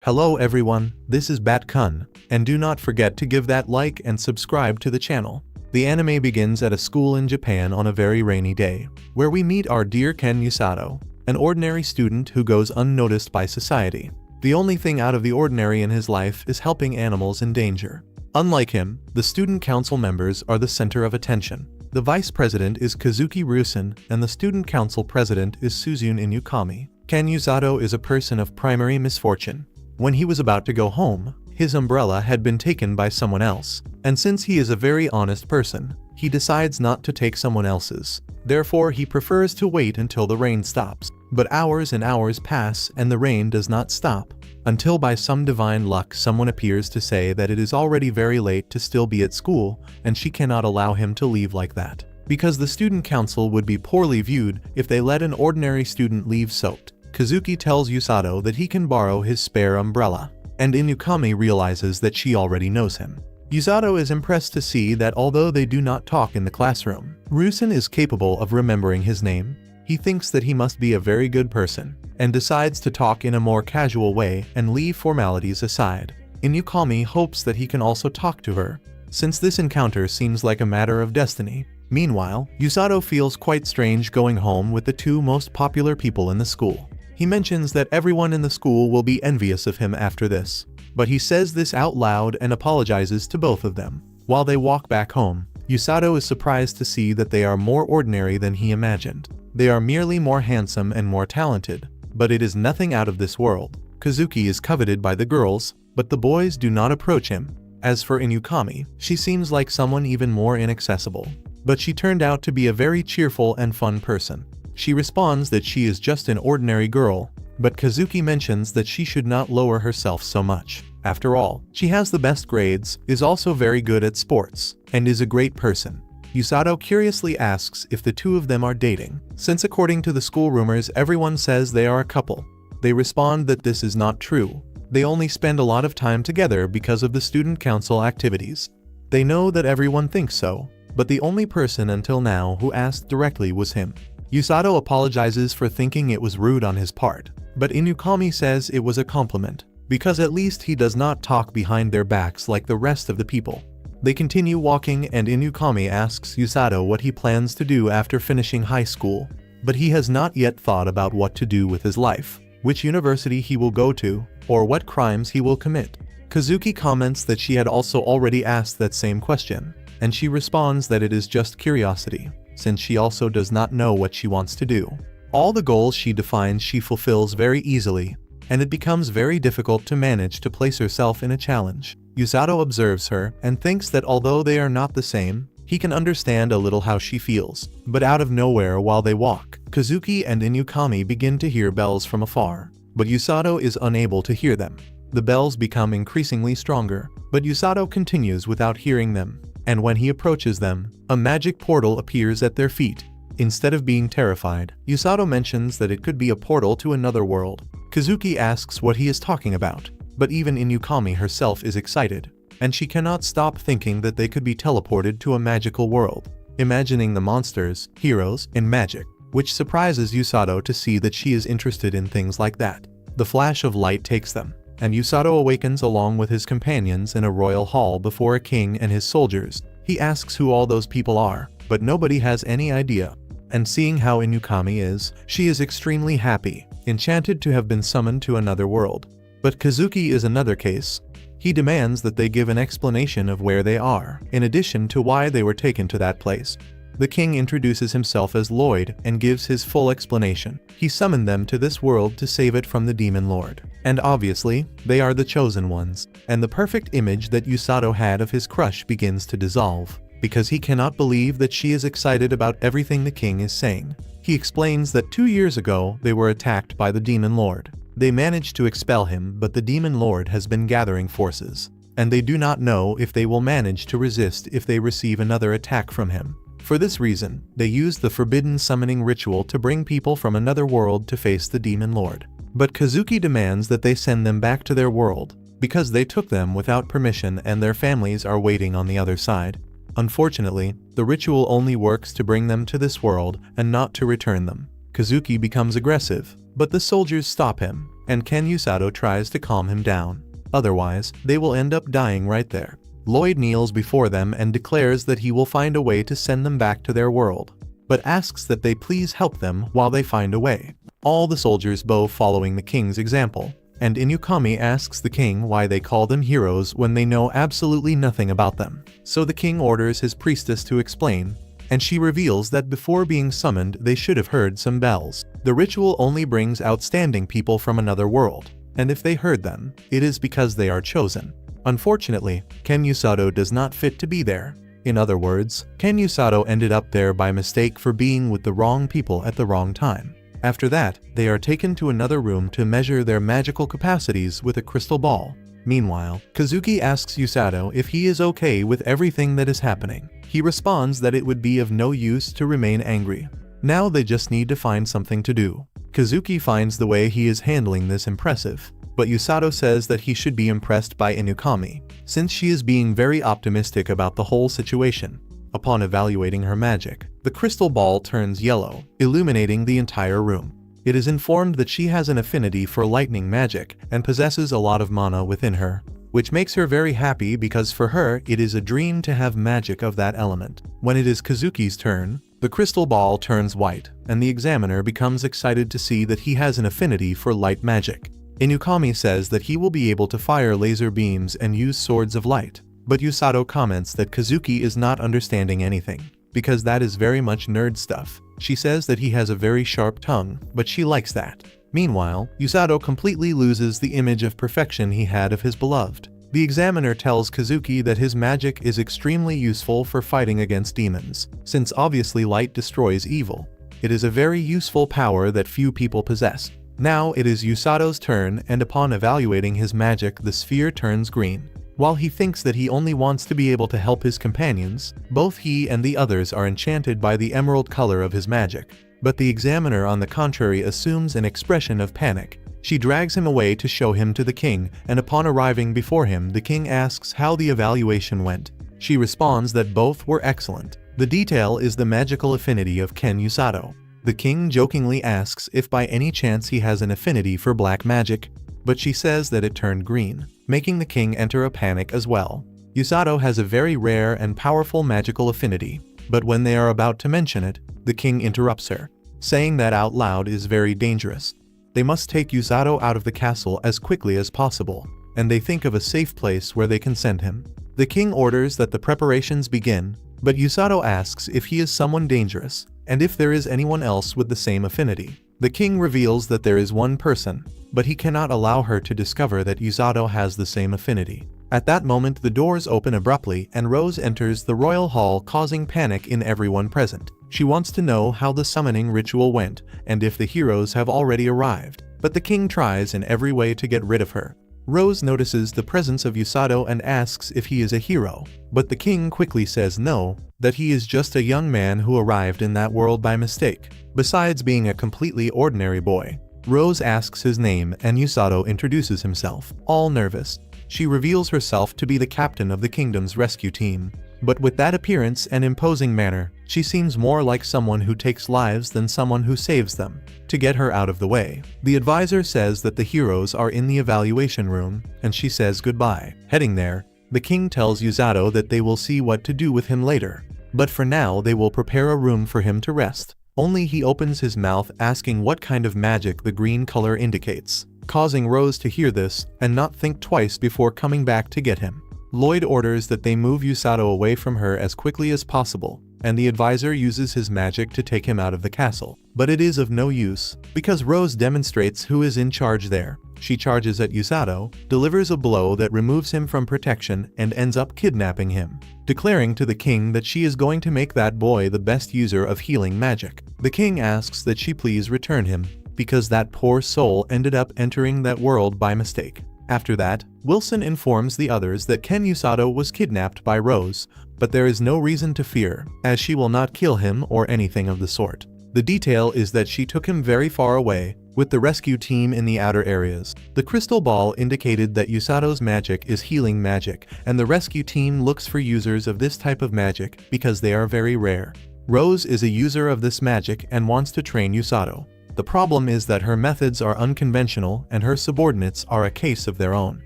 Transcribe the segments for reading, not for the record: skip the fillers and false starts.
Hello everyone, this is Bat-kun, and do not forget to give that like and subscribe to the channel. The anime begins at a school in Japan on a very rainy day, where we meet our dear Ken Usato, an ordinary student who goes unnoticed by society. The only thing out of the ordinary in his life is helping animals in danger. Unlike him, the student council members are the center of attention. The vice president is Kazuki Rusen, and the student council president is Suzune Inukami. Ken Usato is a person of primary misfortune. When he was about to go home, his umbrella had been taken by someone else, and since he is a very honest person, he decides not to take someone else's. Therefore, he prefers to wait until the rain stops. But hours and hours pass and the rain does not stop, until by some divine luck someone appears to say that it is already very late to still be at school, and she cannot allow him to leave like that, because the student council would be poorly viewed if they let an ordinary student leave soaked. Kazuki tells Usato that he can borrow his spare umbrella, and Inukami realizes that she already knows him. Usato is impressed to see that although they do not talk in the classroom, Rusen is capable of remembering his name. He thinks that he must be a very good person, and decides to talk in a more casual way and leave formalities aside. Inukami hopes that he can also talk to her, since this encounter seems like a matter of destiny. Meanwhile, Usato feels quite strange going home with the two most popular people in the school. He mentions that everyone in the school will be envious of him after this, but he says this out loud and apologizes to both of them. While they walk back home, Usato is surprised to see that they are more ordinary than he imagined. They are merely more handsome and more talented, but it is nothing out of this world. Kazuki is coveted by the girls, but the boys do not approach him. As for Inukami, she seems like someone even more inaccessible, but she turned out to be a very cheerful and fun person. She responds that she is just an ordinary girl, but Kazuki mentions that she should not lower herself so much. After all, she has the best grades, is also very good at sports, and is a great person. Usato curiously asks if the two of them are dating, since according to the school rumors everyone says they are a couple. They respond that this is not true. They only spend a lot of time together because of the student council activities. They know that everyone thinks so, but the only person until now who asked directly was him. Usato apologizes for thinking it was rude on his part, but Inukami says it was a compliment, because at least he does not talk behind their backs like the rest of the people. They continue walking and Inukami asks Usato what he plans to do after finishing high school, but he has not yet thought about what to do with his life, which university he will go to, or what crimes he will commit. Kazuki comments that she had also already asked that same question, and she responds that it is just curiosity, since she also does not know what she wants to do. All the goals she defines she fulfills very easily, and it becomes very difficult to manage to place herself in a challenge. Usato observes her and thinks that although they are not the same, he can understand a little how she feels. But out of nowhere while they walk, Kazuki and Inukami begin to hear bells from afar, but Usato is unable to hear them. The bells become increasingly stronger, but Usato continues without hearing them, and when he approaches them, a magic portal appears at their feet. Instead of being terrified, Usato mentions that it could be a portal to another world. Kazuki asks what he is talking about, but even Inukami herself is excited, and she cannot stop thinking that they could be teleported to a magical world, imagining the monsters, heroes, and magic, which surprises Usato to see that she is interested in things like that. The flash of light takes them, and Usato awakens along with his companions in a royal hall before a king and his soldiers. He asks who all those people are, but nobody has any idea. And seeing how Inukami is, she is extremely happy, enchanted to have been summoned to another world. But Kazuki is another case. He demands that they give an explanation of where they are, in addition to why they were taken to that place. The king introduces himself as Lloyd and gives his full explanation. He summoned them to this world to save it from the demon lord. And obviously, they are the chosen ones. And the perfect image that Usato had of his crush begins to dissolve, because he cannot believe that she is excited about everything the king is saying. He explains that 2 years ago they were attacked by the demon lord. They managed to expel him, but the demon lord has been gathering forces, and they do not know if they will manage to resist if they receive another attack from him. For this reason, they use the forbidden summoning ritual to bring people from another world to face the demon lord. But Kazuki demands that they send them back to their world, because they took them without permission and their families are waiting on the other side. Unfortunately, the ritual only works to bring them to this world and not to return them. Kazuki becomes aggressive, but the soldiers stop him, and Ken Usato tries to calm him down. Otherwise, they will end up dying right there. Lloyd kneels before them and declares that he will find a way to send them back to their world, but asks that they please help them while they find a way. All the soldiers bow following the king's example, and Inukami asks the king why they call them heroes when they know absolutely nothing about them. So the king orders his priestess to explain, and she reveals that before being summoned they should have heard some bells. The ritual only brings outstanding people from another world, and if they heard them, it is because they are chosen. Unfortunately, Ken Usato does not fit to be there. In other words, Ken Usato ended up there by mistake for being with the wrong people at the wrong time. After that, they are taken to another room to measure their magical capacities with a crystal ball. Meanwhile, Kazuki asks Usato if he is okay with everything that is happening. He responds that it would be of no use to remain angry. Now they just need to find something to do. Kazuki finds the way he is handling this impressive, but Usato says that he should be impressed by Inukami, since she is being very optimistic about the whole situation. Upon evaluating her magic, the crystal ball turns yellow, illuminating the entire room. It is informed that she has an affinity for lightning magic and possesses a lot of mana within her, which makes her very happy because for her it is a dream to have magic of that element. When it is Kazuki's turn, the crystal ball turns white, and the examiner becomes excited to see that he has an affinity for light magic. Inukami says that he will be able to fire laser beams and use swords of light. But Usato comments that Kazuki is not understanding anything, because that is very much nerd stuff. She says that he has a very sharp tongue, but she likes that. Meanwhile, Usato completely loses the image of perfection he had of his beloved. The examiner tells Kazuki that his magic is extremely useful for fighting against demons, since obviously light destroys evil. It is a very useful power that few people possess. Now it is Usato's turn, and upon evaluating his magic, the sphere turns green. While he thinks that he only wants to be able to help his companions, both he and the others are enchanted by the emerald color of his magic. But the examiner on the contrary assumes an expression of panic. She drags him away to show him to the king, and upon arriving before him the king asks how the evaluation went. She responds that both were excellent. The detail is the magical affinity of Ken Usato. The king jokingly asks if by any chance he has an affinity for black magic, but she says that it turned green, making the king enter a panic as well. Usato has a very rare and powerful magical affinity, but when they are about to mention it, the king interrupts her, saying that out loud is very dangerous. They must take Usato out of the castle as quickly as possible, and they think of a safe place where they can send him. The king orders that the preparations begin, but Usato asks if he is someone dangerous, and if there is anyone else with the same affinity. The king reveals that there is one person, but he cannot allow her to discover that Usato has the same affinity. At that moment the doors open abruptly and Rose enters the royal hall, causing panic in everyone present. She wants to know how the summoning ritual went and if the heroes have already arrived, but the king tries in every way to get rid of her. Rose notices the presence of Usato and asks if he is a hero, but the king quickly says no, that he is just a young man who arrived in that world by mistake. Besides being a completely ordinary boy, Rose asks his name and Usato introduces himself. All nervous, she reveals herself to be the captain of the kingdom's rescue team. But with that appearance and imposing manner, she seems more like someone who takes lives than someone who saves them. To get her out of the way, the advisor says that the heroes are in the evaluation room, and she says goodbye. Heading there, the king tells Usato that they will see what to do with him later, but for now they will prepare a room for him to rest. Only he opens his mouth asking what kind of magic the green color indicates, causing Rose to hear this and not think twice before coming back to get him. Lloyd orders that they move Usato away from her as quickly as possible, and the advisor uses his magic to take him out of the castle. But it is of no use, because Rose demonstrates who is in charge there. She charges at Usato, delivers a blow that removes him from protection and ends up kidnapping him, declaring to the king that she is going to make that boy the best user of healing magic. The king asks that she please return him, because that poor soul ended up entering that world by mistake. After that, Wilson informs the others that Ken Usato was kidnapped by Rose, but there is no reason to fear, as she will not kill him or anything of the sort. The detail is that she took him very far away, with the rescue team in the outer areas. The crystal ball indicated that Usato's magic is healing magic, and the rescue team looks for users of this type of magic because they are very rare. Rose is a user of this magic and wants to train Usato. The problem is that her methods are unconventional and her subordinates are a case of their own.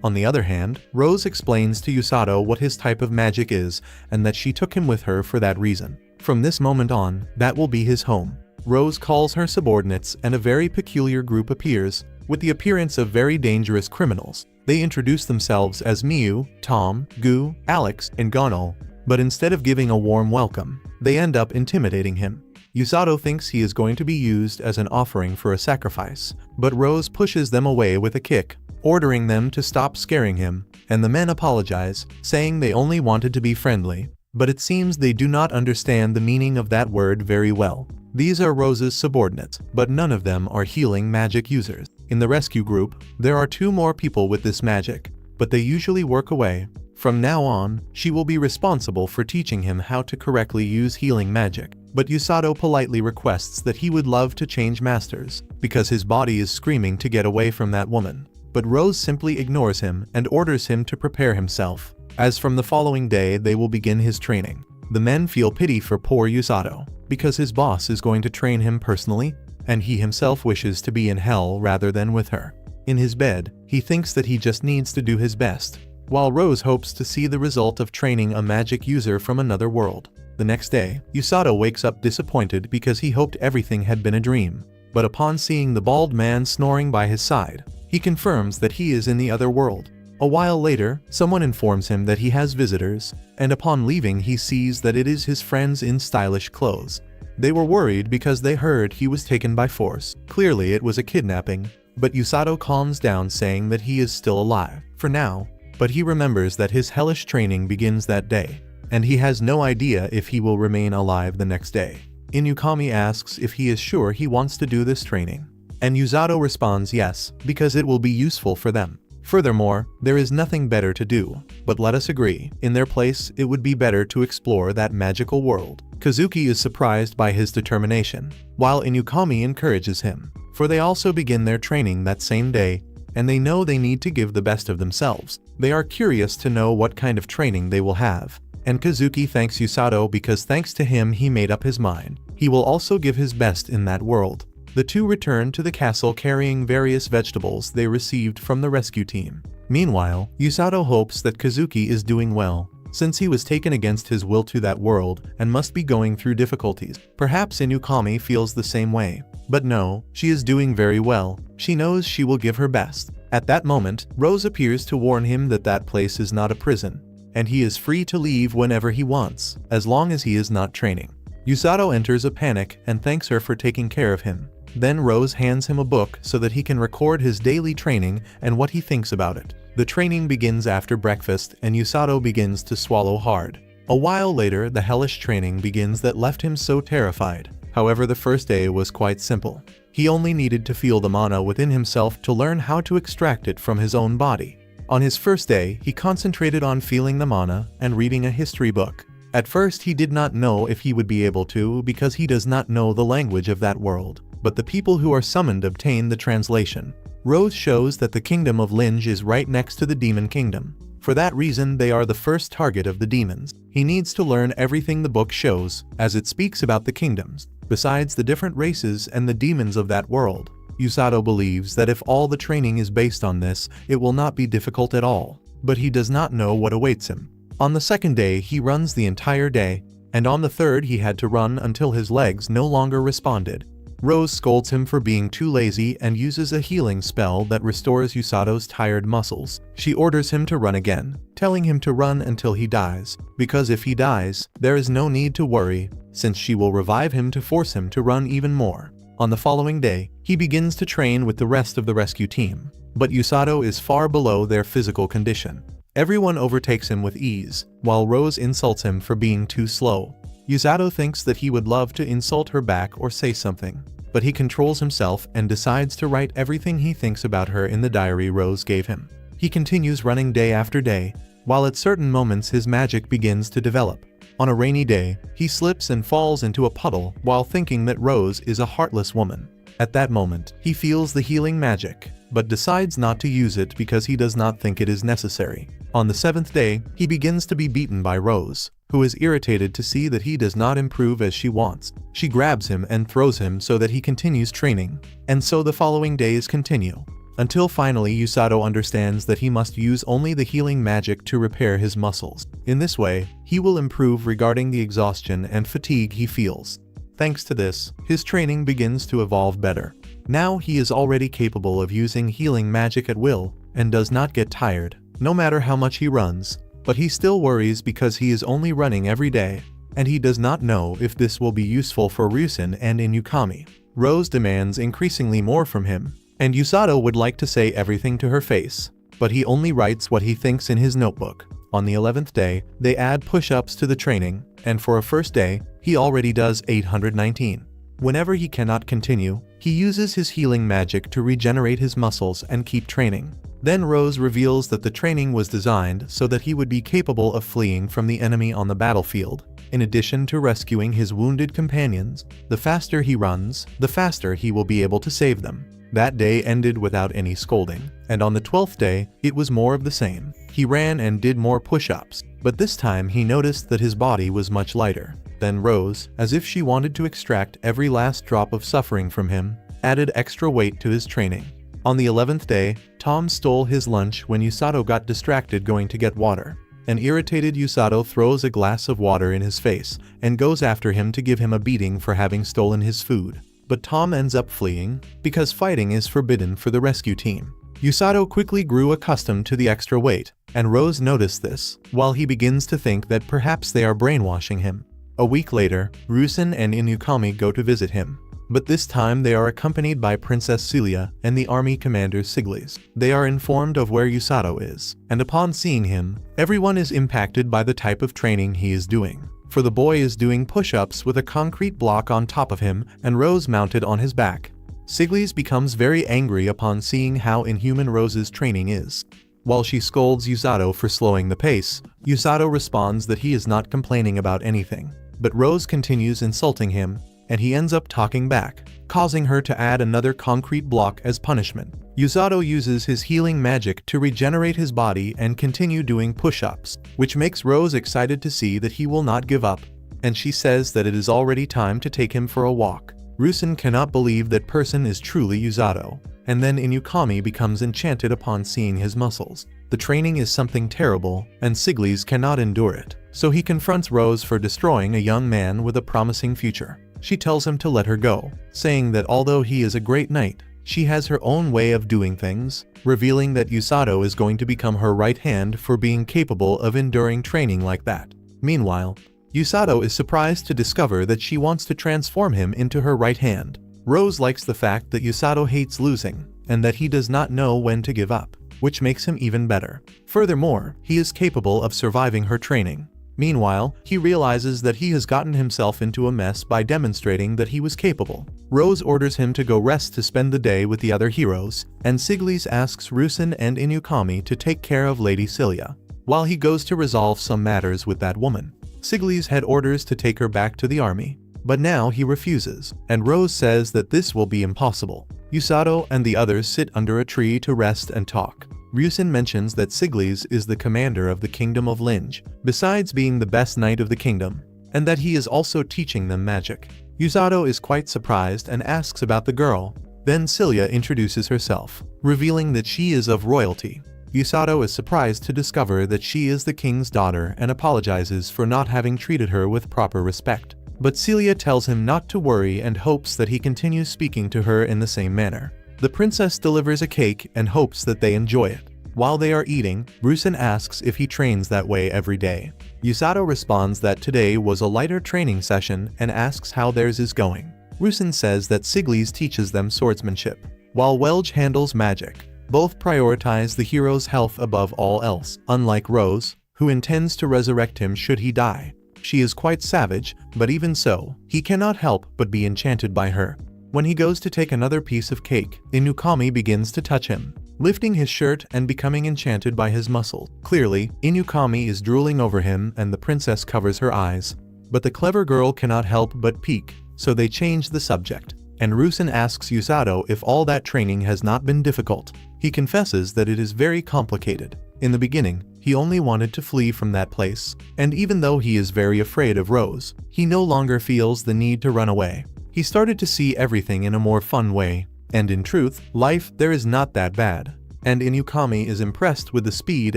On the other hand, Rose explains to Usato what his type of magic is and that she took him with her for that reason. From this moment on, that will be his home. Rose calls her subordinates and a very peculiar group appears, with the appearance of very dangerous criminals. They introduce themselves as Miu, Tom, Gu, Alex, and Gonal, but instead of giving a warm welcome, they end up intimidating him. Usato thinks he is going to be used as an offering for a sacrifice, but Rose pushes them away with a kick, ordering them to stop scaring him, and the men apologize, saying they only wanted to be friendly, but it seems they do not understand the meaning of that word very well. These are Rose's subordinates, but none of them are healing magic users. In the rescue group, there are 2 more people with this magic, but they usually work away. From now on, she will be responsible for teaching him how to correctly use healing magic. But Usato politely requests that he would love to change masters, because his body is screaming to get away from that woman. But Rose simply ignores him and orders him to prepare himself, as from the following day they will begin his training. The men feel pity for poor Usato, because his boss is going to train him personally, and he himself wishes to be in hell rather than with her. In his bed, he thinks that he just needs to do his best, while Rose hopes to see the result of training a magic user from another world. The next day, Usato wakes up disappointed because he hoped everything had been a dream, but upon seeing the bald man snoring by his side, he confirms that he is in the other world. A while later, someone informs him that he has visitors, and upon leaving he sees that it is his friends in stylish clothes. They were worried because they heard he was taken by force. Clearly it was a kidnapping, but Usato calms down saying that he is still alive, for now, but he remembers that his hellish training begins that day, and he has no idea if he will remain alive the next day. Inukami asks if he is sure he wants to do this training, and Usato responds yes, because it will be useful for them. Furthermore, there is nothing better to do, but let us agree, in their place it would be better to explore that magical world. Kazuki is surprised by his determination, while Inukami encourages him, for they also begin their training that same day, and they know they need to give the best of themselves. They are curious to know what kind of training they will have, and Kazuki thanks Usato because thanks to him he made up his mind. He will also give his best in that world. The 2 return to the castle carrying various vegetables they received from the rescue team. Meanwhile, Usato hopes that Kazuki is doing well, since he was taken against his will to that world and must be going through difficulties. Perhaps Inukami feels the same way. But no, she is doing very well. She knows she will give her best. At that moment, Rose appears to warn him that that place is not a prison, and he is free to leave whenever he wants, as long as he is not training. Usato enters a panic and thanks her for taking care of him. Then Rose hands him a book so that he can record his daily training and what he thinks about it. The training begins after breakfast and Usato begins to swallow hard. A while later, the hellish training begins that left him so terrified. However, the first day was quite simple. He only needed to feel the mana within himself to learn how to extract it from his own body. On his first day, he concentrated on feeling the mana and reading a history book. At first, he did not know if he would be able to because he does not know the language of that world. But the people who are summoned obtain the translation. Rose shows that the kingdom of Linge is right next to the demon kingdom. For that reason, they are the first target of the demons. He needs to learn everything the book shows, as it speaks about the kingdoms, besides the different races and the demons of that world. Usato believes that if all the training is based on this, it will not be difficult at all, but he does not know what awaits him. On the second day, he runs the entire day, and on the third he had to run until his legs no longer responded. Rose scolds him for being too lazy and uses a healing spell that restores Usato's tired muscles. She orders him to run again, telling him to run until he dies, because if he dies, there is no need to worry, since she will revive him to force him to run even more. On the following day, he begins to train with the rest of the rescue team, but Usato is far below their physical condition. Everyone overtakes him with ease, while Rose insults him for being too slow. Usato thinks that he would love to insult her back or say something, but he controls himself and decides to write everything he thinks about her in the diary Rose gave him. He continues running day after day, while at certain moments his magic begins to develop. On a rainy day, he slips and falls into a puddle while thinking that Rose is a heartless woman. At that moment, he feels the healing magic, but decides not to use it because he does not think it is necessary. On the 7th day, he begins to be beaten by Rose, who is irritated to see that he does not improve as she wants. She grabs him and throws him so that he continues training. And so the following days continue. Until finally Usato understands that he must use only the healing magic to repair his muscles. In this way, he will improve regarding the exhaustion and fatigue he feels. Thanks to this, his training begins to evolve better. Now he is already capable of using healing magic at will, and does not get tired, no matter how much he runs. But he still worries because he is only running every day, and he does not know if this will be useful for Ryusen and Inukami. Rose demands increasingly more from him, and Usato would like to say everything to her face, but he only writes what he thinks in his notebook. On the 11th day, they add push-ups to the training, and for a first day, he already does 819. Whenever he cannot continue, he uses his healing magic to regenerate his muscles and keep training. Then Rose reveals that the training was designed so that he would be capable of fleeing from the enemy on the battlefield. In addition to rescuing his wounded companions, the faster he runs, the faster he will be able to save them. That day ended without any scolding, and on the 12th day, it was more of the same. He ran and did more push-ups, but this time he noticed that his body was much lighter. Then Rose, as if she wanted to extract every last drop of suffering from him, added extra weight to his training. On the 11th day, Tom stole his lunch when Usato got distracted going to get water. An irritated Usato throws a glass of water in his face and goes after him to give him a beating for having stolen his food. But Tom ends up fleeing, because fighting is forbidden for the rescue team. Usato quickly grew accustomed to the extra weight, and Rose noticed this, while he begins to think that perhaps they are brainwashing him. A week later, Ryusen and Inukami go to visit him. But this time they are accompanied by Princess Celia and the army commander Siglis. They are informed of where Usato is, and upon seeing him, everyone is impacted by the type of training he is doing. For the boy is doing push-ups with a concrete block on top of him and Rose mounted on his back. Siglis becomes very angry upon seeing how inhuman Rose's training is. While she scolds Usato for slowing the pace, Usato responds that he is not complaining about anything. But Rose continues insulting him, and he ends up talking back, causing her to add another concrete block as punishment. Usato uses his healing magic to regenerate his body and continue doing push-ups, which makes Rose excited to see that he will not give up, and she says that it is already time to take him for a walk. Ryusen cannot believe that person is truly Usato, and then Inukami becomes enchanted upon seeing his muscles. The training is something terrible, and Siglis cannot endure it, so he confronts Rose for destroying a young man with a promising future. She tells him to let her go, saying that although he is a great knight, she has her own way of doing things, revealing that Usato is going to become her right hand for being capable of enduring training like that. Meanwhile, Usato is surprised to discover that she wants to transform him into her right hand. Rose likes the fact that Usato hates losing, and that he does not know when to give up, which makes him even better. Furthermore, he is capable of surviving her training. Meanwhile, he realizes that he has gotten himself into a mess by demonstrating that he was capable. Rose orders him to go rest to spend the day with the other heroes, and Siglis asks Ryusen and Inukami to take care of Lady Celia, while he goes to resolve some matters with that woman. Siglis had orders to take her back to the army, but now he refuses, and Rose says that this will be impossible. Usato and the others sit under a tree to rest and talk. Ryusen mentions that Siglis is the commander of the Kingdom of Linge, besides being the best knight of the kingdom, and that he is also teaching them magic. Usato is quite surprised and asks about the girl. Then Celia introduces herself, revealing that she is of royalty. Usato is surprised to discover that she is the king's daughter and apologizes for not having treated her with proper respect. But Celia tells him not to worry and hopes that he continues speaking to her in the same manner. The princess delivers a cake and hopes that they enjoy it. While they are eating, Ryusen asks if he trains that way every day. Usato responds that today was a lighter training session and asks how theirs is going. Ryusen says that Siglis teaches them swordsmanship, while Welge handles magic. Both prioritize the hero's health above all else, unlike Rose, who intends to resurrect him should he die. She is quite savage, but even so, he cannot help but be enchanted by her. When he goes to take another piece of cake, Inukami begins to touch him, lifting his shirt and becoming enchanted by his muscles. Clearly, Inukami is drooling over him and the princess covers her eyes. But the clever girl cannot help but peek, so they change the subject. And Ryusen asks Usato if all that training has not been difficult. He confesses that it is very complicated. In the beginning, he only wanted to flee from that place. And even though he is very afraid of Rose, he no longer feels the need to run away. He started to see everything in a more fun way. And in truth, life there is not that bad. And Inukami is impressed with the speed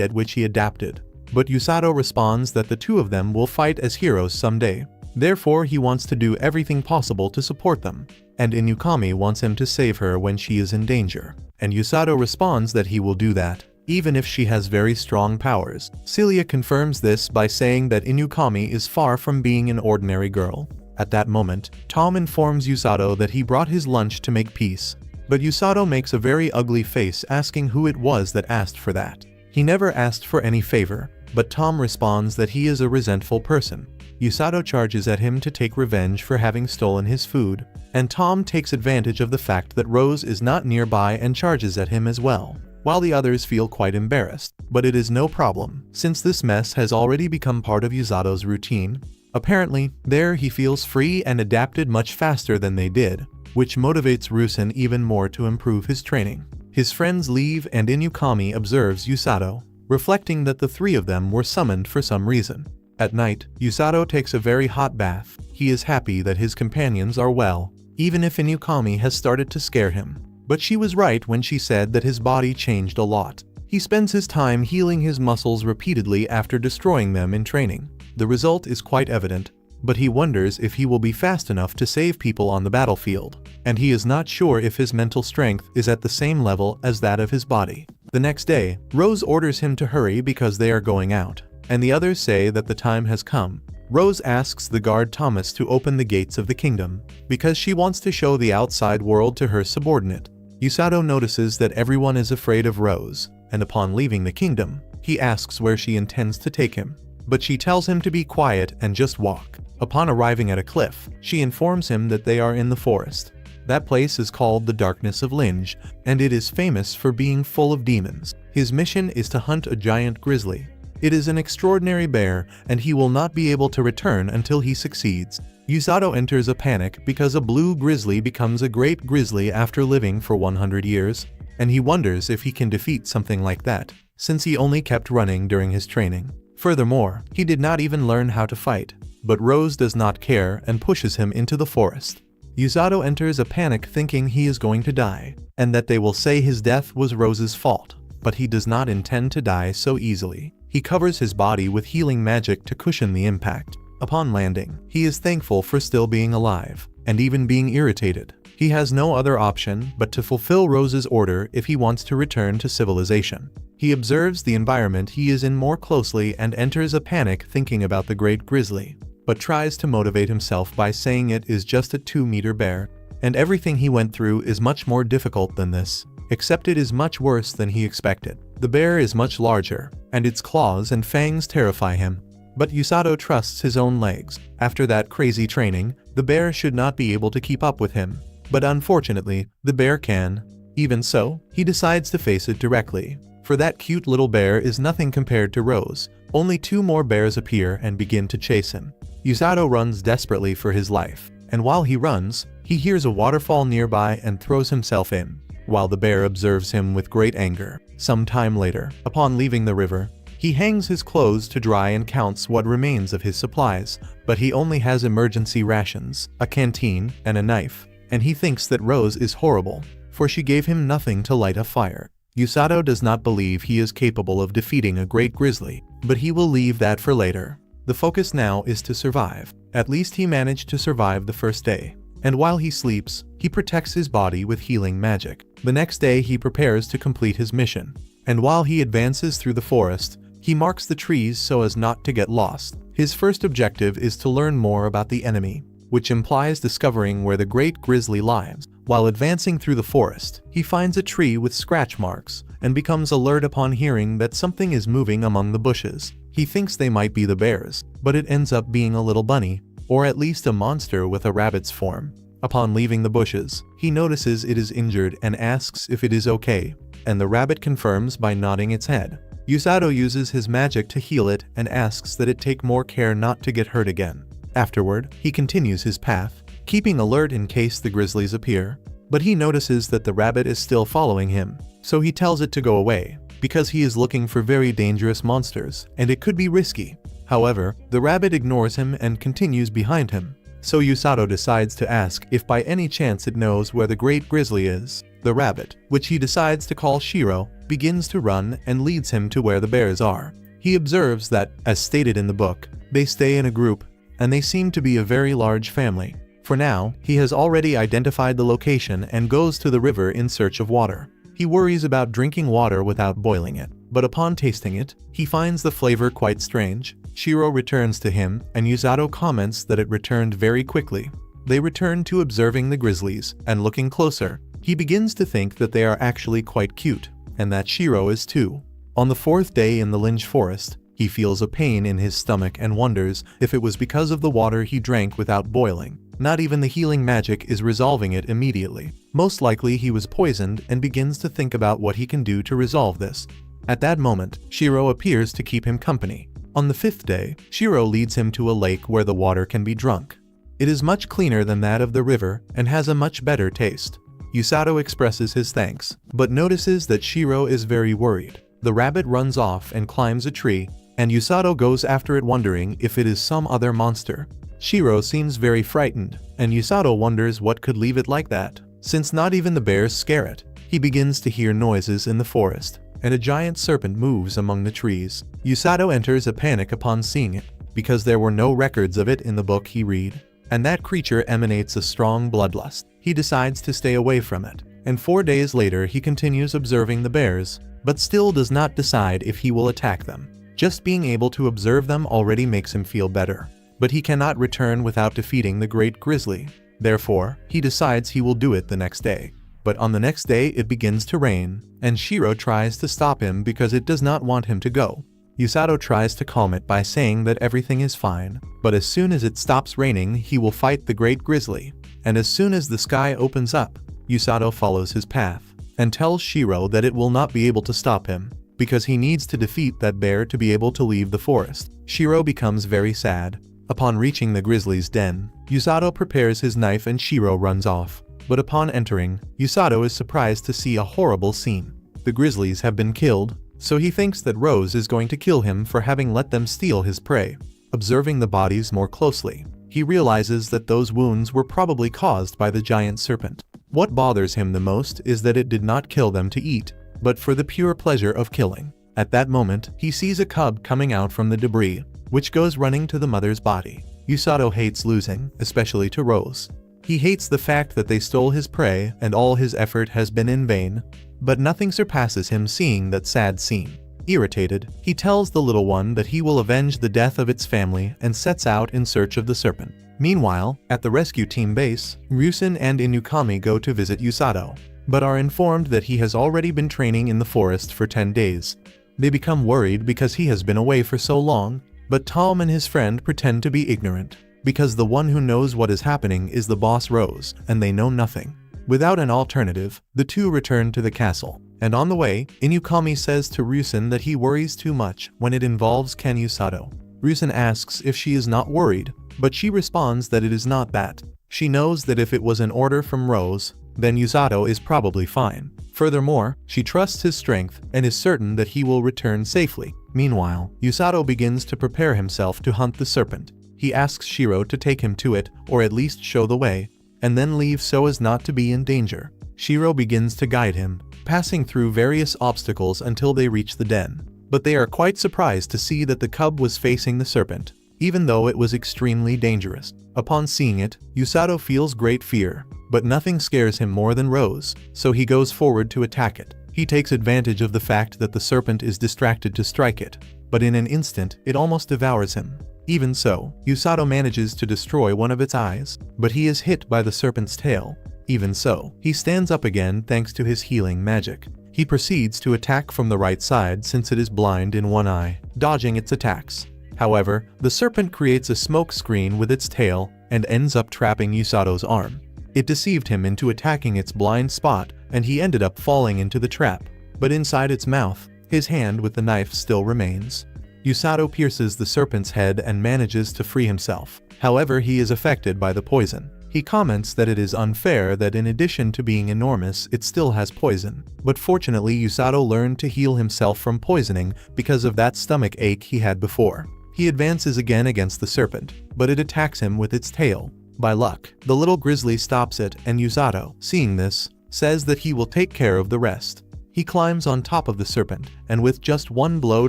at which he adapted. But Yusato responds that the two of them will fight as heroes someday. Therefore he wants to do everything possible to support them. And Inukami wants him to save her when she is in danger. And Yusato responds that he will do that, even if she has very strong powers. Celia confirms this by saying that Inukami is far from being an ordinary girl. At that moment, Tom informs Yusato that he brought his lunch to make peace. But Yusato makes a very ugly face asking who it was that asked for that. He never asked for any favor, but Tom responds that he is a resentful person. Yusato charges at him to take revenge for having stolen his food, and Tom takes advantage of the fact that Rose is not nearby and charges at him as well, while the others feel quite embarrassed. But it is no problem, since this mess has already become part of Yusato's routine. Apparently, there he feels free and adapted much faster than they did, which motivates Rusen even more to improve his training. His friends leave and Inukami observes Yusato, reflecting that the three of them were summoned for some reason. At night, Yusato takes a very hot bath. He is happy that his companions are well, even if Inukami has started to scare him. But she was right when she said that his body changed a lot. He spends his time healing his muscles repeatedly after destroying them in training. The result is quite evident, but he wonders if he will be fast enough to save people on the battlefield, and he is not sure if his mental strength is at the same level as that of his body. The next day, Rose orders him to hurry because they are going out, and the others say that the time has come. Rose asks the guard Thomas to open the gates of the kingdom, because she wants to show the outside world to her subordinate. Yusato notices that everyone is afraid of Rose, and upon leaving the kingdom, he asks where she intends to take him. But she tells him to be quiet and just walk. Upon arriving at a cliff, she informs him that they are in the forest. That place is called the Darkness of Linge, and it is famous for being full of demons. His mission is to hunt a giant grizzly. It is an extraordinary bear, and he will not be able to return until he succeeds. Yusato enters a panic because a blue grizzly becomes a great grizzly after living for 100 years, and he wonders if he can defeat something like that, since he only kept running during his training. Furthermore, he did not even learn how to fight. But Rose does not care and pushes him into the forest. Yusato enters a panic thinking he is going to die, and that they will say his death was Rose's fault. But he does not intend to die so easily. He covers his body with healing magic to cushion the impact. Upon landing, he is thankful for still being alive, and even being irritated. He has no other option but to fulfill Rose's order if he wants to return to civilization. He observes the environment he is in more closely and enters a panic thinking about the great grizzly, but tries to motivate himself by saying it is just a 2-meter bear, and everything he went through is much more difficult than this, except it is much worse than he expected. The bear is much larger, and its claws and fangs terrify him. But Yusato trusts his own legs. After that crazy training, the bear should not be able to keep up with him. But unfortunately, the bear can. Even so, he decides to face it directly. For that cute little bear is nothing compared to Rose. Only 2 more bears appear and begin to chase him. Yusato runs desperately for his life, and while he runs, he hears a waterfall nearby and throws himself in, while the bear observes him with great anger. Some time later, upon leaving the river, he hangs his clothes to dry and counts what remains of his supplies, but he only has emergency rations, a canteen, and a knife, and he thinks that Rose is horrible, for she gave him nothing to light a fire. Yusato does not believe he is capable of defeating a great grizzly, but he will leave that for later. The focus now is to survive. At least he managed to survive the first day. And while he sleeps, he protects his body with healing magic. The next day he prepares to complete his mission. And while he advances through the forest, he marks the trees so as not to get lost. His first objective is to learn more about the enemy, which implies discovering where the great grizzly lies. While advancing through the forest, he finds a tree with scratch marks, and becomes alert upon hearing that something is moving among the bushes. He thinks they might be the bears, but it ends up being a little bunny, or at least a monster with a rabbit's form. Upon leaving the bushes, he notices it is injured and asks if it is okay, and the rabbit confirms by nodding its head. Yusato uses his magic to heal it and asks that it take more care not to get hurt again. Afterward, he continues his path, keeping alert in case the grizzlies appear, but he notices that the rabbit is still following him, so he tells it to go away. because he is looking for very dangerous monsters, and it could be risky. However, the rabbit ignores him and continues behind him. So Usato decides to ask if by any chance it knows where the great grizzly is. The rabbit, which he decides to call Shiro, begins to run and leads him to where the bears are. He observes that, as stated in the book, they stay in a group, and they seem to be a very large family. For now, he has already identified the location and goes to the river in search of water. He worries about drinking water without boiling it, but upon tasting it, he finds the flavor quite strange. Shiro returns to him, and Usato comments that it returned very quickly. They return to observing the grizzlies, and looking closer, he begins to think that they are actually quite cute, and that Shiro is too. On the fourth day in the Lynch Forest, he feels a pain in his stomach and wonders if it was because of the water he drank without boiling. Not even the healing magic is resolving it immediately. Most likely he was poisoned and begins to think about what he can do to resolve this. At that moment, Shiro appears to keep him company. On the fifth day, Shiro leads him to a lake where the water can be drunk. It is much cleaner than that of the river and has a much better taste. Usato expresses his thanks, but notices that Shiro is very worried. The rabbit runs off and climbs a tree, and Usato goes after it wondering if it is some other monster. Shiro seems very frightened, and Usato wonders what could leave it like that, since not even the bears scare it. He begins to hear noises in the forest, and a giant serpent moves among the trees. Usato enters a panic upon seeing it, because there were no records of it in the book he read, and that creature emanates a strong bloodlust. He decides to stay away from it, and 4 days later he continues observing the bears, but still does not decide if he will attack them. Just being able to observe them already makes him feel better. But he cannot return without defeating the great grizzly. Therefore, he decides he will do it the next day. But on the next day it begins to rain, and Shiro tries to stop him because it does not want him to go. Usato tries to calm it by saying that everything is fine, but as soon as it stops raining he will fight the great grizzly. And as soon as the sky opens up, Usato follows his path, and tells Shiro that it will not be able to stop him, because he needs to defeat that bear to be able to leave the forest. Shiro becomes very sad. Upon reaching the grizzly's den, Usato prepares his knife and Shiro runs off. But upon entering, Usato is surprised to see a horrible scene. The grizzlies have been killed, so he thinks that Rose is going to kill him for having let them steal his prey. Observing the bodies more closely, he realizes that those wounds were probably caused by the giant serpent. What bothers him the most is that it did not kill them to eat, but for the pure pleasure of killing. At that moment, he sees a cub coming out from the debris, which goes running to the mother's body. Usato hates losing, especially to Rose. He hates the fact that they stole his prey and all his effort has been in vain, but nothing surpasses him seeing that sad scene. Irritated, he tells the little one that he will avenge the death of its family and sets out in search of the serpent. Meanwhile, at the rescue team base, Ryusen and Inukami go to visit Usato, but are informed that he has already been training in the forest for 10 days. They become worried because he has been away for so long, but Tom and his friend pretend to be ignorant, because the one who knows what is happening is the boss Rose, and they know nothing. Without an alternative, the two return to the castle, and on the way, Inukami says to Ryusen that he worries too much when it involves Ken Usato. Ryusen asks if she is not worried, but she responds that it is not that. She knows that if it was an order from Rose, then Usato is probably fine. Furthermore, she trusts his strength and is certain that he will return safely. Meanwhile, Usato begins to prepare himself to hunt the serpent. He asks Shiro to take him to it, or at least show the way, and then leave so as not to be in danger. Shiro begins to guide him, passing through various obstacles until they reach the den. But they are quite surprised to see that the cub was facing the serpent, even though it was extremely dangerous. Upon seeing it, Usato feels great fear, but nothing scares him more than Rose, so he goes forward to attack it. He takes advantage of the fact that the serpent is distracted to strike it, but in an instant, it almost devours him. Even so, Usato manages to destroy one of its eyes, but he is hit by the serpent's tail. Even so, he stands up again thanks to his healing magic. He proceeds to attack from the right side since it is blind in one eye, dodging its attacks. However, the serpent creates a smoke screen with its tail and ends up trapping Usato's arm. It deceived him into attacking its blind spot, and he ended up falling into the trap. But inside its mouth, his hand with the knife still remains. Usato pierces the serpent's head and manages to free himself. However, he is affected by the poison. He He comments that it is unfair that in addition to being enormous, it still has poison. But fortunately, Usato learned to heal himself from poisoning because of that stomach ache he had before. He advances again against the serpent, but it attacks him with its tail. By luck, the little grizzly stops it, and Usato, seeing this, says that he will take care of the rest. He climbs on top of the serpent, and with just one blow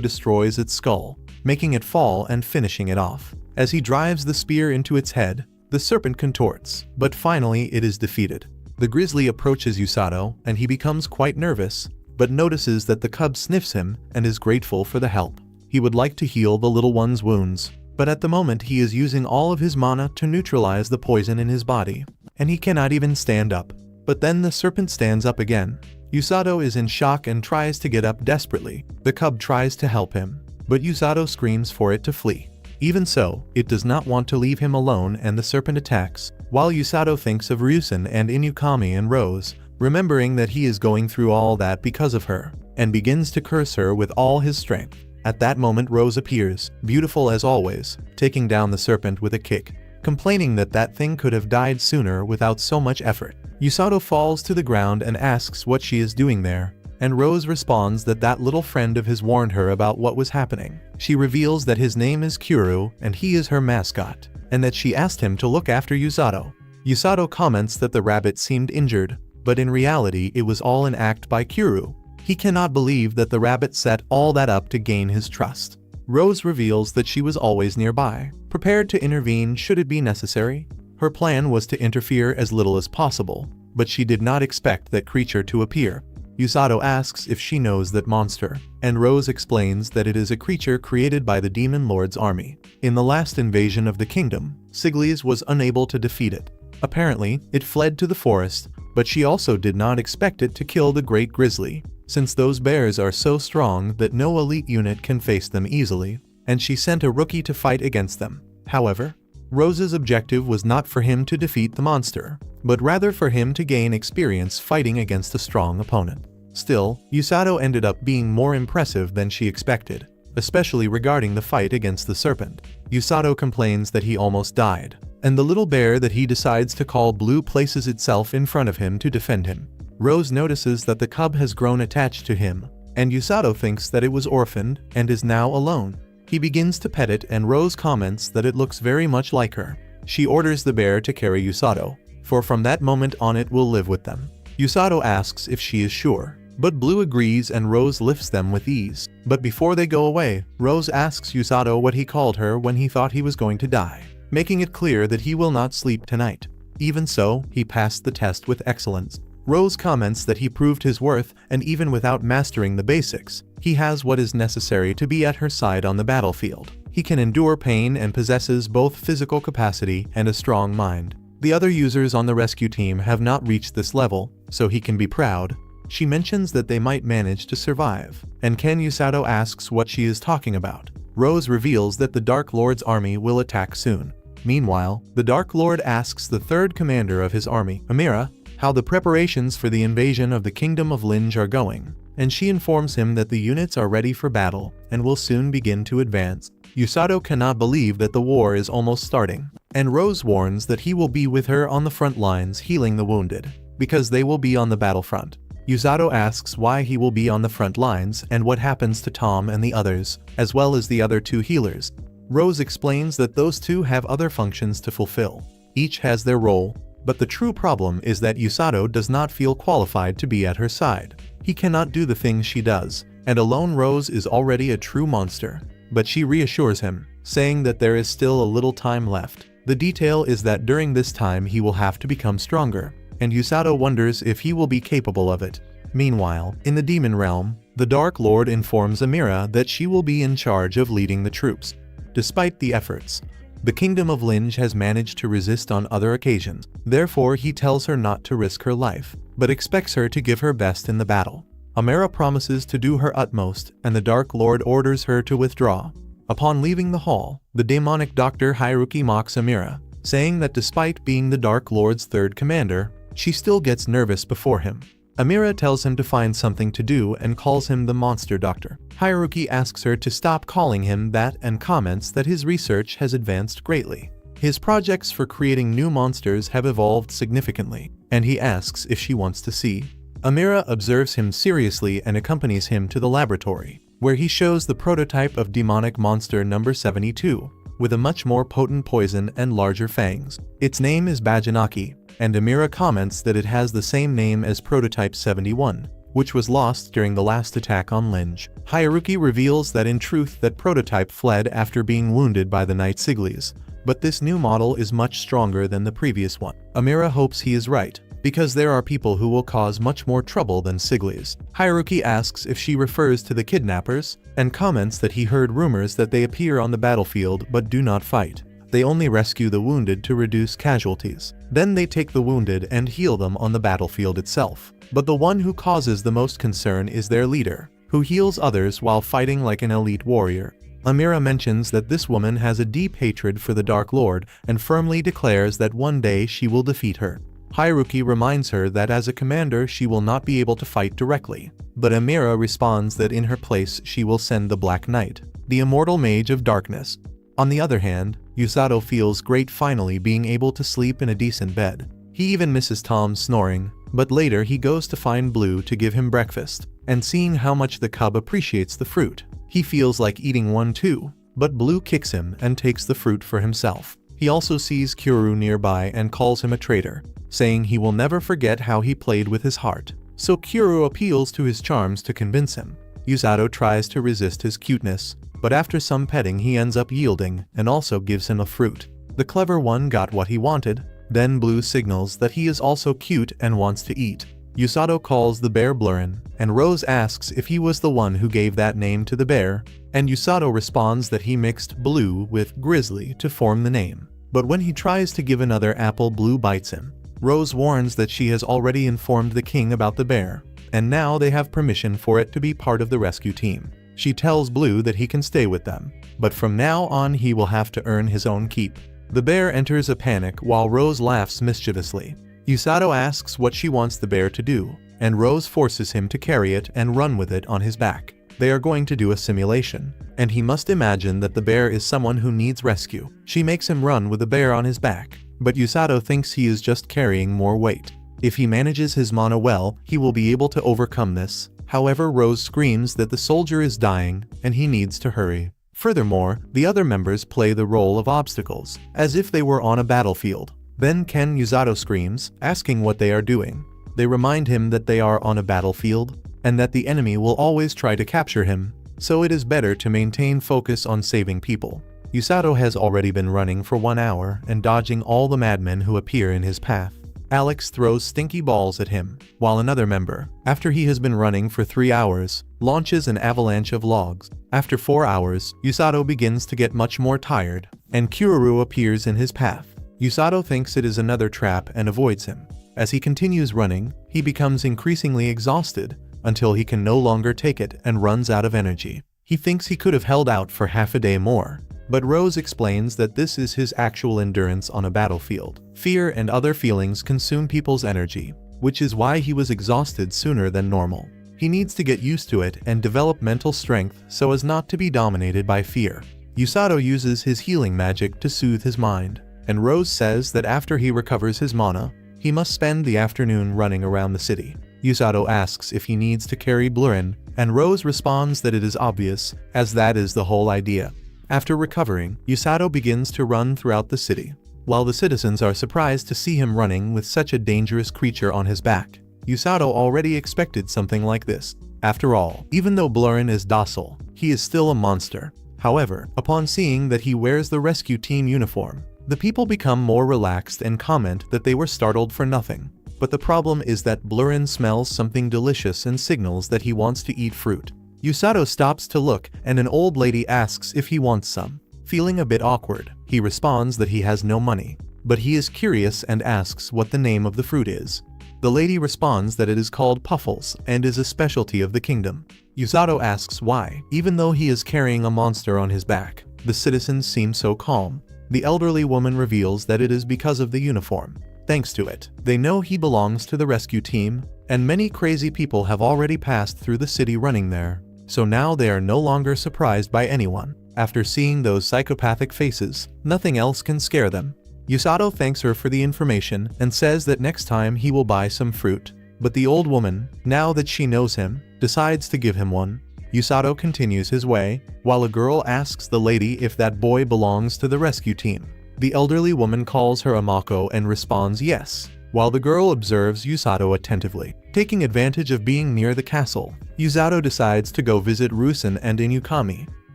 destroys its skull, making it fall and finishing it off. As he drives the spear into its head, the serpent contorts, but finally it is defeated. The grizzly approaches Usato, and he becomes quite nervous, but notices that the cub sniffs him and is grateful for the help. He would like to heal the little one's wounds, but at the moment he is using all of his mana to neutralize the poison in his body, and he cannot even stand up. But then the serpent stands up again. Usato is in shock and tries to get up desperately. The cub tries to help him, but Usato screams for it to flee. Even so, it does not want to leave him alone, and the serpent attacks, while Usato thinks of Ryusen and Inukami and Rose, remembering that he is going through all that because of her, and begins to curse her with all his strength. At that moment Rose appears, beautiful as always, taking down the serpent with a kick, complaining that that thing could have died sooner without so much effort. Usato falls to the ground and asks what she is doing there, and Rose responds that that little friend of his warned her about what was happening. She reveals that his name is Kuru and he is her mascot, and that she asked him to look after Usato. Usato comments that the rabbit seemed injured, but in reality it was all an act by Kuru. He cannot believe that the rabbit set all that up to gain his trust. Rose reveals that she was always nearby, prepared to intervene should it be necessary. Her plan was to interfere as little as possible, but she did not expect that creature to appear. Usato asks if she knows that monster, and Rose explains that it is a creature created by the Demon Lord's army. In the last invasion of the kingdom, Siglis was unable to defeat it. Apparently, it fled to the forest, but she also did not expect it to kill the Great Grizzly, since those bears are so strong that no elite unit can face them easily, and she sent a rookie to fight against them. However, Rose's objective was not for him to defeat the monster, but rather for him to gain experience fighting against a strong opponent. Still, Usato ended up being more impressive than she expected, especially regarding the fight against the serpent. Usato complains that he almost died, and the little bear that he decides to call Blue places itself in front of him to defend him. Rose notices that the cub has grown attached to him, and Usato thinks that it was orphaned and is now alone. He begins to pet it, and Rose comments that it looks very much like her. She orders the bear to carry Usato, for from that moment on it will live with them. Usato asks if she is sure, but Blue agrees and Rose lifts them with ease. But before they go away, Rose asks Usato what he called her when he thought he was going to die, making it clear that he will not sleep tonight. Even so, he passed the test with excellence. Rose comments that he proved his worth, and even without mastering the basics, he has what is necessary to be at her side on the battlefield. He can endure pain and possesses both physical capacity and a strong mind. The other users on the rescue team have not reached this level, so he can be proud. She mentions that they might manage to survive, and Ken Usato asks what she is talking about. Rose reveals that the Dark Lord's army will attack soon. Meanwhile, the Dark Lord asks the third commander of his army, Amira, how the preparations for the invasion of the Kingdom of Linge are going, and she informs him that the units are ready for battle and will soon begin to advance. Usato cannot believe that the war is almost starting, and Rose warns that he will be with her on the front lines healing the wounded, because they will be on the battlefront. Usato asks why he will be on the front lines and what happens to Tom and the others, as well as the other two healers. Rose explains that those two have other functions to fulfill. Each has their role, but the true problem is that Usato does not feel qualified to be at her side. He cannot do the things she does, and alone Rose is already a true monster. But she reassures him, saying that there is still a little time left. The detail is that during this time he will have to become stronger, and Usato wonders if he will be capable of it. Meanwhile, in the Demon Realm, the Dark Lord informs Amira that she will be in charge of leading the troops. Despite the efforts, the Kingdom of Linge has managed to resist on other occasions. Therefore, he tells her not to risk her life, but expects her to give her best in the battle. Amira promises to do her utmost, and the Dark Lord orders her to withdraw. Upon leaving the hall, the demonic Dr. Haruki mocks Amira, saying that despite being the Dark Lord's third commander, she still gets nervous before him. Amira tells him to find something to do and calls him the Monster Doctor. Haruki asks her to stop calling him that and comments that his research has advanced greatly. His projects for creating new monsters have evolved significantly, and he asks if she wants to see. Amira observes him seriously and accompanies him to the laboratory, where he shows the prototype of demonic monster number 72, with a much more potent poison and larger fangs. Its name is Bajanaki, and Amira comments that it has the same name as prototype 71, which was lost during the last attack on Linge. Hayaruki reveals that in truth that prototype fled after being wounded by the Night Sigilies, but this new model is much stronger than the previous one. Amira hopes he is right, because there are people who will cause much more trouble than Sigilies. Hayaruki asks if she refers to the kidnappers, and comments that he heard rumors that they appear on the battlefield but do not fight. They only rescue the wounded to reduce casualties. Then they take the wounded and heal them on the battlefield itself. But the one who causes the most concern is their leader, who heals others while fighting like an elite warrior. Amira mentions that this woman has a deep hatred for the Dark Lord and firmly declares that one day she will defeat her. Hayaruki reminds her that as a commander she will not be able to fight directly, but Amira responds that in her place she will send the Black Knight, the immortal mage of darkness. On the other hand, Yusato feels great finally being able to sleep in a decent bed. He even misses Tom's snoring, but later he goes to find Blue to give him breakfast, and seeing how much the cub appreciates the fruit, he feels like eating one too, but Blue kicks him and takes the fruit for himself. He also sees Kyoru nearby and calls him a traitor, saying he will never forget how he played with his heart. So Kyoru appeals to his charms to convince him. Yusato tries to resist his cuteness, but after some petting he ends up yielding and also gives him a fruit. The clever one got what he wanted. Then Blue signals that he is also cute and wants to eat. Yusato calls the bear Blurin, and Rose asks if he was the one who gave that name to the bear, and Yusato responds that he mixed Blue with Grizzly to form the name. But when he tries to give another apple, Blue bites him. Rose warns that she has already informed the king about the bear, and now they have permission for it to be part of the rescue team. She tells Blue that he can stay with them, but from now on he will have to earn his own keep. The bear enters a panic while Rose laughs mischievously. Yusato asks what she wants the bear to do, and Rose forces him to carry it and run with it on his back. They are going to do a simulation, and he must imagine that the bear is someone who needs rescue. She makes him run with the bear on his back, but Yusato thinks he is just carrying more weight. If he manages his mana well, he will be able to overcome this. However, Rose screams that the soldier is dying, and he needs to hurry. Furthermore, the other members play the role of obstacles, as if they were on a battlefield. Then Ken Yusato screams, asking what they are doing. They remind him that they are on a battlefield, and that the enemy will always try to capture him, so it is better to maintain focus on saving people. Yusato has already been running for 1 hour and dodging all the madmen who appear in his path. Alex throws stinky balls at him, while another member, after he has been running for 3 hours, launches an avalanche of logs. After 4 hours, Yusato begins to get much more tired, and Kyoru appears in his path. Yusato thinks it is another trap and avoids him. As he continues running, he becomes increasingly exhausted, until he can no longer take it and runs out of energy. He thinks he could have held out for half a day more, but Rose explains that this is his actual endurance on a battlefield. Fear and other feelings consume people's energy, which is why he was exhausted sooner than normal. He needs to get used to it and develop mental strength so as not to be dominated by fear. Yusato uses his healing magic to soothe his mind, and Rose says that after he recovers his mana, he must spend the afternoon running around the city. Yusato asks if he needs to carry Blurin, and Rose responds that it is obvious, as that is the whole idea. After recovering, Yusato begins to run throughout the city. While the citizens are surprised to see him running with such a dangerous creature on his back, Yusato already expected something like this. After all, even though Blurin is docile, he is still a monster. However, upon seeing that he wears the rescue team uniform, the people become more relaxed and comment that they were startled for nothing. But the problem is that Blurin smells something delicious and signals that he wants to eat fruit. Yusato stops to look, and an old lady asks if he wants some. Feeling a bit awkward, he responds that he has no money, but he is curious and asks what the name of the fruit is. The lady responds that it is called Puffles and is a specialty of the kingdom. Yusato asks why, even though he is carrying a monster on his back. The citizens seem so calm. The elderly woman reveals that it is because of the uniform. Thanks to it, they know he belongs to the rescue team, and many crazy people have already passed through the city running there, so now they are no longer surprised by anyone. After seeing those psychopathic faces, nothing else can scare them. Yusato thanks her for the information and says that next time he will buy some fruit. But the old woman, now that she knows him, decides to give him one. Yusato continues his way, while a girl asks the lady if that boy belongs to the rescue team. The elderly woman calls her Amako and responds yes, while the girl observes Yusato attentively. Taking advantage of being near the castle, Yusato decides to go visit Rusen and Inukami,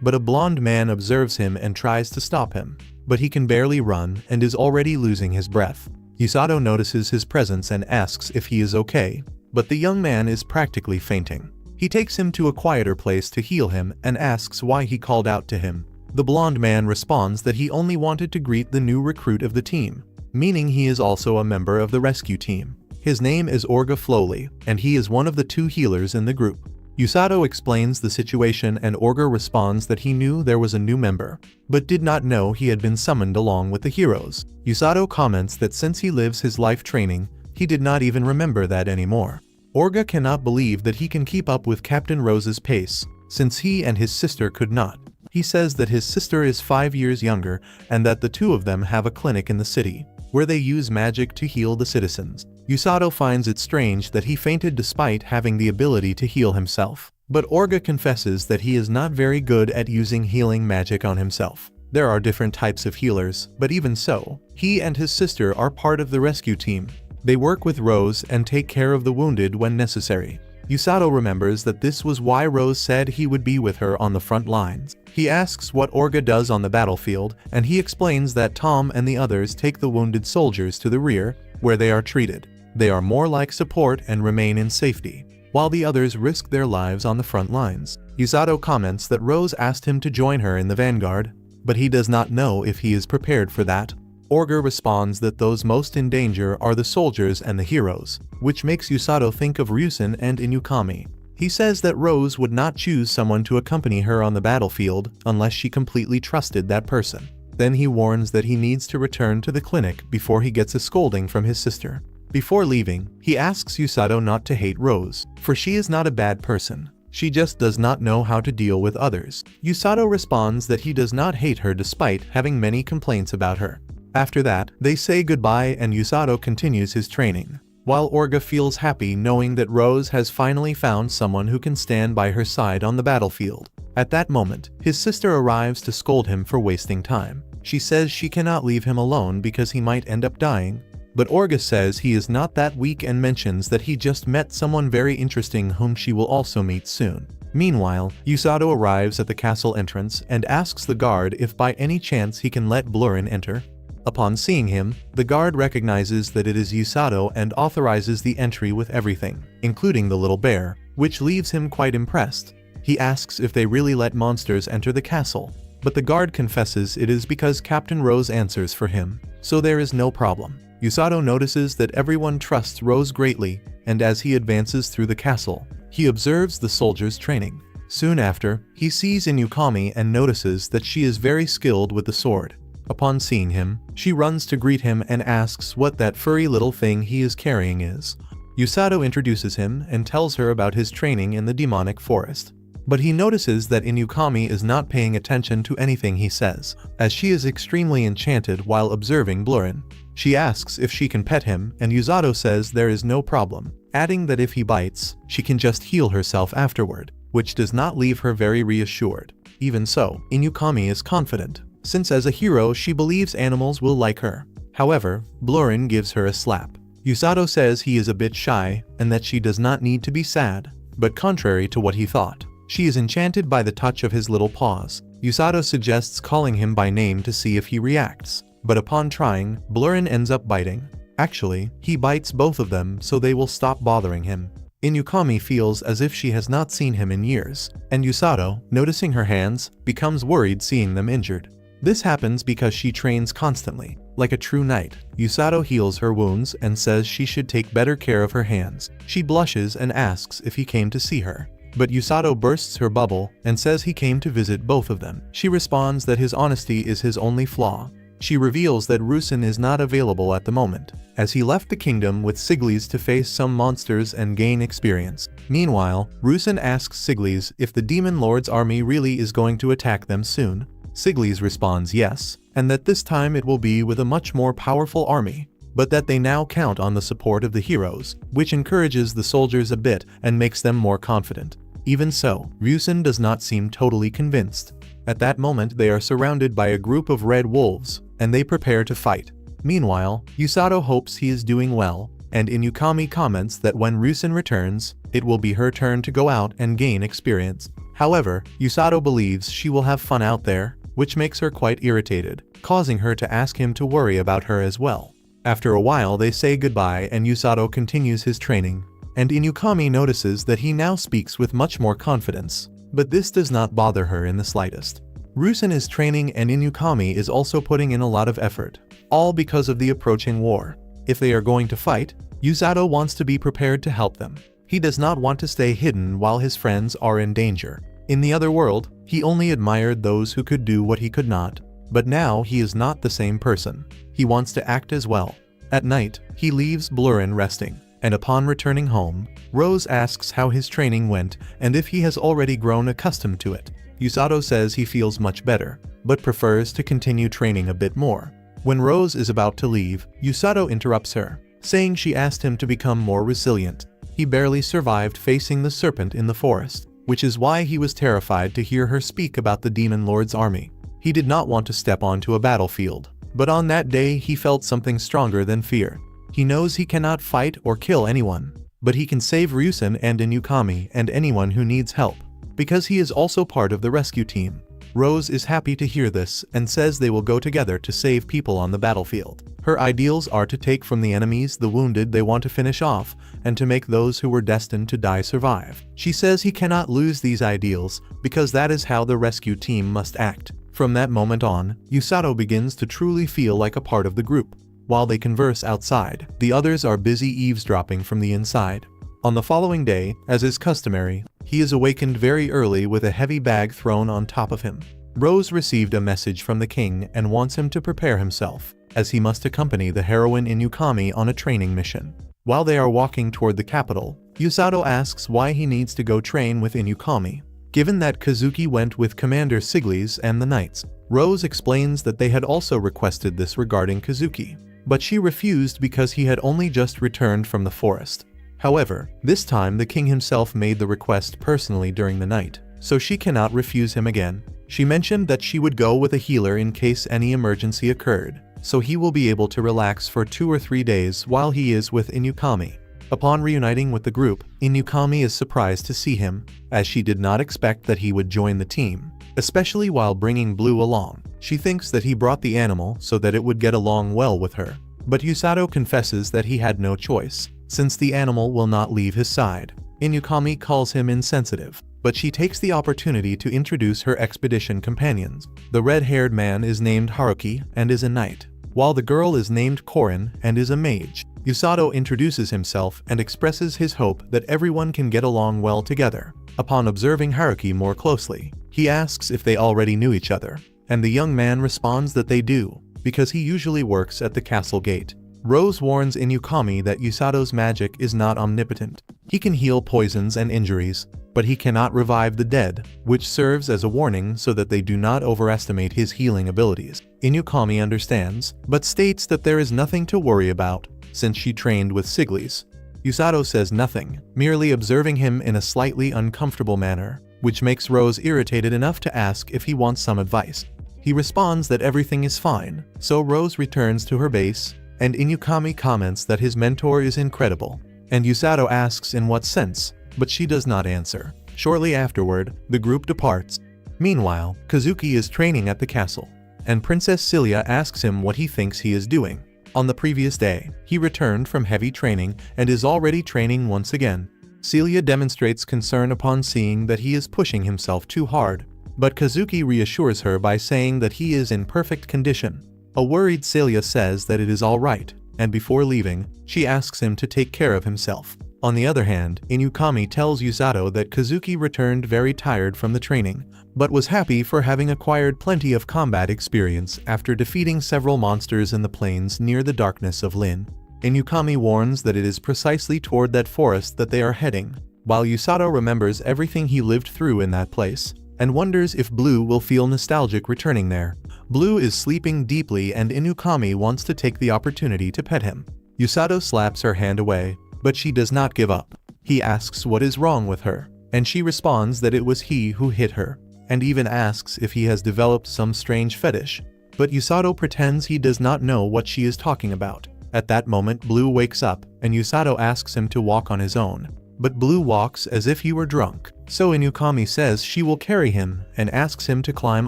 but a blonde man observes him and tries to stop him. But he can barely run and is already losing his breath. Yusato notices his presence and asks if he is okay, but the young man is practically fainting. He takes him to a quieter place to heal him and asks why he called out to him. The blonde man responds that he only wanted to greet the new recruit of the team, meaning he is also a member of the rescue team. His name is Orga Flowley, and he is one of the 2 healers in the group. Yusato explains the situation and Orga responds that he knew there was a new member, but did not know he had been summoned along with the heroes. Yusato comments that since he lives his life training, he did not even remember that anymore. Orga cannot believe that he can keep up with Captain Rose's pace, since he and his sister could not. He says that his sister is 5 years younger and that the 2 of them have a clinic in the city, where they use magic to heal the citizens. Yusato finds it strange that he fainted despite having the ability to heal himself. But Orga confesses that he is not very good at using healing magic on himself. There are different types of healers, but even so, he and his sister are part of the rescue team. They work with Rose and take care of the wounded when necessary. Yusato remembers that this was why Rose said he would be with her on the front lines. He asks what Orga does on the battlefield, and he explains that Tom and the others take the wounded soldiers to the rear, where they are treated. They are more like support and remain in safety, while the others risk their lives on the front lines. Yusato comments that Rose asked him to join her in the vanguard, but he does not know if he is prepared for that. Orga responds that those most in danger are the soldiers and the heroes, which makes Yusato think of Ryusen and Inukami. He says that Rose would not choose someone to accompany her on the battlefield unless she completely trusted that person. Then he warns that he needs to return to the clinic before he gets a scolding from his sister. Before leaving, he asks Yusato not to hate Rose, for she is not a bad person. She just does not know how to deal with others. Yusato responds that he does not hate her despite having many complaints about her. After that, they say goodbye and Yusato continues his training, while Orga feels happy knowing that Rose has finally found someone who can stand by her side on the battlefield. At that moment, his sister arrives to scold him for wasting time. She says she cannot leave him alone because he might end up dying. But Orga says he is not that weak and mentions that he just met someone very interesting whom she will also meet soon. Meanwhile, Yusato arrives at the castle entrance and asks the guard if by any chance he can let Blurin enter. Upon seeing him, the guard recognizes that it is Yusato and authorizes the entry with everything, including the little bear, which leaves him quite impressed. He asks if they really let monsters enter the castle, but the guard confesses it is because Captain Rose answers for him, so there is no problem. Yusato notices that everyone trusts Rose greatly, and as he advances through the castle, he observes the soldiers training. Soon after, he sees Inukami and notices that she is very skilled with the sword. Upon seeing him, she runs to greet him and asks what that furry little thing he is carrying is. Yusato introduces him and tells her about his training in the demonic forest. But he notices that Inukami is not paying attention to anything he says, as she is extremely enchanted while observing Blurin. She asks if she can pet him, and Yusato says there is no problem, adding that if he bites, she can just heal herself afterward, which does not leave her very reassured. Even so, Inukami is confident, since as a hero she believes animals will like her. However, Blurin gives her a slap. Yusato says he is a bit shy, and that she does not need to be sad, but contrary to what he thought, she is enchanted by the touch of his little paws. Yusato suggests calling him by name to see if he reacts, but upon trying, Blurin ends up biting. Actually, he bites both of them so they will stop bothering him. Inukami feels as if she has not seen him in years, and Yusato, noticing her hands, becomes worried seeing them injured. This happens because she trains constantly. Like a true knight, Yusato heals her wounds and says she should take better care of her hands. She blushes and asks if he came to see her. But Yusato bursts her bubble and says he came to visit both of them. She responds that his honesty is his only flaw. She reveals that Rusin is not available at the moment, as he left the kingdom with Siglis to face some monsters and gain experience. Meanwhile, Rusin asks Siglis if the Demon Lord's army really is going to attack them soon. Siglis responds yes, and that this time it will be with a much more powerful army, but that they now count on the support of the heroes, which encourages the soldiers a bit and makes them more confident. Even so, Rusin does not seem totally convinced. At that moment they are surrounded by a group of red wolves, and they prepare to fight. Meanwhile, Usato hopes he is doing well, and Inukami comments that when Rusin returns, it will be her turn to go out and gain experience. However, Usato believes she will have fun out there, which makes her quite irritated, causing her to ask him to worry about her as well. After a while they say goodbye and Usato continues his training, and Inukami notices that he now speaks with much more confidence, but this does not bother her in the slightest. Rusin is training and Inukami is also putting in a lot of effort, all because of the approaching war. If they are going to fight, Usato wants to be prepared to help them. He does not want to stay hidden while his friends are in danger. In the other world, he only admired those who could do what he could not, but now he is not the same person. He wants to act as well. At night, he leaves Blurin resting, and upon returning home, Rose asks how his training went and if he has already grown accustomed to it. Usato says he feels much better, but prefers to continue training a bit more. When Rose is about to leave, Usato interrupts her, saying she asked him to become more resilient. He barely survived facing the serpent in the forest, which is why he was terrified to hear her speak about the Demon Lord's army. He did not want to step onto a battlefield, but on that day he felt something stronger than fear. He knows he cannot fight or kill anyone, but he can save Rusin and Inukami and anyone who needs help, because he is also part of the rescue team. Rose is happy to hear this and says they will go together to save people on the battlefield. Her ideals are to take from the enemies the wounded they want to finish off, and to make those who were destined to die survive. She says he cannot lose these ideals, because that is how the rescue team must act. From that moment on, Usato begins to truly feel like a part of the group. While they converse outside, the others are busy eavesdropping from the inside. On the following day, as is customary, he is awakened very early with a heavy bag thrown on top of him. Rose received a message from the king and wants him to prepare himself, as he must accompany the heroine Inukami on a training mission. While they are walking toward the capital, Usato asks why he needs to go train with Inukami, given that Kazuki went with Commander Siglis and the knights. Rose explains that they had also requested this regarding Kazuki, but she refused because he had only just returned from the forest. However, this time the king himself made the request personally during the night, so she cannot refuse him again. She mentioned that she would go with a healer in case any emergency occurred, so he will be able to relax for 2 or 3 days while he is with Inukami. Upon reuniting with the group, Inukami is surprised to see him, as she did not expect that he would join the team, especially while bringing Blue along. She thinks that he brought the animal so that it would get along well with her, but Usato confesses that he had no choice, since the animal will not leave his side. Inukami calls him insensitive, but she takes the opportunity to introduce her expedition companions. The red-haired man is named Haruki and is a knight, while the girl is named Korin and is a mage. Usato introduces himself and expresses his hope that everyone can get along well together. Upon observing Haruki more closely, he asks if they already knew each other, and the young man responds that they do, because he usually works at the castle gate. Rose warns Inukami that Usato's magic is not omnipotent. He can heal poisons and injuries, but he cannot revive the dead, which serves as a warning so that they do not overestimate his healing abilities. Inukami understands, but states that there is nothing to worry about, since she trained with Siglis. Usato says nothing, merely observing him in a slightly uncomfortable manner, which makes Rose irritated enough to ask if he wants some advice. He responds that everything is fine, so Rose returns to her base, and Inukami comments that his mentor is incredible, and Usato asks in what sense, but she does not answer. Shortly afterward, the group departs. Meanwhile, Kazuki is training at the castle, and Princess Celia asks him what he thinks he is doing. On the previous day, he returned from heavy training and is already training once again. Celia demonstrates concern upon seeing that he is pushing himself too hard, but Kazuki reassures her by saying that he is in perfect condition. A worried Celia says that it is all right, and before leaving, she asks him to take care of himself. On the other hand, Inukami tells Yusato that Kazuki returned very tired from the training, but was happy for having acquired plenty of combat experience after defeating several monsters in the plains near the darkness of Lin. Inukami warns that it is precisely toward that forest that they are heading, while Yusato remembers everything he lived through in that place, and wonders if Blue will feel nostalgic returning there. Blue is sleeping deeply and Inukami wants to take the opportunity to pet him. Yusato slaps her hand away, but she does not give up. He asks what is wrong with her, and she responds that it was he who hit her, and even asks if he has developed some strange fetish. But Yusato pretends he does not know what she is talking about. At that moment, Blue wakes up, and Yusato asks him to walk on his own. But Blue walks as if he were drunk, so Inukami says she will carry him and asks him to climb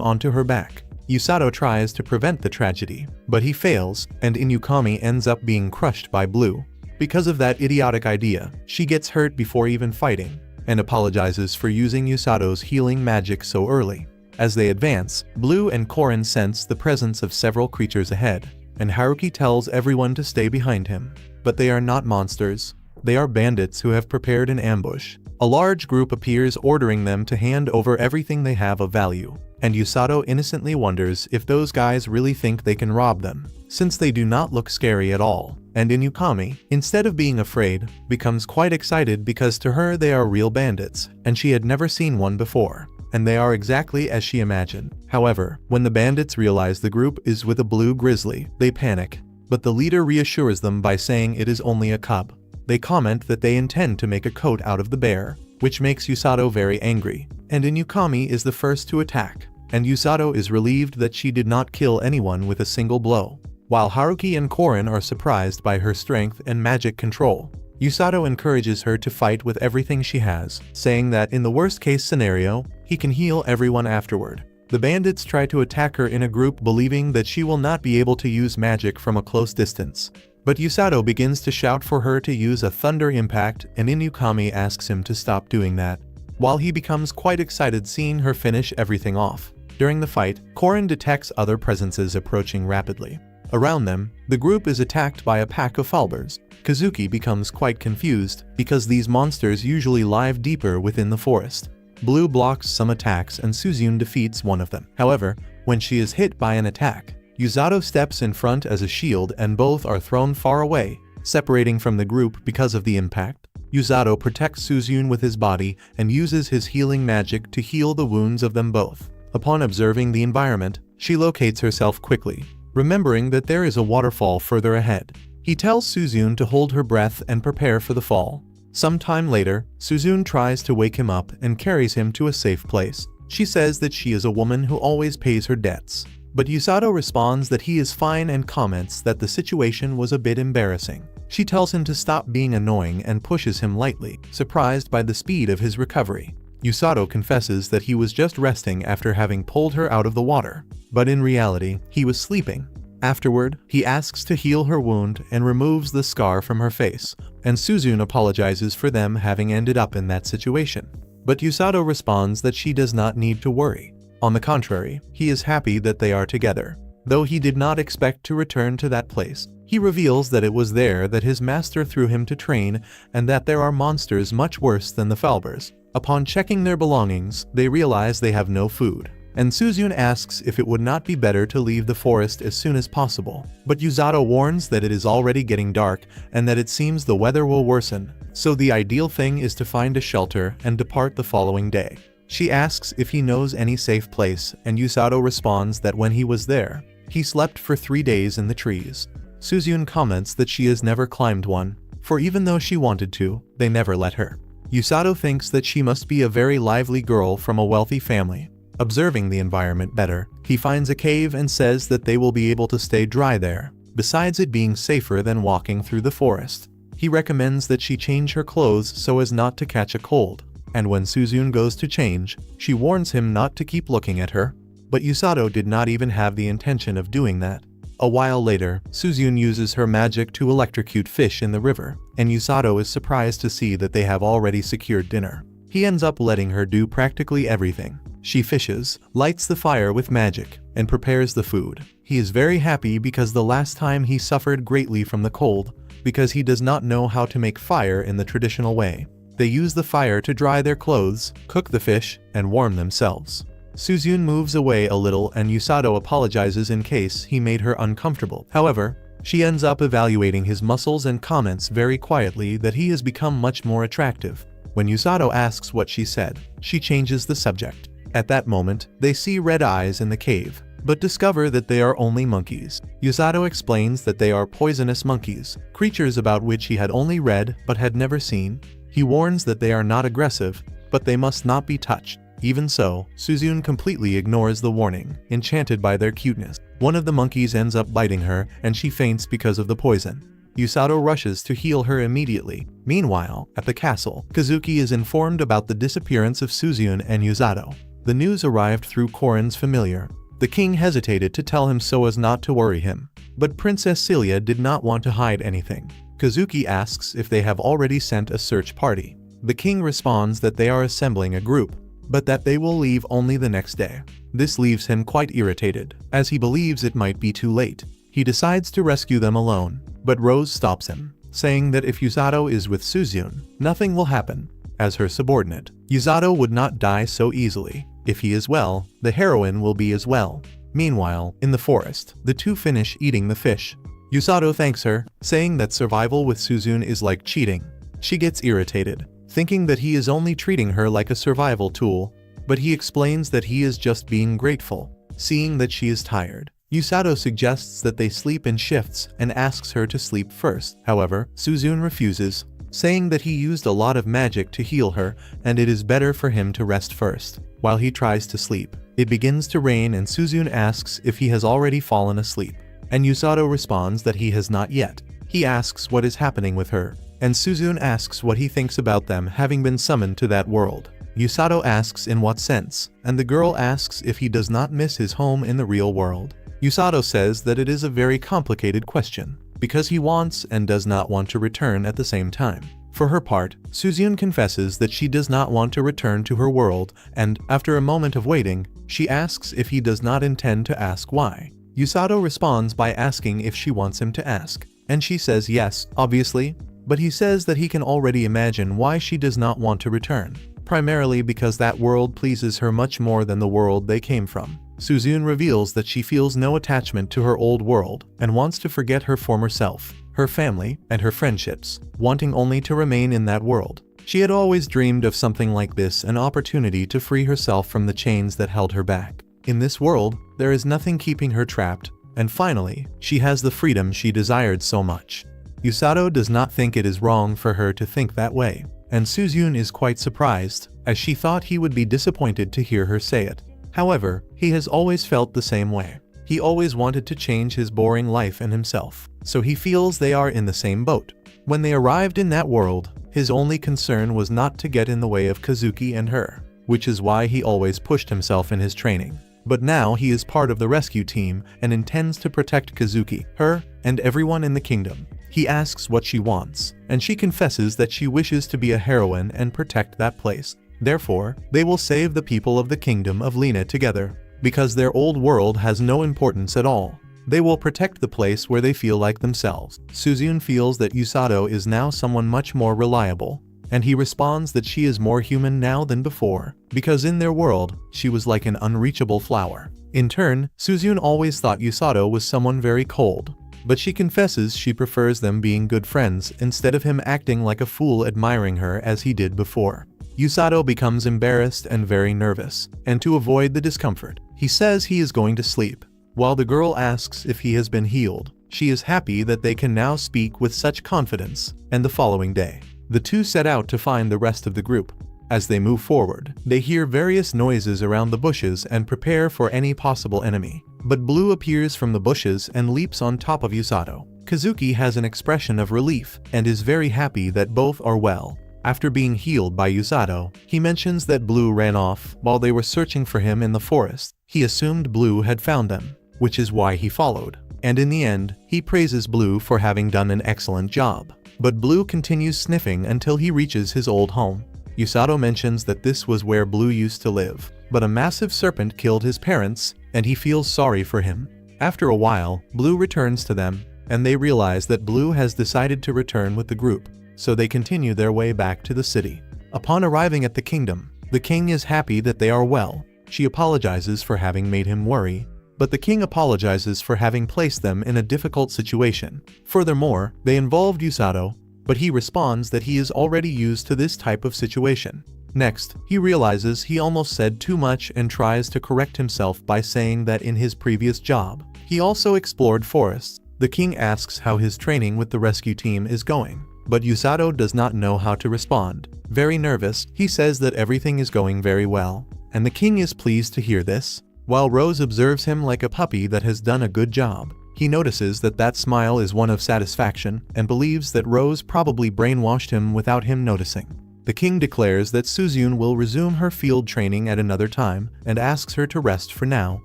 onto her back. Yusato tries to prevent the tragedy, but he fails, and Inukami ends up being crushed by Blue. Because of that idiotic idea, she gets hurt before even fighting, and apologizes for using Yusato's healing magic so early. As they advance, Blue and Korin sense the presence of several creatures ahead, and Haruki tells everyone to stay behind him. But they are not monsters. They are bandits who have prepared an ambush. A large group appears ordering them to hand over everything they have of value, and Yusato innocently wonders if those guys really think they can rob them, since they do not look scary at all. And Inukami, instead of being afraid, becomes quite excited because to her they are real bandits, and she had never seen one before, and they are exactly as she imagined. However, when the bandits realize the group is with a blue grizzly, they panic, but the leader reassures them by saying it is only a cub. They comment that they intend to make a coat out of the bear, which makes Yusato very angry, and Inukami is the first to attack, and Yusato is relieved that she did not kill anyone with a single blow. While Haruki and Korin are surprised by her strength and magic control, Yusato encourages her to fight with everything she has, saying that in the worst-case scenario, he can heal everyone afterward. The bandits try to attack her in a group believing that she will not be able to use magic from a close distance. But Yusato begins to shout for her to use a thunder impact and Inukami asks him to stop doing that, while he becomes quite excited seeing her finish everything off. During the fight, Korin detects other presences approaching rapidly. Around them, the group is attacked by a pack of falbers. Kazuki becomes quite confused because these monsters usually live deeper within the forest. Blue blocks some attacks and Suzune defeats one of them. However, when she is hit by an attack, Yusato steps in front as a shield and both are thrown far away, separating from the group because of the impact. Yusato protects Suzune with his body and uses his healing magic to heal the wounds of them both. Upon observing the environment, she locates herself quickly, remembering that there is a waterfall further ahead. He tells Suzune to hold her breath and prepare for the fall. Sometime later, Suzune tries to wake him up and carries him to a safe place. She says that she is a woman who always pays her debts. But Yusato responds that he is fine and comments that the situation was a bit embarrassing. She tells him to stop being annoying and pushes him lightly, surprised by the speed of his recovery. Yusato confesses that he was just resting after having pulled her out of the water, but in reality, he was sleeping. Afterward, he asks to heal her wound and removes the scar from her face, and Suzune apologizes for them having ended up in that situation. But Yusato responds that she does not need to worry. On the contrary, he is happy that they are together. Though he did not expect to return to that place, he reveals that it was there that his master threw him to train and that there are monsters much worse than the Falbers. Upon checking their belongings, they realize they have no food, and Suzune asks if it would not be better to leave the forest as soon as possible. But Yusato warns that it is already getting dark and that it seems the weather will worsen, so the ideal thing is to find a shelter and depart the following day. She asks if he knows any safe place, and Yusato responds that when he was there, he slept for 3 days in the trees. Suzune comments that she has never climbed one, for even though she wanted to, they never let her. Yusato thinks that she must be a very lively girl from a wealthy family. Observing the environment better, he finds a cave and says that they will be able to stay dry there, besides it being safer than walking through the forest. He recommends that she change her clothes so as not to catch a cold. And when Suzune goes to change, she warns him not to keep looking at her. But Yusato did not even have the intention of doing that. A while later, Suzune uses her magic to electrocute fish in the river, and Yusato is surprised to see that they have already secured dinner. He ends up letting her do practically everything. She fishes, lights the fire with magic, and prepares the food. He is very happy because the last time he suffered greatly from the cold, because he does not know how to make fire in the traditional way. They use the fire to dry their clothes, cook the fish, and warm themselves. Suzune moves away a little and Yusato apologizes in case he made her uncomfortable. However, she ends up evaluating his muscles and comments very quietly that he has become much more attractive. When Yusato asks what she said, she changes the subject. At that moment, they see red eyes in the cave, but discover that they are only monkeys. Yusato explains that they are poisonous monkeys, creatures about which he had only read but had never seen. He warns that they are not aggressive, but they must not be touched. Even so, Suzune completely ignores the warning, enchanted by their cuteness. One of the monkeys ends up biting her, and she faints because of the poison. Yusato rushes to heal her immediately. Meanwhile, at the castle, Kazuki is informed about the disappearance of Suzune and Yusato. The news arrived through Korin's familiar. The king hesitated to tell him so as not to worry him, but Princess Celia did not want to hide anything. Kazuki asks if they have already sent a search party. The king responds that they are assembling a group, but that they will leave only the next day. This leaves him quite irritated, as he believes it might be too late. He decides to rescue them alone, but Rose stops him, saying that if Yusato is with Suzune, nothing will happen. As her subordinate, Yusato would not die so easily. If he is well, the heroine will be as well. Meanwhile, in the forest, the two finish eating the fish. Yusato thanks her, saying that survival with Suzune is like cheating. She gets irritated, thinking that he is only treating her like a survival tool, but he explains that he is just being grateful. Seeing that she is tired, Yusato suggests that they sleep in shifts and asks her to sleep first. However, Suzune refuses, saying that he used a lot of magic to heal her and it is better for him to rest first. While he tries to sleep, it begins to rain and Suzune asks if he has already fallen asleep, and Yusato responds that he has not yet. He asks what is happening with her, and Suzune asks what he thinks about them having been summoned to that world. Yusato asks in what sense, and the girl asks if he does not miss his home in the real world. Yusato says that it is a very complicated question, because he wants and does not want to return at the same time. For her part, Suzune confesses that she does not want to return to her world, and, after a moment of waiting, she asks if he does not intend to ask why. Yusato responds by asking if she wants him to ask, and she says yes, obviously, but he says that he can already imagine why she does not want to return, primarily because that world pleases her much more than the world they came from. Suzune reveals that she feels no attachment to her old world and wants to forget her former self, her family, and her friendships, wanting only to remain in that world. She had always dreamed of something like this, an opportunity to free herself from the chains that held her back. In this world, there is nothing keeping her trapped, and finally, she has the freedom she desired so much. Yusato does not think it is wrong for her to think that way, and Suzune is quite surprised, as she thought he would be disappointed to hear her say it. However, he has always felt the same way. He always wanted to change his boring life and himself, so he feels they are in the same boat. When they arrived in that world, his only concern was not to get in the way of Kazuki and her, which is why he always pushed himself in his training. But now he is part of the rescue team and intends to protect Kazuki, her, and everyone in the kingdom. He asks what she wants, and she confesses that she wishes to be a heroine and protect that place. Therefore, they will save the people of the kingdom of Lina together. Because their old world has no importance at all, they will protect the place where they feel like themselves. Suzune feels that Yusato is now someone much more reliable, and he responds that she is more human now than before, because in their world, she was like an unreachable flower. In turn, Suzune always thought Yusato was someone very cold, but she confesses she prefers them being good friends instead of him acting like a fool admiring her as he did before. Yusato becomes embarrassed and very nervous, and to avoid the discomfort, he says he is going to sleep. While the girl asks if he has been healed, she is happy that they can now speak with such confidence, and the following day, the two set out to find the rest of the group. As they move forward, they hear various noises around the bushes and prepare for any possible enemy. But Blue appears from the bushes and leaps on top of Yusato. Kazuki has an expression of relief and is very happy that both are well. After being healed by Yusato, he mentions that Blue ran off while they were searching for him in the forest. He assumed Blue had found them, which is why he followed. And in the end, he praises Blue for having done an excellent job. But Blue continues sniffing until he reaches his old home. Yusato mentions that this was where Blue used to live, but a massive serpent killed his parents, and he feels sorry for him. After a while, Blue returns to them, and they realize that Blue has decided to return with the group, so they continue their way back to the city. Upon arriving at the kingdom, the king is happy that they are well. She apologizes for having made him worry, but the king apologizes for having placed them in a difficult situation. Furthermore, they involved Usato, but he responds that he is already used to this type of situation. Next, he realizes he almost said too much and tries to correct himself by saying that in his previous job, he also explored forests. The king asks how his training with the rescue team is going, but Usato does not know how to respond. Very nervous, he says that everything is going very well, and the king is pleased to hear this. While Rose observes him like a puppy that has done a good job, he notices that that smile is one of satisfaction and believes that Rose probably brainwashed him without him noticing. The king declares that Suzune will resume her field training at another time and asks her to rest for now.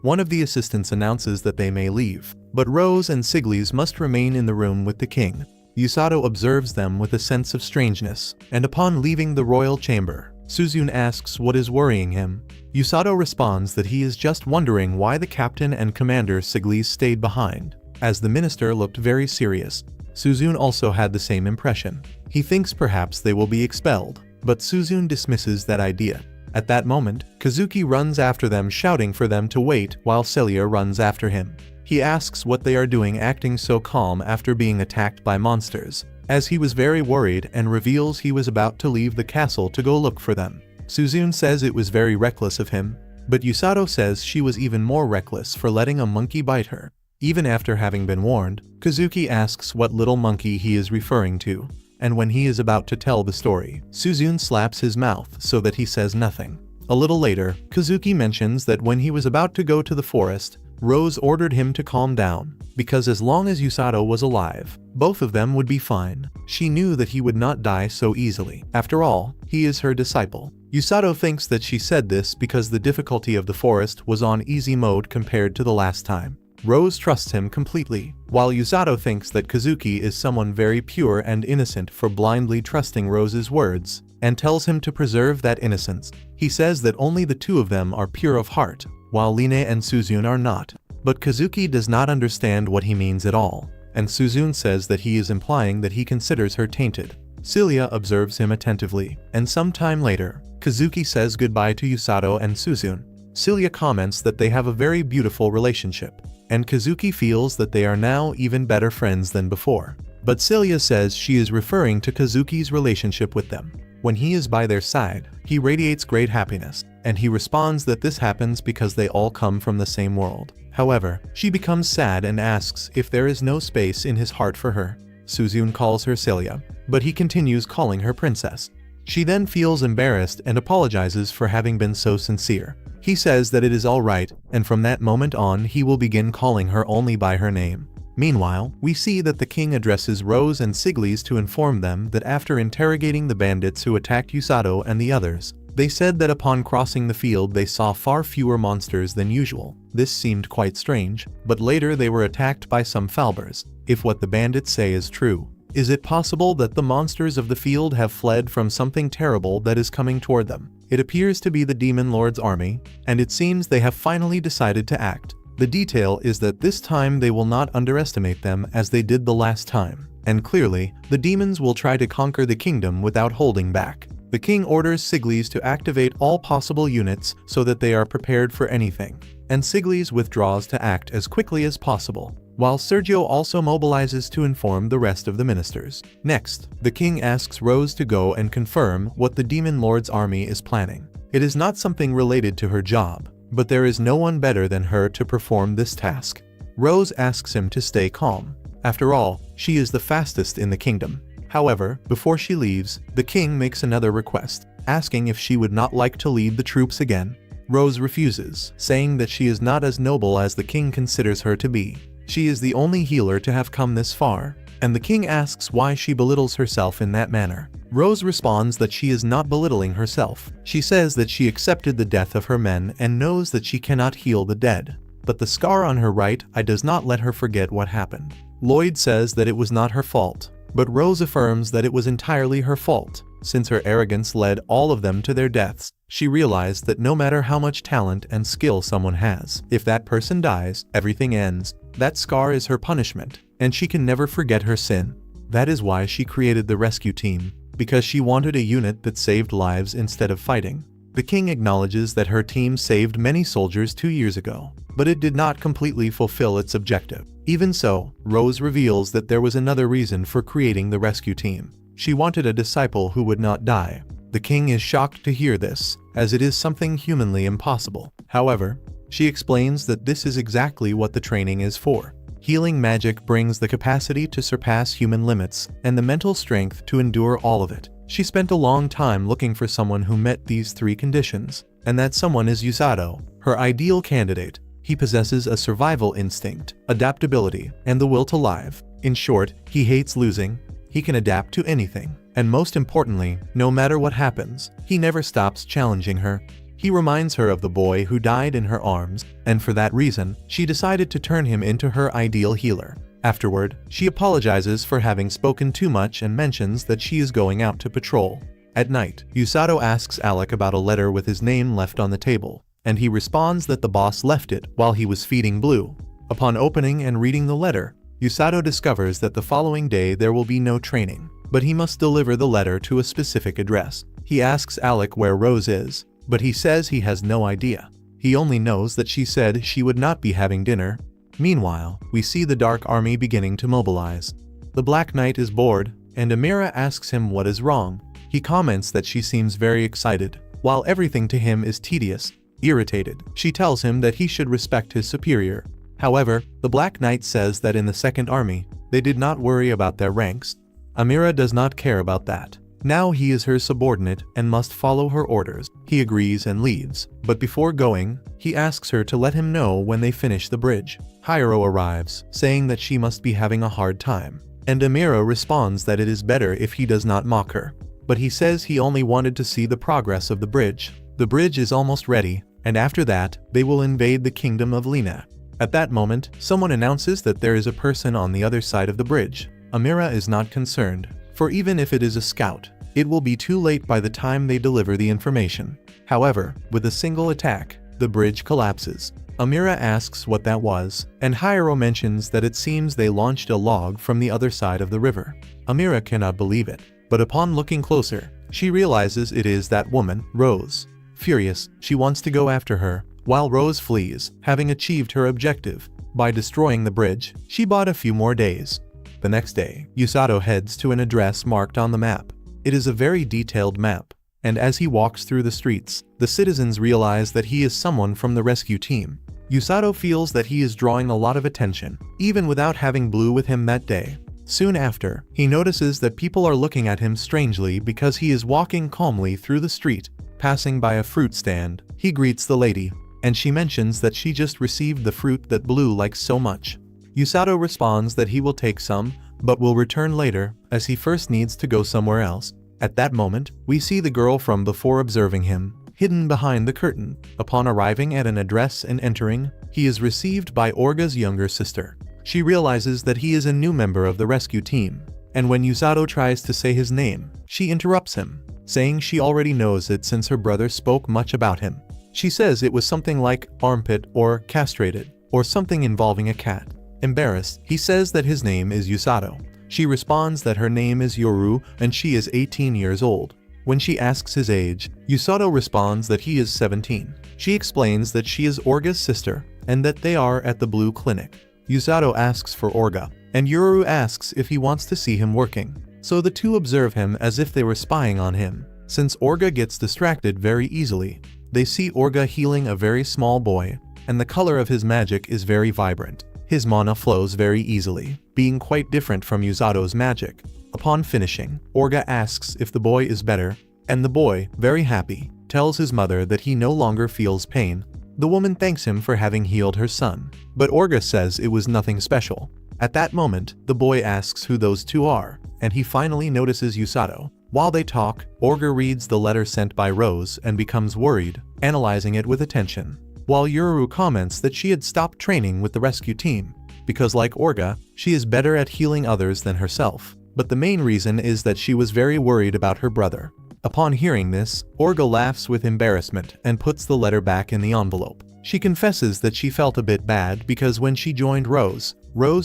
One of the assistants announces that they may leave, but Rose and Siglis must remain in the room with the king. Usato observes them with a sense of strangeness, and upon leaving the royal chamber, Suzune asks what is worrying him. Usato responds that he is just wondering why the captain and commander Siglis stayed behind, as the minister looked very serious. Suzune also had the same impression. He thinks perhaps they will be expelled, but Suzune dismisses that idea. At that moment, Kazuki runs after them shouting for them to wait while Celia runs after him. He asks what they are doing acting so calm after being attacked by monsters, as he was very worried and reveals he was about to leave the castle to go look for them. Suzune says it was very reckless of him, but Usato says she was even more reckless for letting a monkey bite her. Even after having been warned, Kazuki asks what little monkey he is referring to, and when he is about to tell the story, Suzune slaps his mouth so that he says nothing. A little later, Kazuki mentions that when he was about to go to the forest, Rose ordered him to calm down, because as long as Usato was alive, both of them would be fine. She knew that he would not die so easily. After all, he is her disciple. Usato thinks that she said this because the difficulty of the forest was on easy mode compared to the last time. Rose trusts him completely, while Usato thinks that Kazuki is someone very pure and innocent for blindly trusting Rose's words, and tells him to preserve that innocence. He says that only the two of them are pure of heart, while Line and Suzune are not. But Kazuki does not understand what he means at all, and Suzune says that he is implying that he considers her tainted. Celia observes him attentively, and some time later, Kazuki says goodbye to Usato and Suzune. Celia comments that they have a very beautiful relationship, and Kazuki feels that they are now even better friends than before. But Celia says she is referring to Kazuki's relationship with them. When he is by their side, he radiates great happiness, and he responds that this happens because they all come from the same world. However, she becomes sad and asks if there is no space in his heart for her. Suzune calls her Celia, but he continues calling her princess. She then feels embarrassed and apologizes for having been so sincere. He says that it is all right, and from that moment on he will begin calling her only by her name. Meanwhile, we see that the king addresses Rose and Siglis to inform them that after interrogating the bandits who attacked Usato and the others, they said that upon crossing the field they saw far fewer monsters than usual. This seemed quite strange, but later they were attacked by some Falbers. If what the bandits say is true, is it possible that the monsters of the field have fled from something terrible that is coming toward them? It appears to be the Demon Lord's army, and it seems they have finally decided to act. The detail is that this time they will not underestimate them as they did the last time, and clearly, the demons will try to conquer the kingdom without holding back. The king orders Siglis to activate all possible units so that they are prepared for anything, and Siglis withdraws to act as quickly as possible, while Sergio also mobilizes to inform the rest of the ministers. Next, the king asks Rose to go and confirm what the Demon Lord's army is planning. It is not something related to her job, but there is no one better than her to perform this task. Rose asks him to stay calm. After all, she is the fastest in the kingdom. However, before she leaves, the king makes another request, asking if she would not like to lead the troops again. Rose refuses, saying that she is not as noble as the king considers her to be. She is the only healer to have come this far, and the king asks why she belittles herself in that manner. Rose responds that she is not belittling herself. She says that she accepted the death of her men and knows that she cannot heal the dead. But the scar on her right eye does not let her forget what happened. Lloyd says that it was not her fault, but Rose affirms that it was entirely her fault. Since her arrogance led all of them to their deaths, she realized that no matter how much talent and skill someone has, if that person dies, everything ends. That scar is her punishment, and she can never forget her sin. That is why she created the rescue team, because she wanted a unit that saved lives instead of fighting. The king acknowledges that her team saved many soldiers 2 years ago, but it did not completely fulfill its objective. Even so, Rose reveals that there was another reason for creating the rescue team. She wanted a disciple who would not die. The king is shocked to hear this, as it is something humanly impossible. However, she explains that this is exactly what the training is for. Healing magic brings the capacity to surpass human limits and the mental strength to endure all of it. She spent a long time looking for someone who met these 3 conditions, and that someone is Yusato, her ideal candidate. He possesses a survival instinct, adaptability, and the will to live. In short, he hates losing, he can adapt to anything, and most importantly, no matter what happens, he never stops challenging her. He reminds her of the boy who died in her arms, and for that reason, she decided to turn him into her ideal healer. Afterward, she apologizes for having spoken too much and mentions that she is going out to patrol. At night, Yusato asks Alec about a letter with his name left on the table, and he responds that the boss left it while he was feeding Blue. Upon opening and reading the letter, Yusato discovers that the following day there will be no training, but he must deliver the letter to a specific address. He asks Alec where Rose is, but he says he has no idea. He only knows that she said she would not be having dinner. Meanwhile, we see the Dark Army beginning to mobilize. The Black Knight is bored, and Amira asks him what is wrong. He comments that she seems very excited, while everything to him is tedious. Irritated, she tells him that he should respect his superior. However, the Black Knight says that in the Second Army, they did not worry about their ranks. Amira does not care about that. Now he is her subordinate and must follow her orders. He agrees and leaves, but before going, he asks her to let him know when they finish the bridge. Hiro arrives, saying that she must be having a hard time, and Amira responds that it is better if he does not mock her. But he says he only wanted to see the progress of the bridge. The bridge is almost ready, and after that, they will invade the kingdom of Lina. At that moment, someone announces that there is a person on the other side of the bridge. Amira is not concerned, for even if it is a scout, it will be too late by the time they deliver the information. However, with a single attack, the bridge collapses. Amira asks what that was, and Hiro mentions that it seems they launched a log from the other side of the river. Amira cannot believe it, but upon looking closer, she realizes it is that woman, Rose. Furious, she wants to go after her, while Rose flees, having achieved her objective. By destroying the bridge, she bought a few more days. The next day, Yusato heads to an address marked on the map. It is a very detailed map, and as he walks through the streets, the citizens realize that he is someone from the rescue team. Yusato feels that he is drawing a lot of attention, even without having Blue with him that day. Soon after, he notices that people are looking at him strangely because he is walking calmly through the street. Passing by a fruit stand, he greets the lady, and she mentions that she just received the fruit that Blue likes so much. Yusato responds that he will take some, but will return later, as he first needs to go somewhere else. At that moment, we see the girl from before observing him, hidden behind the curtain. Upon arriving at an address and entering, he is received by Orga's younger sister. She realizes that he is a new member of the rescue team, and when Yusato tries to say his name, she interrupts him, saying she already knows it since her brother spoke much about him. She says it was something like armpit or castrated, or something involving a cat. Embarrassed, he says that his name is Yusato. She responds that her name is Yoru and she is 18 years old. When she asks his age, Yusato responds that he is 17. She explains that she is Orga's sister and that they are at the Blue Clinic. Yusato asks for Orga, and Yoru asks if he wants to see him working. So the two observe him as if they were spying on him. Since Orga gets distracted very easily, they see Orga healing a very small boy, and the color of his magic is very vibrant. His mana flows very easily, being quite different from Yusato's magic. Upon finishing, Orga asks if the boy is better, and the boy, very happy, tells his mother that he no longer feels pain. The woman thanks him for having healed her son, but Orga says it was nothing special. At that moment, the boy asks who those two are, and he finally notices Yusato. While they talk, Orga reads the letter sent by Rose and becomes worried, analyzing it with attention. While Yoru comments that she had stopped training with the rescue team, because like Orga, she is better at healing others than herself. But the main reason is that she was very worried about her brother. Upon hearing this, Orga laughs with embarrassment and puts the letter back in the envelope. She confesses that she felt a bit bad because when she joined Rose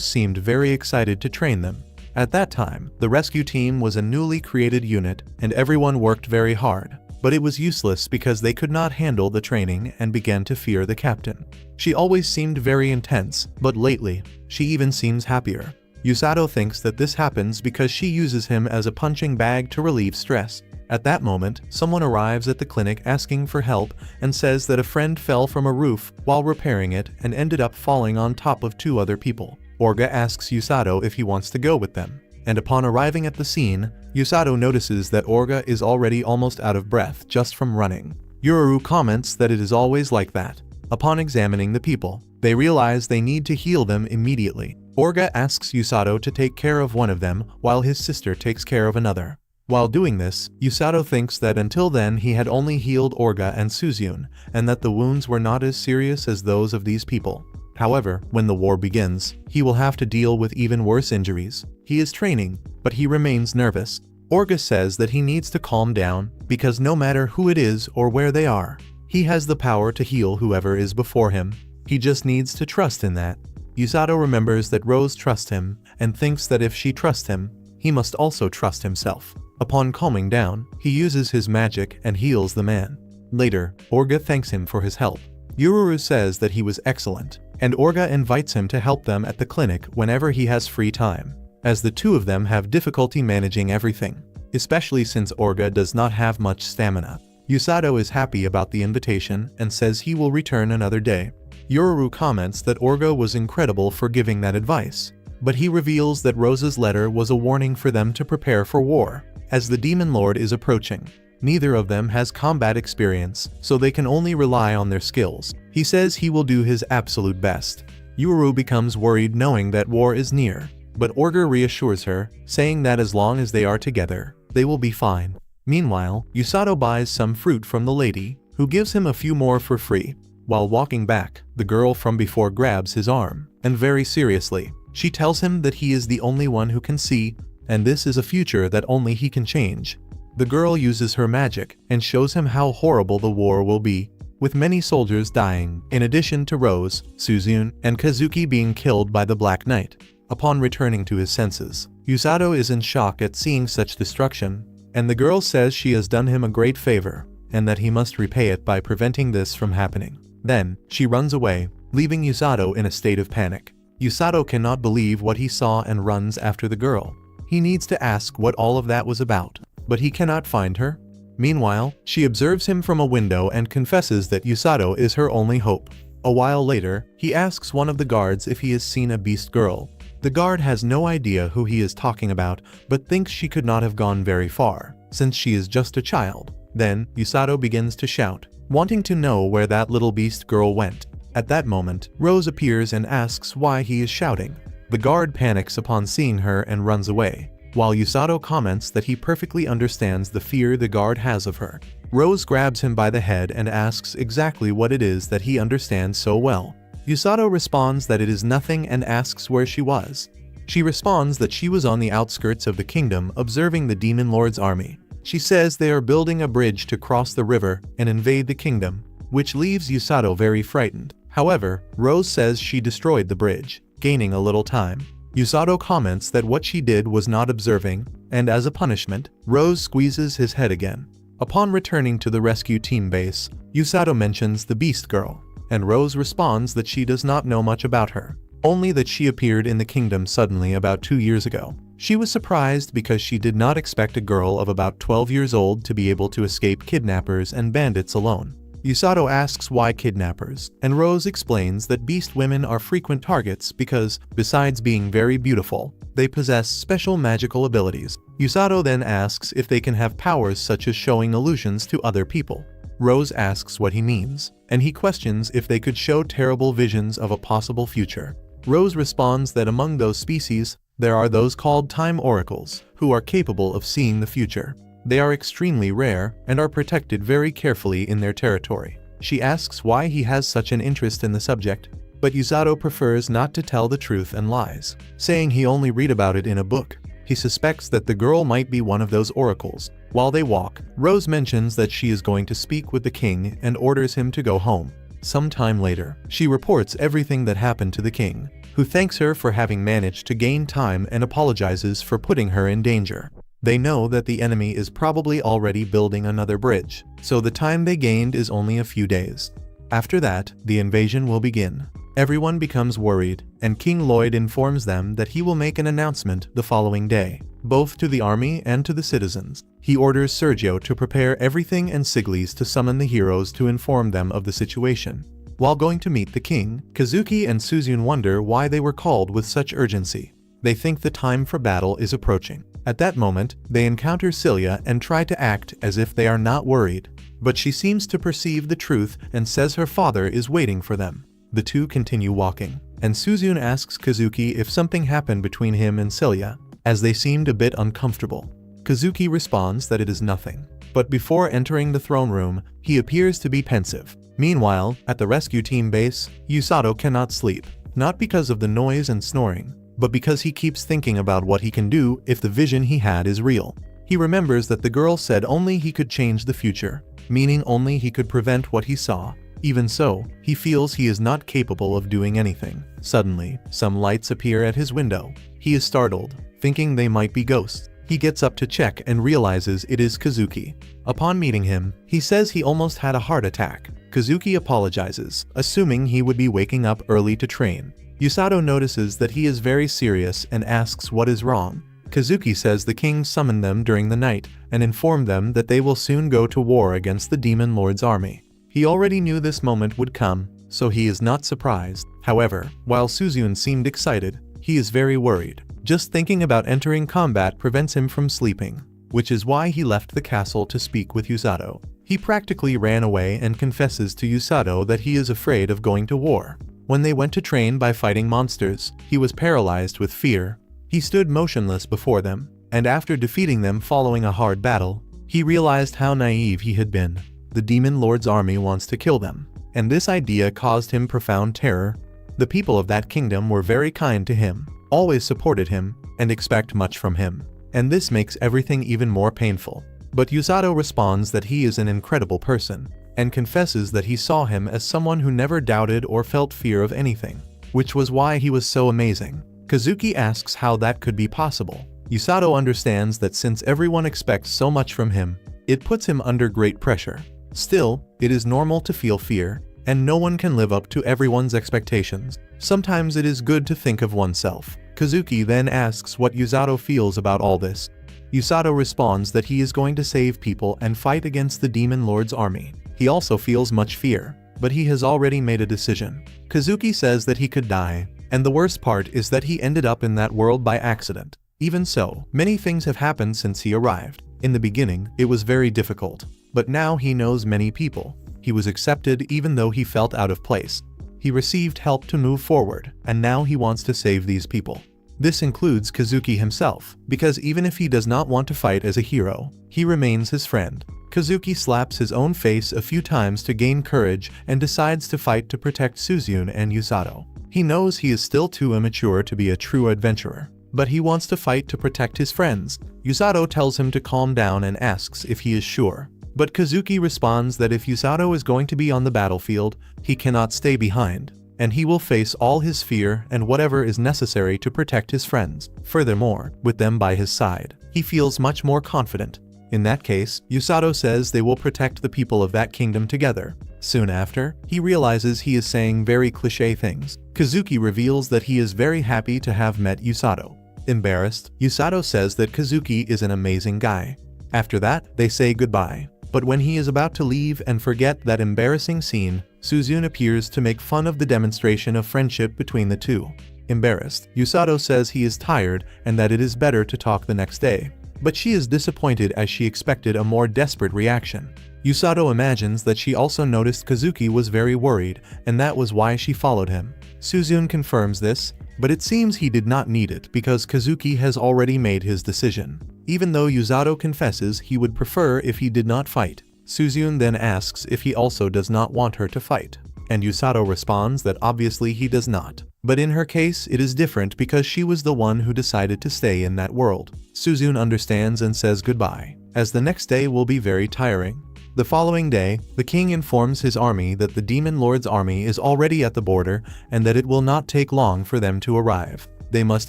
seemed very excited to train them. At that time, the rescue team was a newly created unit and everyone worked very hard. But it was useless because they could not handle the training and began to fear the captain. She always seemed very intense, but lately, she even seems happier. Yusato thinks that this happens because she uses him as a punching bag to relieve stress. At that moment, someone arrives at the clinic asking for help and says that a friend fell from a roof while repairing it and ended up falling on top of 2 other people. Orga asks Yusato if he wants to go with them. And upon arriving at the scene, Yusato notices that Orga is already almost out of breath just from running. Yuru comments that it is always like that. Upon examining the people, they realize they need to heal them immediately. Orga asks Yusato to take care of one of them while his sister takes care of another. While doing this, Yusato thinks that until then he had only healed Orga and Suzyun, and that the wounds were not as serious as those of these people. However, when the war begins, he will have to deal with even worse injuries. He is training, but he remains nervous. Orga says that he needs to calm down because no matter who it is or where they are, he has the power to heal whoever is before him. He just needs to trust in that. Yusato remembers that Rose trusts him and thinks that if she trusts him, he must also trust himself. Upon calming down, he uses his magic and heals the man. Later, Orga thanks him for his help. Yuru says that he was excellent, and Orga invites him to help them at the clinic whenever he has free time, as the 2 of them have difficulty managing everything, especially since Orga does not have much stamina. Yusato is happy about the invitation and says he will return another day. Yuru comments that Orga was incredible for giving that advice, but he reveals that Rose's letter was a warning for them to prepare for war, as the Demon Lord is approaching. Neither of them has combat experience, so they can only rely on their skills. He says he will do his absolute best. Yuru becomes worried knowing that war is near, but Orga reassures her, saying that as long as they are together, they will be fine. Meanwhile, Yusato buys some fruit from the lady, who gives him a few more for free. While walking back, the girl from before grabs his arm, and very seriously, she tells him that he is the only one who can see, and this is a future that only he can change. The girl uses her magic and shows him how horrible the war will be, with many soldiers dying, in addition to Rose, Suzyun, and Kazuki being killed by the Black Knight. Upon returning to his senses, Yusato is in shock at seeing such destruction, and the girl says she has done him a great favor, and that he must repay it by preventing this from happening. Then, she runs away, leaving Yusato in a state of panic. Yusato cannot believe what he saw and runs after the girl. He needs to ask what all of that was about, but he cannot find her. Meanwhile, she observes him from a window and confesses that Yusato is her only hope. A while later, he asks one of the guards if he has seen a beast girl. The guard has no idea who he is talking about, but thinks she could not have gone very far, since she is just a child. Then, Yusato begins to shout, wanting to know where that little beast girl went. At that moment, Rose appears and asks why he is shouting. The guard panics upon seeing her and runs away, while Yusato comments that he perfectly understands the fear the guard has of her. Rose grabs him by the head and asks exactly what it is that he understands so well. Yusato responds that it is nothing and asks where she was. She responds that she was on the outskirts of the kingdom observing the Demon Lord's army. She says they are building a bridge to cross the river and invade the kingdom, which leaves Yusato very frightened. However, Rose says she destroyed the bridge, gaining a little time. Yusato comments that what she did was not observing, and as a punishment, Rose squeezes his head again. Upon returning to the rescue team base, Yusato mentions the Beast Girl, and Rose responds that she does not know much about her, only that she appeared in the kingdom suddenly about 2 years ago. She was surprised because she did not expect a girl of about 12 years old to be able to escape kidnappers and bandits alone. Yusato asks why kidnappers, and Rose explains that beast women are frequent targets because, besides being very beautiful, they possess special magical abilities. Yusato then asks if they can have powers such as showing illusions to other people. Rose asks what he means, and he questions if they could show terrible visions of a possible future. Rose responds that among those species, there are those called time oracles, who are capable of seeing the future. They are extremely rare and are protected very carefully in their territory. She asks why he has such an interest in the subject, but Yusato prefers not to tell the truth and lies, saying he only read about it in a book. He suspects that the girl might be one of those oracles. While they walk, Rose mentions that she is going to speak with the king and orders him to go home. Some time later, she reports everything that happened to the king, who thanks her for having managed to gain time and apologizes for putting her in danger. They know that the enemy is probably already building another bridge, so the time they gained is only a few days. After that, the invasion will begin. Everyone becomes worried, and King Lloyd informs them that he will make an announcement the following day, both to the army and to the citizens. He orders Sergio to prepare everything and Siglis to summon the heroes to inform them of the situation. While going to meet the king, Kazuki and Suzune wonder why they were called with such urgency. They think the time for battle is approaching. At that moment, they encounter Celia and try to act as if they are not worried. But she seems to perceive the truth and says her father is waiting for them. The two continue walking, and Suzune asks Kazuki if something happened between him and Celia, as they seemed a bit uncomfortable. Kazuki responds that it is nothing. But before entering the throne room, he appears to be pensive. Meanwhile, at the rescue team base, Yusato cannot sleep, not because of the noise and snoring, but because he keeps thinking about what he can do if the vision he had is real. He remembers that the girl said only he could change the future, meaning only he could prevent what he saw. Even so, he feels he is not capable of doing anything. Suddenly, some lights appear at his window. He is startled, thinking they might be ghosts. He gets up to check and realizes it is Kazuki. Upon meeting him, he says he almost had a heart attack. Kazuki apologizes, assuming he would be waking up early to train. Yusato notices that he is very serious and asks what is wrong. Kazuki says the king summoned them during the night and informed them that they will soon go to war against the Demon Lord's army. He already knew this moment would come, so he is not surprised. However, while Suzune seemed excited, he is very worried. Just thinking about entering combat prevents him from sleeping, which is why he left the castle to speak with Yusato. He practically ran away and confesses to Yusato that he is afraid of going to war. When they went to train by fighting monsters, he was paralyzed with fear. He stood motionless before them, and after defeating them following a hard battle, he realized how naive he had been. The Demon Lord's army wants to kill them, and this idea caused him profound terror. The people of that kingdom were very kind to him, always supported him, and expect much from him, and this makes everything even more painful. But Yusato responds that he is an incredible person, and confesses that he saw him as someone who never doubted or felt fear of anything, which was why he was so amazing. Kazuki asks how that could be possible. Yusato understands that since everyone expects so much from him, it puts him under great pressure. Still, it is normal to feel fear, and no one can live up to everyone's expectations. Sometimes it is good to think of oneself. Kazuki then asks what Yusato feels about all this. Yusato responds that he is going to save people and fight against the Demon Lord's army. He also feels much fear, but he has already made a decision. Kazuki says that he could die, and the worst part is that he ended up in that world by accident. Even so, many things have happened since he arrived. In the beginning, it was very difficult, but now he knows many people. He was accepted even though he felt out of place. He received help to move forward, and now he wants to save these people. This includes Kazuki himself, because even if he does not want to fight as a hero, he remains his friend. Kazuki slaps his own face a few times to gain courage and decides to fight to protect Suzune and Yusato. He knows he is still too immature to be a true adventurer, but he wants to fight to protect his friends. Yusato tells him to calm down and asks if he is sure. But Kazuki responds that if Yusato is going to be on the battlefield, he cannot stay behind, and he will face all his fear and whatever is necessary to protect his friends. Furthermore, with them by his side, he feels much more confident. In that case, Yusato says they will protect the people of that kingdom together. Soon after, he realizes he is saying very cliché things. Kazuki reveals that he is very happy to have met Yusato. Embarrassed, Yusato says that Kazuki is an amazing guy. After that, they say goodbye. But when he is about to leave and forget that embarrassing scene, Suzune appears to make fun of the demonstration of friendship between the two. Embarrassed, Yusato says he is tired and that it is better to talk the next day. But she is disappointed as she expected a more desperate reaction. Yusato imagines that she also noticed Kazuki was very worried, and that was why she followed him. Suzune confirms this, but it seems he did not need it because Kazuki has already made his decision. Even though Yusato confesses he would prefer if he did not fight, Suzune then asks if he also does not want her to fight, and Yusato responds that obviously he does not. But in her case, it is different because she was the one who decided to stay in that world. Suzune understands and says goodbye, as the next day will be very tiring. The following day, the king informs his army that the demon lord's army is already at the border and that it will not take long for them to arrive. They must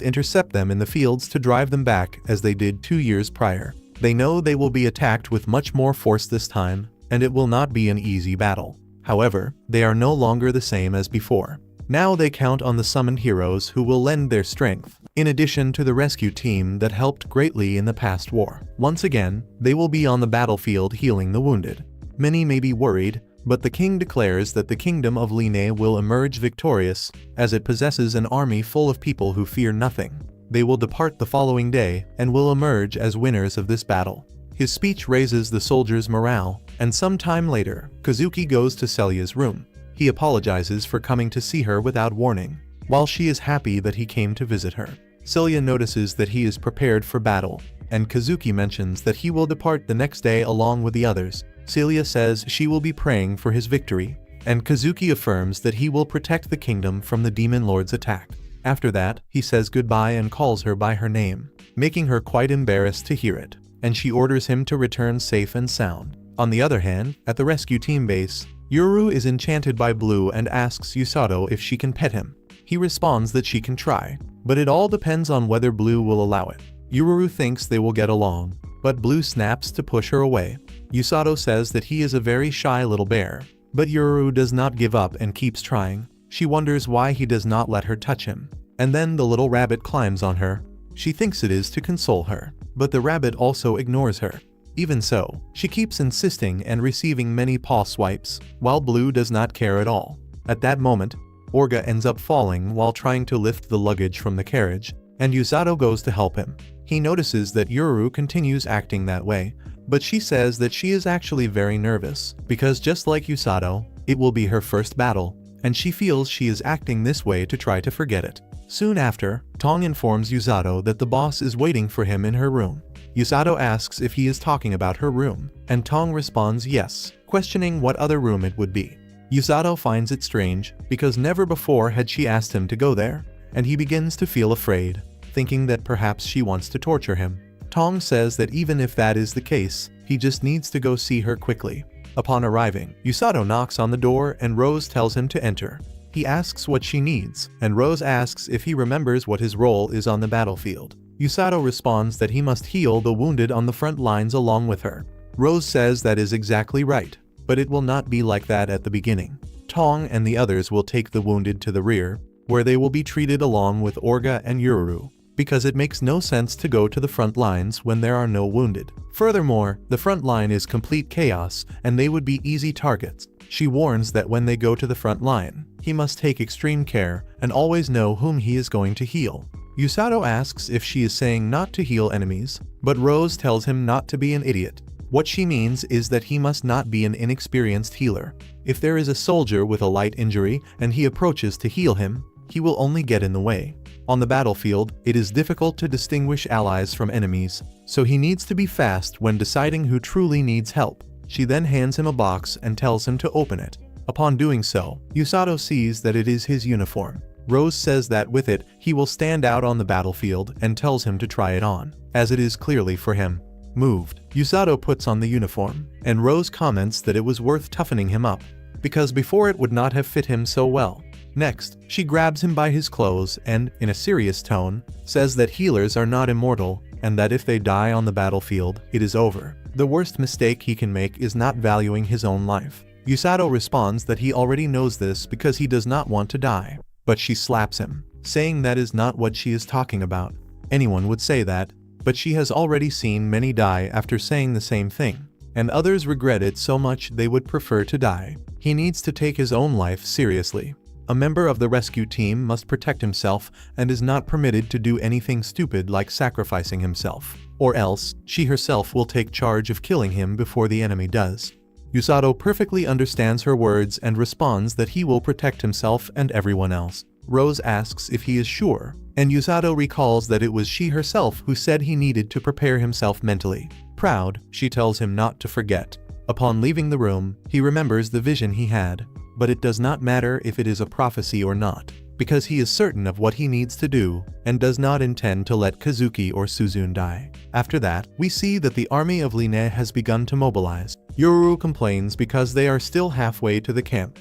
intercept them in the fields to drive them back as they did 2 years prior. They know they will be attacked with much more force this time, and it will not be an easy battle. However, they are no longer the same as before. Now they count on the summoned heroes who will lend their strength, in addition to the rescue team that helped greatly in the past war. Once again, they will be on the battlefield healing the wounded. Many may be worried, but the king declares that the kingdom of Line will emerge victorious, as it possesses an army full of people who fear nothing. They will depart the following day and will emerge as winners of this battle. His speech raises the soldiers' morale, and some time later, Kazuki goes to Celia's room. He apologizes for coming to see her without warning, while she is happy that he came to visit her. Celia notices that he is prepared for battle, and Kazuki mentions that he will depart the next day along with the others. Celia says she will be praying for his victory, and Kazuki affirms that he will protect the kingdom from the demon lord's attack. After that, he says goodbye and calls her by her name, making her quite embarrassed to hear it, and she orders him to return safe and sound. On the other hand, at the rescue team base, Yuru is enchanted by Blue and asks Yusato if she can pet him. He responds that she can try, but it all depends on whether Blue will allow it. Yuru thinks they will get along, but Blue snaps to push her away. Yusato says that he is a very shy little bear, but Yuru does not give up and keeps trying. She wonders why he does not let her touch him, and then the little rabbit climbs on her. She thinks it is to console her, but the rabbit also ignores her. Even so, she keeps insisting and receiving many paw swipes, while Blue does not care at all. At that moment, Orga ends up falling while trying to lift the luggage from the carriage, and Yusato goes to help him. He notices that Yuru continues acting that way, but she says that she is actually very nervous, because just like Yusato, it will be her first battle, and she feels she is acting this way to try to forget it. Soon after, Tong informs Yusato that the boss is waiting for him in her room. Yusato asks if he is talking about her room, and Tong responds yes, questioning what other room it would be. Yusato finds it strange, because never before had she asked him to go there, and he begins to feel afraid, thinking that perhaps she wants to torture him. Tong says that even if that is the case, he just needs to go see her quickly. Upon arriving, Yusato knocks on the door and Rose tells him to enter. He asks what she needs, and Rose asks if he remembers what his role is on the battlefield. Yusato responds that he must heal the wounded on the front lines along with her. Rose says that is exactly right, but it will not be like that at the beginning. Tong and the others will take the wounded to the rear, where they will be treated along with Orga and Yuru, because it makes no sense to go to the front lines when there are no wounded. Furthermore, the front line is complete chaos, and they would be easy targets. She warns that when they go to the front line, he must take extreme care and always know whom he is going to heal. Yusato asks if she is saying not to heal enemies, but Rose tells him not to be an idiot. What she means is that he must not be an inexperienced healer. If there is a soldier with a light injury and he approaches to heal him, he will only get in the way. On the battlefield, it is difficult to distinguish allies from enemies, so he needs to be fast when deciding who truly needs help. She then hands him a box and tells him to open it. Upon doing so, Yusato sees that it is his uniform. Rose says that with it, he will stand out on the battlefield and tells him to try it on, as it is clearly for him. Moved, Yusato puts on the uniform, and Rose comments that it was worth toughening him up, because before it would not have fit him so well. Next, she grabs him by his clothes and, in a serious tone, says that healers are not immortal, and that if they die on the battlefield, it is over. The worst mistake he can make is not valuing his own life. Yusato responds that he already knows this because he does not want to die. But she slaps him, saying that is not what she is talking about. Anyone would say that, but she has already seen many die after saying the same thing, and others regret it so much they would prefer to die. He needs to take his own life seriously. A member of the rescue team must protect himself and is not permitted to do anything stupid like sacrificing himself, or else she herself will take charge of killing him before the enemy does. Yusato perfectly understands her words and responds that he will protect himself and everyone else. Rose asks if he is sure, and Yusato recalls that it was she herself who said he needed to prepare himself mentally. Proud, she tells him not to forget. Upon leaving the room, he remembers the vision he had, but it does not matter if it is a prophecy or not, because he is certain of what he needs to do and does not intend to let Kazuki or Suzune die. After that, we see that the army of Line has begun to mobilize. Yuru complains because they are still halfway to the camp,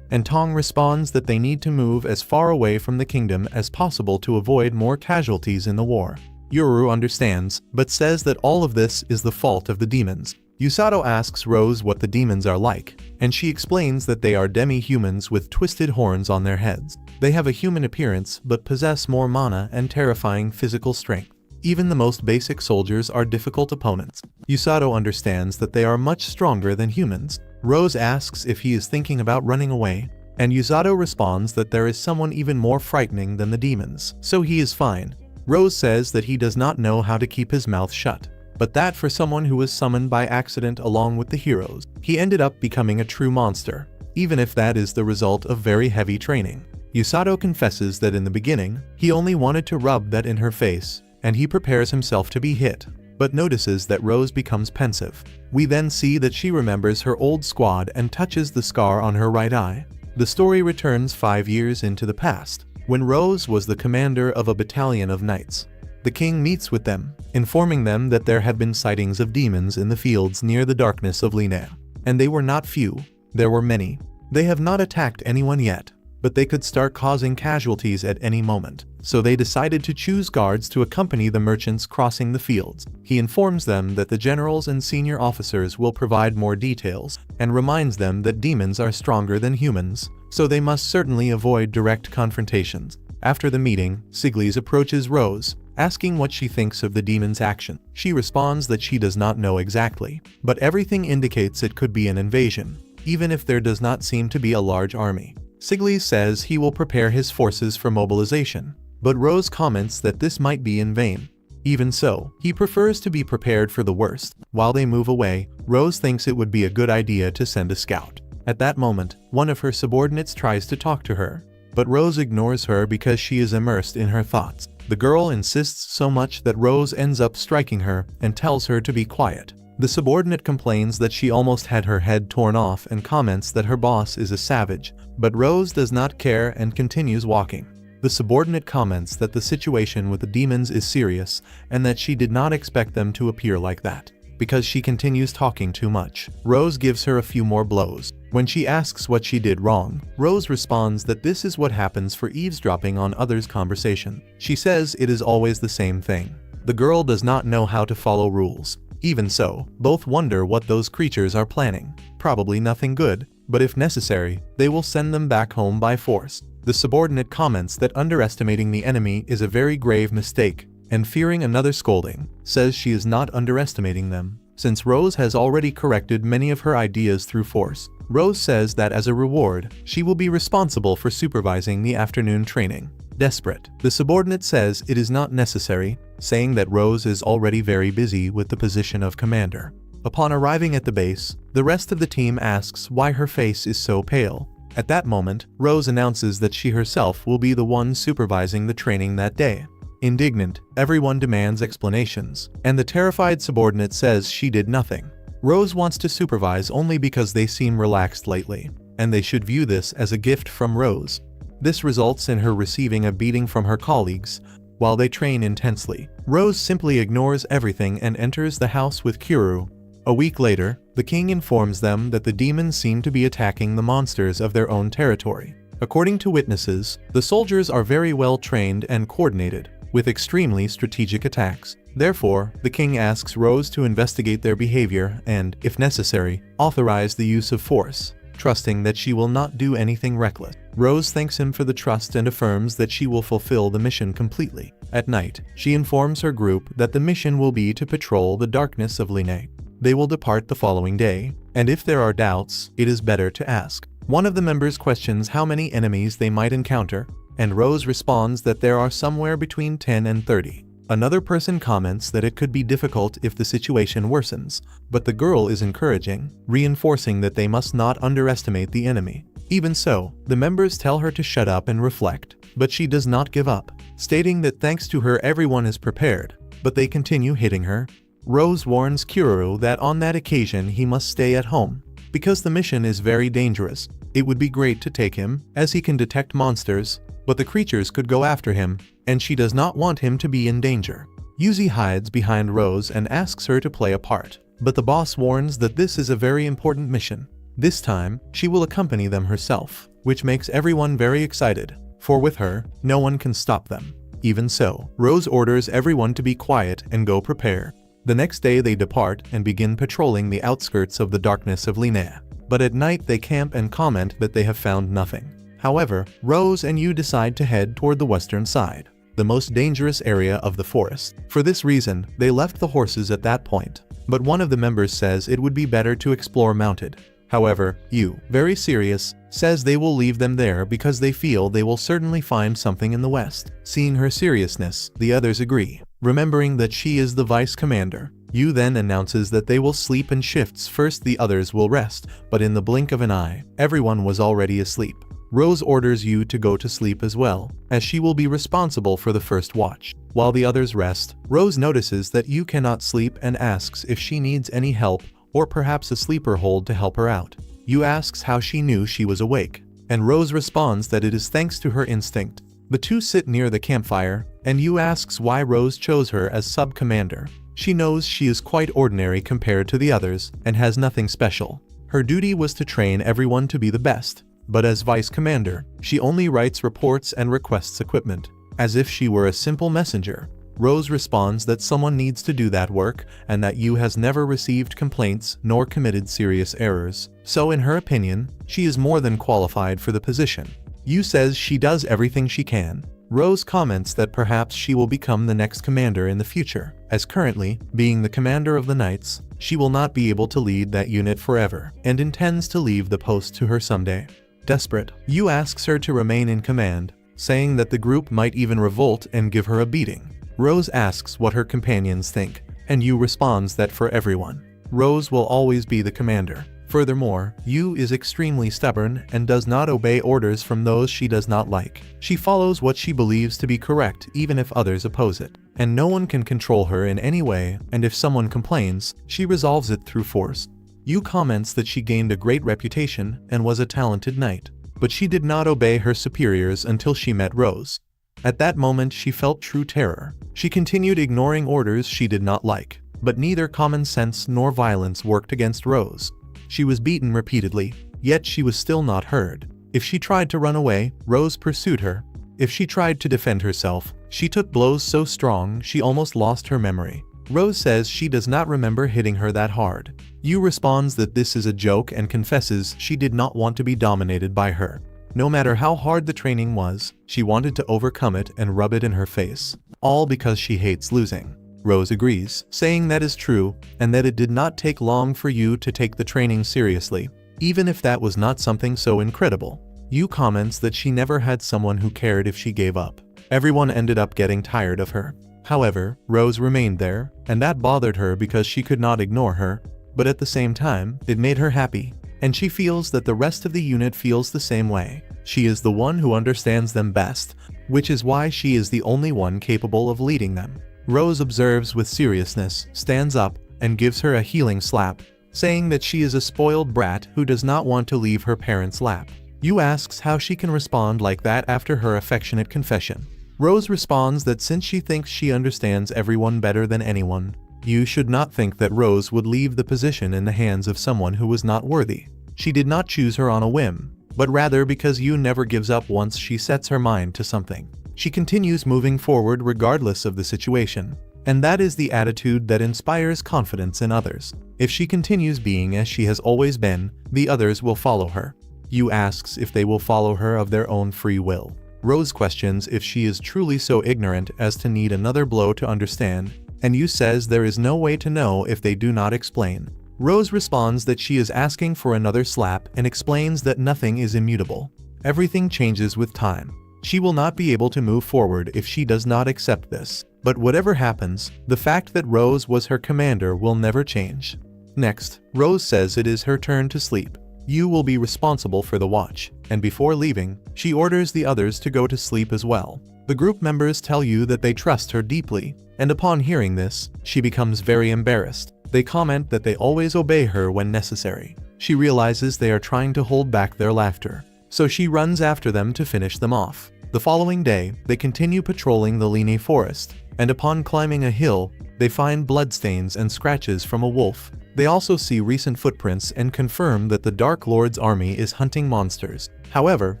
and Tong responds that they need to move as far away from the kingdom as possible to avoid more casualties in the war. Yuru understands, but says that all of this is the fault of the demons. Yusato asks Rose what the demons are like, and she explains that they are demi-humans with twisted horns on their heads. They have a human appearance but possess more mana and terrifying physical strength. Even the most basic soldiers are difficult opponents. Yusato understands that they are much stronger than humans. Rose asks if he is thinking about running away, and Yusato responds that there is someone even more frightening than the demons, so he is fine. Rose says that he does not know how to keep his mouth shut, but that for someone who was summoned by accident along with the heroes, he ended up becoming a true monster, even if that is the result of very heavy training. Yusato confesses that in the beginning, he only wanted to rub that in her face, and he prepares himself to be hit, but notices that Rose becomes pensive. We then see that she remembers her old squad and touches the scar on her right eye. The story returns 5 years into the past, when Rose was the commander of a battalion of knights. The king meets with them, informing them that there had been sightings of demons in the fields near the darkness of Linnea. And they were not few, there were many. They have not attacked anyone yet, but they could start causing casualties at any moment. So they decided to choose guards to accompany the merchants crossing the fields. He informs them that the generals and senior officers will provide more details, and reminds them that demons are stronger than humans, so they must certainly avoid direct confrontations. After the meeting, Siglis approaches Rose, asking what she thinks of the demon's action. She responds that she does not know exactly, but everything indicates it could be an invasion, even if there does not seem to be a large army. Siglis says he will prepare his forces for mobilization, but Rose comments that this might be in vain. Even so, he prefers to be prepared for the worst. While they move away, Rose thinks it would be a good idea to send a scout. At that moment, one of her subordinates tries to talk to her, but Rose ignores her because she is immersed in her thoughts. The girl insists so much that Rose ends up striking her and tells her to be quiet. The subordinate complains that she almost had her head torn off and comments that her boss is a savage, but Rose does not care and continues walking. The subordinate comments that the situation with the demons is serious and that she did not expect them to appear like that, because she continues talking too much. Rose gives her a few more blows. When she asks what she did wrong, Rose responds that this is what happens for eavesdropping on others' conversation. She says it is always the same thing. The girl does not know how to follow rules. Even so, both wonder what those creatures are planning. Probably nothing good, but if necessary, they will send them back home by force. The subordinate comments that underestimating the enemy is a very grave mistake, and fearing another scolding, says she is not underestimating them, since Rose has already corrected many of her ideas through force. Rose says that as a reward, she will be responsible for supervising the afternoon training. Desperate, the subordinate says it is not necessary, saying that Rose is already very busy with the position of commander. Upon arriving at the base, the rest of the team asks why her face is so pale. At that moment, Rose announces that she herself will be the one supervising the training that day. Indignant, everyone demands explanations, and the terrified subordinate says she did nothing. Rose wants to supervise only because they seem relaxed lately, and they should view this as a gift from Rose. This results in her receiving a beating from her colleagues while they train intensely. Rose simply ignores everything and enters the house with Kuru. A week later, the king informs them that the demons seem to be attacking the monsters of their own territory. According to witnesses, the soldiers are very well trained and coordinated, with extremely strategic attacks. Therefore, the king asks Rose to investigate their behavior and, if necessary, authorize the use of force, trusting that she will not do anything reckless. Rose thanks him for the trust and affirms that she will fulfill the mission completely. At night, she informs her group that the mission will be to patrol the darkness of Linnea. They will depart the following day, and if there are doubts, it is better to ask. One of the members questions how many enemies they might encounter, and Rose responds that there are somewhere between 10 and 30. Another person comments that it could be difficult if the situation worsens, but the girl is encouraging, reinforcing that they must not underestimate the enemy. Even so, the members tell her to shut up and reflect, but she does not give up, stating that thanks to her everyone is prepared, but they continue hitting her. Rose warns Kuru that on that occasion he must stay at home, because the mission is very dangerous. It would be great to take him, as he can detect monsters, but the creatures could go after him, and she does not want him to be in danger. Yuzi hides behind Rose and asks her to play a part, but the boss warns that this is a very important mission. This time, she will accompany them herself, which makes everyone very excited, for with her, no one can stop them. Even so, Rose orders everyone to be quiet and go prepare. The next day they depart and begin patrolling the outskirts of the darkness of Linnea. But at night they camp and comment that they have found nothing. However, Rose and you decide to head toward the western side, the most dangerous area of the forest. For this reason, they left the horses at that point, but one of the members says it would be better to explore mounted. However, you, very serious, says they will leave them there because they feel they will certainly find something in the west. Seeing her seriousness, the others agree. Remembering that she is the vice commander, Yu then announces that they will sleep in shifts. First the others will rest, but in the blink of an eye, everyone was already asleep. Rose orders Yu to go to sleep as well, as she will be responsible for the first watch. While the others rest, Rose notices that Yu cannot sleep and asks if she needs any help or perhaps a sleeper hold to help her out. Yu asks how she knew she was awake, and Rose responds that it is thanks to her instinct. The two sit near the campfire, and Yu asks why Rose chose her as sub-commander. She knows she is quite ordinary compared to the others and has nothing special. Her duty was to train everyone to be the best, but as vice commander, she only writes reports and requests equipment, as if she were a simple messenger. Rose responds that someone needs to do that work and that Yu has never received complaints nor committed serious errors, so in her opinion, she is more than qualified for the position. Yu says she does everything she can. Rose comments that perhaps she will become the next commander in the future, as currently, being the commander of the Knights, she will not be able to lead that unit forever, and intends to leave the post to her someday. Desperate, Yu asks her to remain in command, saying that the group might even revolt and give her a beating. Rose asks what her companions think, and Yu responds that for everyone, Rose will always be the commander. Furthermore, Yu is extremely stubborn and does not obey orders from those she does not like. She follows what she believes to be correct even if others oppose it, and no one can control her in any way, and if someone complains, she resolves it through force. Yu comments that she gained a great reputation and was a talented knight, but she did not obey her superiors until she met Rose. At that moment she felt true terror. She continued ignoring orders she did not like, but neither common sense nor violence worked against Rose. She was beaten repeatedly, yet she was still not heard. If she tried to run away, Rose pursued her. If she tried to defend herself, she took blows so strong she almost lost her memory. Rose says she does not remember hitting her that hard. Yu responds that this is a joke and confesses she did not want to be dominated by her. No matter how hard the training was, she wanted to overcome it and rub it in her face, all because she hates losing. Rose agrees, saying that is true, and that it did not take long for Yu to take the training seriously, even if that was not something so incredible. Yu comments that she never had someone who cared if she gave up. Everyone ended up getting tired of her. However, Rose remained there, and that bothered her because she could not ignore her, but at the same time, it made her happy, and she feels that the rest of the unit feels the same way. She is the one who understands them best, which is why she is the only one capable of leading them. Rose observes with seriousness, stands up, and gives her a healing slap, saying that she is a spoiled brat who does not want to leave her parents' lap. Yu asks how she can respond like that after her affectionate confession. Rose responds that since she thinks she understands everyone better than anyone, Yu should not think that Rose would leave the position in the hands of someone who was not worthy. She did not choose her on a whim, but rather because Yu never gives up once she sets her mind to something. She continues moving forward regardless of the situation, and that is the attitude that inspires confidence in others. If she continues being as she has always been, the others will follow her. Yu asks if they will follow her of their own free will. Rose questions if she is truly so ignorant as to need another blow to understand, and Yu says there is no way to know if they do not explain. Rose responds that she is asking for another slap and explains that nothing is immutable. Everything changes with time. She will not be able to move forward if she does not accept this. But whatever happens, the fact that Rose was her commander will never change. Next, Rose says it is her turn to sleep. Yu will be responsible for the watch, and before leaving, she orders the others to go to sleep as well. The group members tell Yu that they trust her deeply, and upon hearing this, she becomes very embarrassed. They comment that they always obey her when necessary. She realizes they are trying to hold back their laughter, so she runs after them to finish them off. The following day, they continue patrolling the Line forest, and upon climbing a hill, they find bloodstains and scratches from a wolf. They also see recent footprints and confirm that the Dark Lord's army is hunting monsters. However,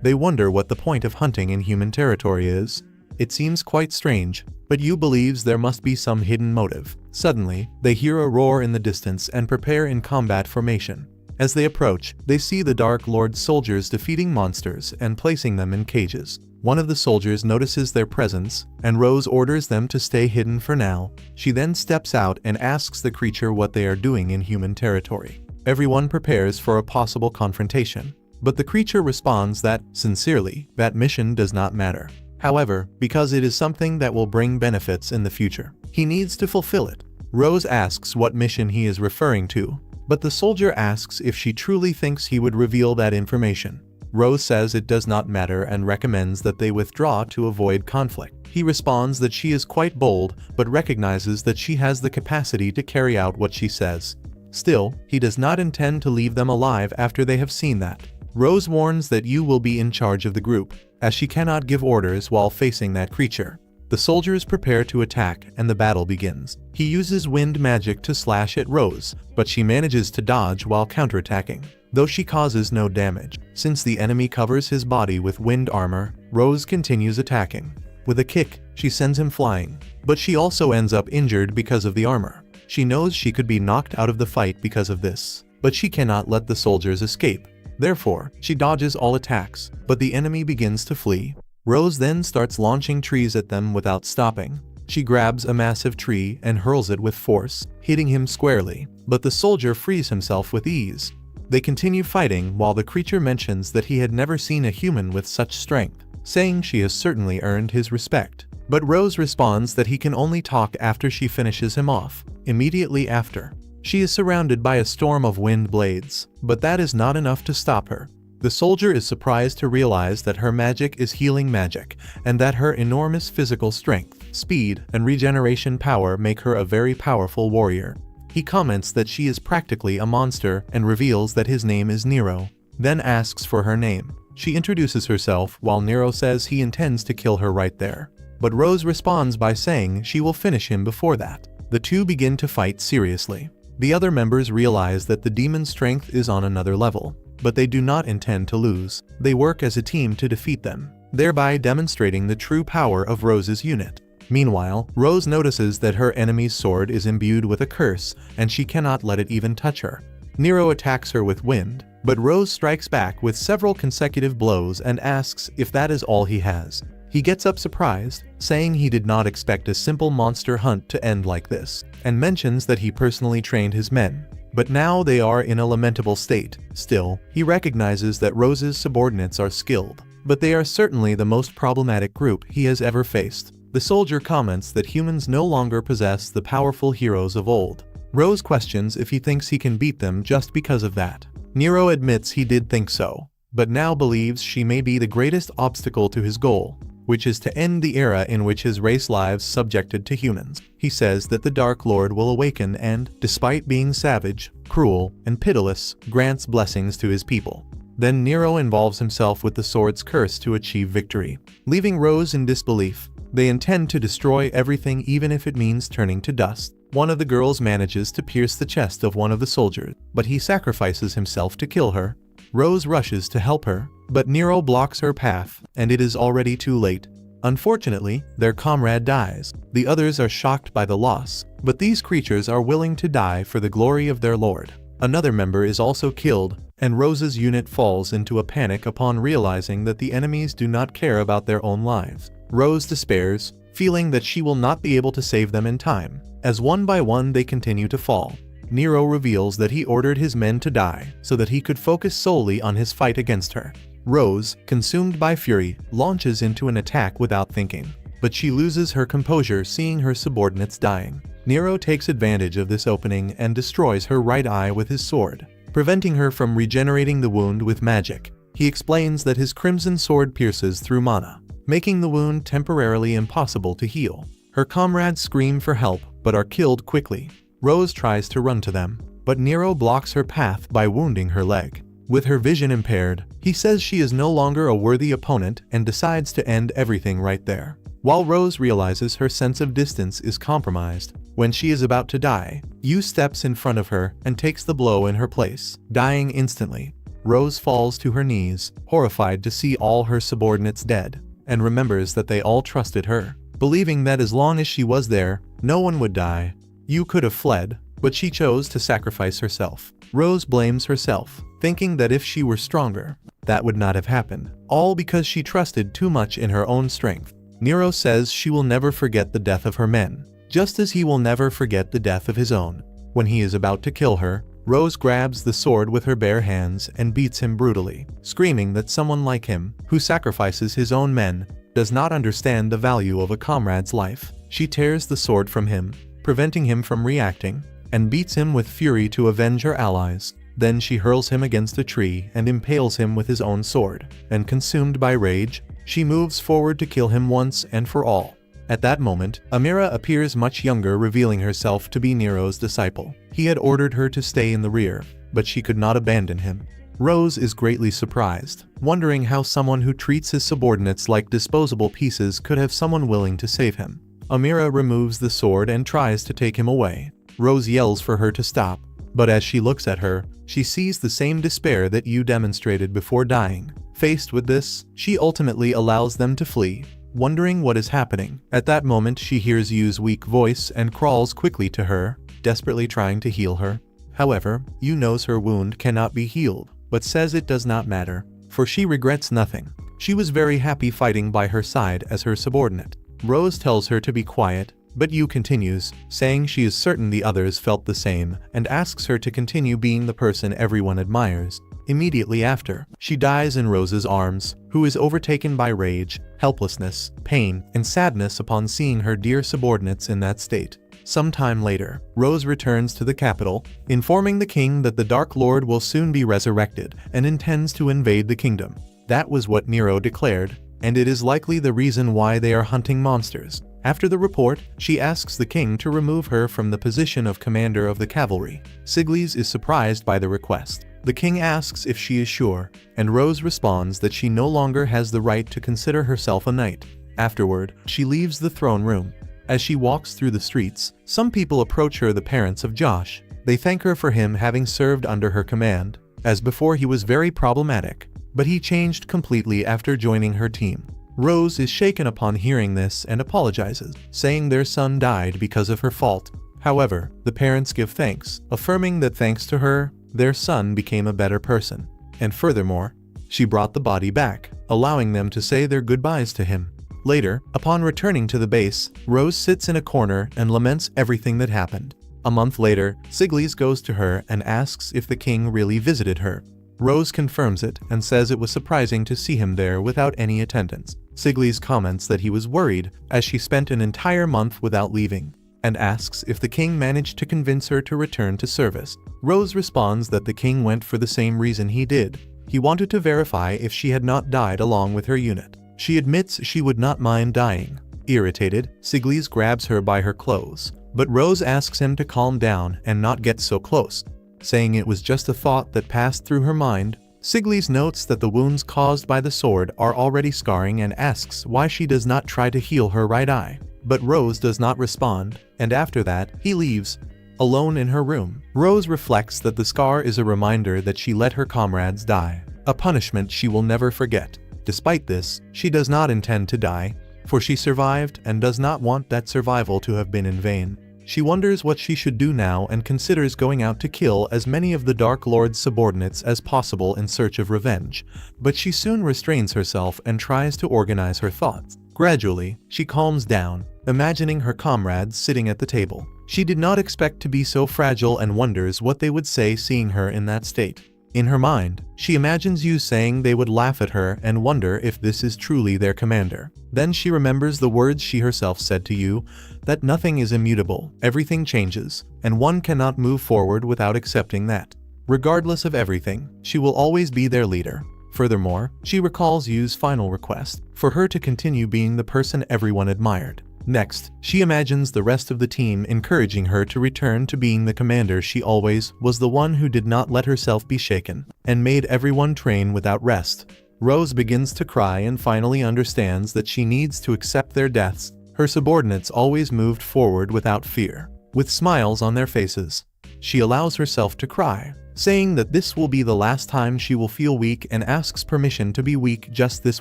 they wonder what the point of hunting in human territory is. It seems quite strange, but Yu believes there must be some hidden motive. Suddenly, they hear a roar in the distance and prepare in combat formation. As they approach, they see the Dark Lord's soldiers defeating monsters and placing them in cages. One of the soldiers notices their presence, and Rose orders them to stay hidden for now. She then steps out and asks the creature what they are doing in human territory. Everyone prepares for a possible confrontation, but the creature responds that, sincerely, that mission does not matter. However, because it is something that will bring benefits in the future, he needs to fulfill it. Rose asks what mission he is referring to, but the soldier asks if she truly thinks he would reveal that information. Rose says it does not matter and recommends that they withdraw to avoid conflict. He responds that she is quite bold, but recognizes that she has the capacity to carry out what she says. Still, he does not intend to leave them alive after they have seen that. Rose warns that Yu will be in charge of the group, as she cannot give orders while facing that creature. The soldiers prepare to attack and the battle begins. He uses wind magic to slash at Rose, but she manages to dodge while counterattacking, though she causes no damage. Since the enemy covers his body with wind armor, Rose continues attacking. With a kick, she sends him flying, but she also ends up injured because of the armor. She knows she could be knocked out of the fight because of this, but she cannot let the soldiers escape. Therefore, she dodges all attacks, but the enemy begins to flee. Rose then starts launching trees at them without stopping. She grabs a massive tree and hurls it with force, hitting him squarely, but the soldier frees himself with ease. They continue fighting while the creature mentions that he had never seen a human with such strength, saying she has certainly earned his respect. But Rose responds that he can only talk after she finishes him off. Immediately after, she is surrounded by a storm of wind blades, but that is not enough to stop her. The soldier is surprised to realize that her magic is healing magic, and that her enormous physical strength, speed, and regeneration power make her a very powerful warrior. He comments that she is practically a monster and reveals that his name is Nero, then asks for her name. She introduces herself while Nero says he intends to kill her right there. But Rose responds by saying she will finish him before that. The two begin to fight seriously. The other members realize that the demon's strength is on another level, but they do not intend to lose. They work as a team to defeat them, thereby demonstrating the true power of Rose's unit. Meanwhile, Rose notices that her enemy's sword is imbued with a curse, and she cannot let it even touch her. Nero attacks her with wind, but Rose strikes back with several consecutive blows and asks if that is all he has. He gets up surprised, saying he did not expect a simple monster hunt to end like this, and mentions that he personally trained his men. But now they are in a lamentable state. Still, he recognizes that Rose's subordinates are skilled, but they are certainly the most problematic group he has ever faced. The soldier comments that humans no longer possess the powerful heroes of old. Rose questions if he thinks he can beat them just because of that. Nero admits he did think so, but now believes she may be the greatest obstacle to his goal, which is to end the era in which his race lives subjected to humans. He says that the Dark Lord will awaken and, despite being savage, cruel, and pitiless, grants blessings to his people. Then Nero involves himself with the sword's curse to achieve victory. Leaving Rose in disbelief, they intend to destroy everything even if it means turning to dust. One of the girls manages to pierce the chest of one of the soldiers, but he sacrifices himself to kill her. Rose rushes to help her, but Nero blocks her path, and it is already too late. Unfortunately, their comrade dies. The others are shocked by the loss, but these creatures are willing to die for the glory of their lord. Another member is also killed, and Rose's unit falls into a panic upon realizing that the enemies do not care about their own lives. Rose despairs, feeling that she will not be able to save them in time, as one by one they continue to fall. Nero reveals that he ordered his men to die so that he could focus solely on his fight against her. Rose, consumed by fury, launches into an attack without thinking, but she loses her composure seeing her subordinates dying. Nero takes advantage of this opening and destroys her right eye with his sword, preventing her from regenerating the wound with magic. He explains that his crimson sword pierces through mana, making the wound temporarily impossible to heal. Her comrades scream for help, but are killed quickly. Rose tries to run to them, but Nero blocks her path by wounding her leg. With her vision impaired, he says she is no longer a worthy opponent and decides to end everything right there. While Rose realizes her sense of distance is compromised, when she is about to die, Yu steps in front of her and takes the blow in her place, dying instantly. Rose falls to her knees, horrified to see all her subordinates dead, and remembers that they all trusted her, believing that as long as she was there, no one would die. Yu could have fled, but she chose to sacrifice herself. Rose blames herself, thinking that if she were stronger, that would not have happened, all because she trusted too much in her own strength. Nero says she will never forget the death of her men, just as he will never forget the death of his own. When he is about to kill her, Rose grabs the sword with her bare hands and beats him brutally, screaming that someone like him, who sacrifices his own men, does not understand the value of a comrade's life. She tears the sword from him, preventing him from reacting, and beats him with fury to avenge her allies. Then she hurls him against a tree and impales him with his own sword, and consumed by rage, she moves forward to kill him once and for all. At that moment, Amira appears much younger, revealing herself to be Nero's disciple. He had ordered her to stay in the rear, but she could not abandon him. Rose is greatly surprised, wondering how someone who treats his subordinates like disposable pieces could have someone willing to save him. Amira removes the sword and tries to take him away. Rose yells for her to stop, but as she looks at her, she sees the same despair that Yu demonstrated before dying. Faced with this, she ultimately allows them to flee, wondering what is happening. At that moment, she hears Yu's weak voice and crawls quickly to her, desperately trying to heal her. However, Yu knows her wound cannot be healed, but says it does not matter, for she regrets nothing. She was very happy fighting by her side as her subordinate. Rose tells her to be quiet, but Yu continues, saying she is certain the others felt the same, and asks her to continue being the person everyone admires. Immediately after, she dies in Rose's arms, who is overtaken by rage, helplessness, pain, and sadness upon seeing her dear subordinates in that state. Some time later, Rose returns to the capital, informing the king that the Dark Lord will soon be resurrected and intends to invade the kingdom. That was what Nero declared, and it is likely the reason why they are hunting monsters. After the report, she asks the king to remove her from the position of commander of the cavalry. Siglis is surprised by the request. The king asks if she is sure, and Rose responds that she no longer has the right to consider herself a knight. Afterward, she leaves the throne room. As she walks through the streets, some people approach her, the parents of Josh. They thank her for him having served under her command, as before he was very problematic, but he changed completely after joining her team. Rose is shaken upon hearing this and apologizes, saying their son died because of her fault. However, the parents give thanks, affirming that thanks to her, their son became a better person. And furthermore, she brought the body back, allowing them to say their goodbyes to him. Later, upon returning to the base, Rose sits in a corner and laments everything that happened. A month later, Siglis goes to her and asks if the king really visited her. Rose confirms it and says it was surprising to see him there without any attendance. Siglis comments that he was worried, as she spent an entire month without leaving, and asks if the king managed to convince her to return to service. Rose responds that the king went for the same reason he did. He wanted to verify if she had not died along with her unit. She admits she would not mind dying. Irritated, Siglis grabs her by her clothes, but Rose asks him to calm down and not get so close, saying it was just a thought that passed through her mind. Siglis notes that the wounds caused by the sword are already scarring and asks why she does not try to heal her right eye. But Rose does not respond, and after that, he leaves. Alone in her room, Rose reflects that the scar is a reminder that she let her comrades die, a punishment she will never forget. Despite this, she does not intend to die, for she survived and does not want that survival to have been in vain. She wonders what she should do now and considers going out to kill as many of the Dark Lord's subordinates as possible in search of revenge, but she soon restrains herself and tries to organize her thoughts. Gradually, she calms down, imagining her comrades sitting at the table. She did not expect to be so fragile and wonders what they would say seeing her in that state. In her mind, she imagines Yu saying they would laugh at her and wonder if this is truly their commander. Then she remembers the words she herself said to Yu, that nothing is immutable, everything changes, and one cannot move forward without accepting that. Regardless of everything, she will always be their leader. Furthermore, she recalls Yu's final request, for her to continue being the person everyone admired. Next, she imagines the rest of the team encouraging her to return to being the commander she always was, the one who did not let herself be shaken, and made everyone train without rest. Rose begins to cry and finally understands that she needs to accept their deaths. Her subordinates always moved forward without fear, with smiles on their faces. She allows herself to cry, saying that this will be the last time she will feel weak, and asks permission to be weak just this